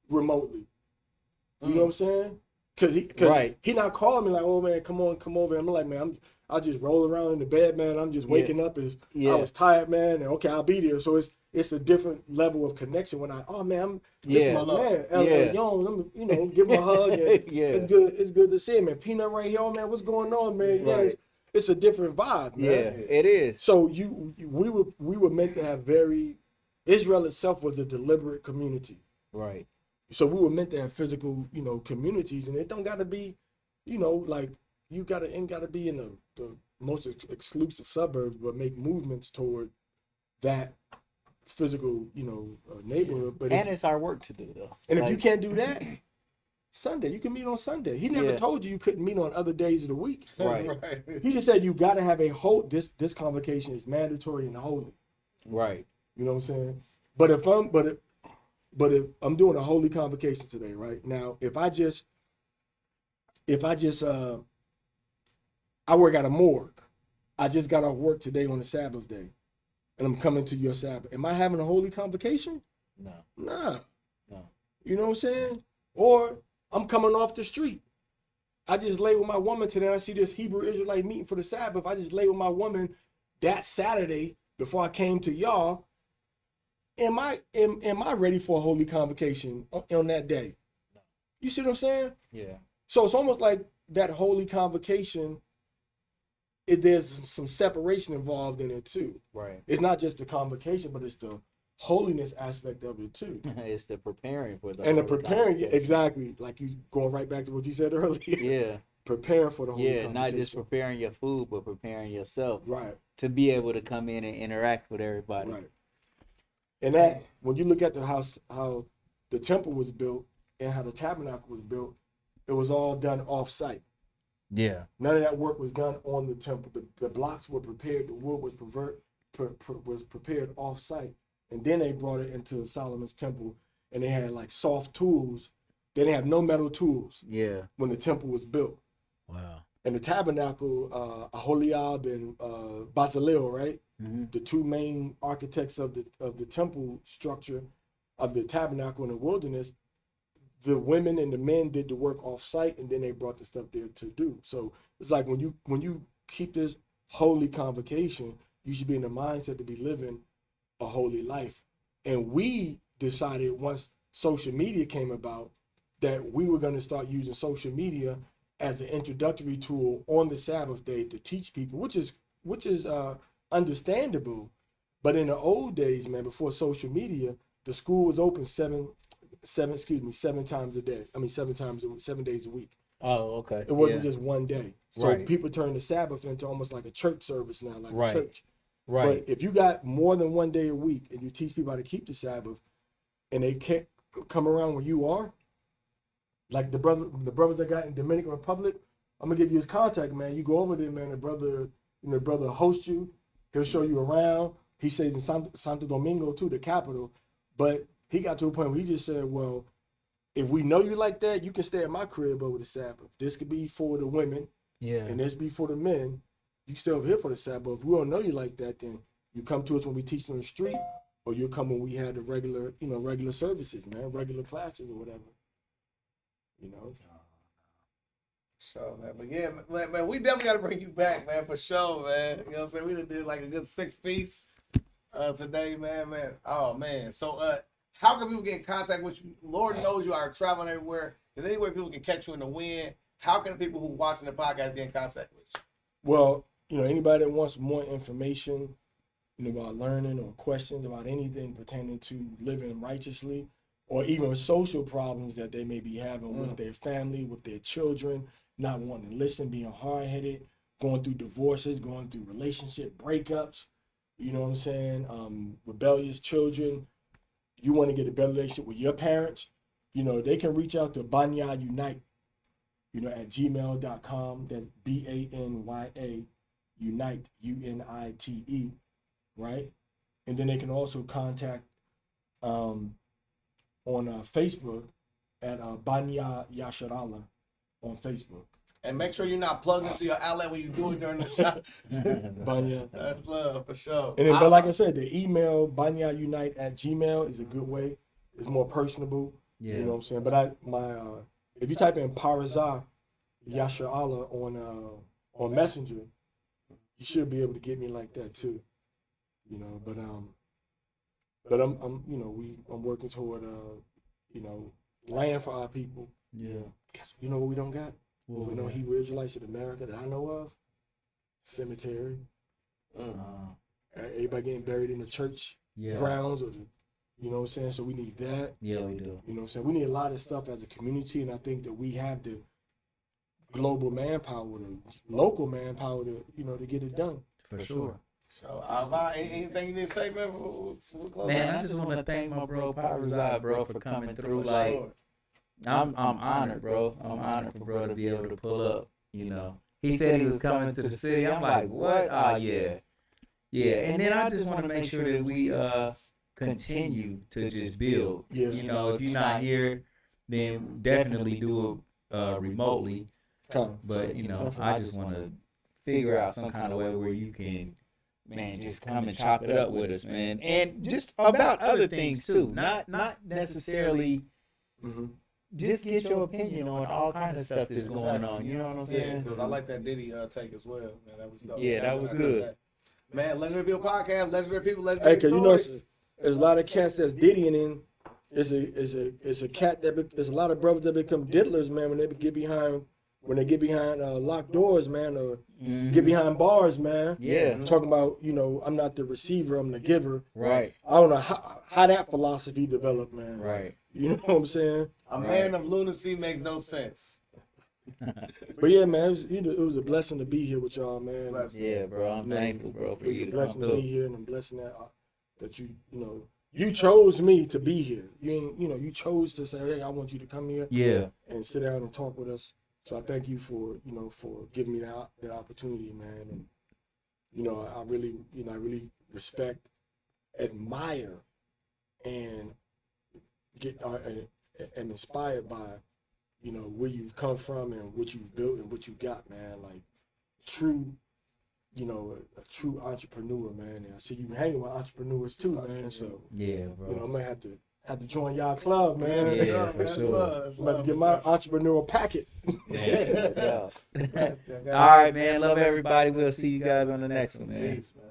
remotely. You know what I'm saying? Cause he not calling me like, oh man, come over. I'm like, man, I just roll around in the bed, man. I'm just waking up as I was tired, man. And okay, I'll be there. So it's a different level of connection when this is my man, L. Young. Let me give him a hug. And It's good to see him, man. Peanut right here, man. What's going on, man? Yeah, it's a different vibe, man. Yeah, it is. So we were meant to have Israel itself was a deliberate community. Right. So we were meant to have physical, communities, and it don't got to be, like ain't got to be in the most exclusive suburbs, but make movements toward that physical, neighborhood. But it's our work to do though. And if you can't do that, Sunday, you can meet on Sunday. He never told you couldn't meet on other days of the week. Right. He just said you got to have this convocation is mandatory and holy. Right. You know what I'm saying? But if I'm doing a holy convocation today, right now, if I work at a morgue, I just got off work today on the Sabbath day, and I'm coming to your Sabbath. Am I having a holy convocation? No. Nah. No. You know what I'm saying? Or I'm coming off the street. I just lay with my woman today. I see this Hebrew Israelite meeting for the Sabbath. I just lay with my woman that Saturday before I came to y'all. Am I ready for a holy convocation on that day? No. You see what I'm saying? Yeah. So it's almost like that holy convocation, there's some separation involved in it too. Right. It's not just the convocation, but it's the holiness aspect of it too. It's the preparing for the and the preparing, exactly, like you going right back to what you said earlier. Yeah. Preparing for the holy convocation. Not just preparing your food, but preparing yourself. Right. To be able to come in and interact with everybody. Right. And that, when you look at how the temple was built and how the tabernacle was built, it was all done off-site. Yeah. None of that work was done on the temple. The blocks were prepared, the wood was prepared off-site, and then they brought it into Solomon's temple, and they had like soft tools. They didn't have no metal tools. Yeah. When the temple was built. Wow. And the tabernacle, Aholiab and Bezalel, right? Mm-hmm. The two main architects of the temple structure of the tabernacle in the wilderness, the women and the men did the work off site, and then they brought the stuff there to do. So it's like when you keep this holy convocation, you should be in the mindset to be living a holy life. And we decided once social media came about that we were going to start using social media as an introductory tool on the Sabbath day to teach people, which is understandable. But in the old days, man, before social media, the school was open 7 times a day. I mean, 7 days a week. Oh, okay. It wasn't just one day. So right. People turned the Sabbath into almost like a church service now, like right. a church. Right. But if you got more than one day a week and you teach people how to keep the Sabbath, and they can't come around where you are, like the brothers I got in Dominican Republic, I'm gonna give you his contact, man. You go over there, man. The brother hosts you. He'll show you around. He stays in Santo Domingo too, the capital. But he got to a point where he just said, well, if we know you like that, you can stay at my crib over the Sabbath. This could be for the women, and this be for the men. You can stay over here for the Sabbath. If we don't know you like that, then you come to us when we teach on the street, or you come when we had the regular services, man, regular classes or whatever. You know. Sure, man. But yeah, man, we definitely got to bring you back, man, for sure, man. You know what I'm saying? We done did like a good 6-piece today, man. Oh, man. So, how can people get in contact with you? Lord knows you are traveling everywhere. Is there any way people can catch you in the wind? How can the people who watching the podcast get in contact with you? Well, anybody that wants more information, about learning or questions about anything pertaining to living righteously, or even social problems that they may be having with their family, with their children, not wanting to listen, being hard-headed, going through divorces, going through relationship breakups, you know what I'm saying, rebellious children. You want to get a better relationship with your parents, they can reach out to Banya Unite, at gmail.com. That's BANYA Unite, UNITE, right? And then they can also contact on Facebook at ParazaYasharahla on Facebook. And make sure you're not plugged into your outlet when you do it during the shot. Banya. That's love for sure. And then, but like I said, the email banyaunite@gmail is a good way. It's more personable. Yeah. You know what I'm saying? But if you type in ParazaYasharahla on Messenger, you should be able to get me like that too. But I'm working toward land for our people. Yeah. Guess you know what we don't got? We know Hebrew Israelites in America that I know of. Cemetery. Everybody getting buried in the church grounds or you know what I'm saying? So we need that. Yeah, we do. You know what I'm saying? We need a lot of stuff as a community, and I think that we have the global manpower, the local manpower to get it done. For sure. So, anything you need to say, man? Man, I just want to thank my bro Parazai, bro, for coming through. Like, I'm honored, bro. I'm honored for bro to be able to pull up. He said he was coming to the city. I'm like, what? Oh yeah. And then I just want to make sure that we continue to just build. Yes. If you're not here, then definitely do it remotely. But I just want to figure out some kind of way where you can, man, just come and chop it up with us, man, and just about other things too. Not necessarily. Mm-hmm. Just get your opinion on all kinds of stuff that's going on. You know what I'm saying? Because I like that Diddy take as well, man. That was dope. Yeah, that was good. Man, Legendary People Podcast, Legendary People, Legendary Hey, Stories. There's a lot of cats that's diddying in. There's a cat there's a lot of brothers that become diddlers, man, when they get behind locked doors, man, or get behind bars, man. Yeah. I'm talking about, I'm not the receiver, I'm the giver. Right. I don't know how that philosophy developed, man. Right. You know what I'm saying? A man of lunacy makes no sense. But yeah, man, it was a blessing to be here with y'all, man. Yeah, bro, I'm thankful, bro, for It was you a to blessing come to be through. here, and a blessing that you chose me to be here. You chose to say, hey, I want you to come here. Yeah. And sit down and talk with us. So I thank you for giving me that opportunity, man. And I really respect, admire, and get and inspired by where you've come from and what you've built and what you got, man. Like true, a true entrepreneur, man. And I see you hanging with entrepreneurs too, man. So Yeah, bro. I might have to join y'all club, man. Yeah, for sure. I'm about to get my entrepreneurial packet. Yeah. All right, man. Love everybody. We'll see you guys on the next one, man. Peace, man.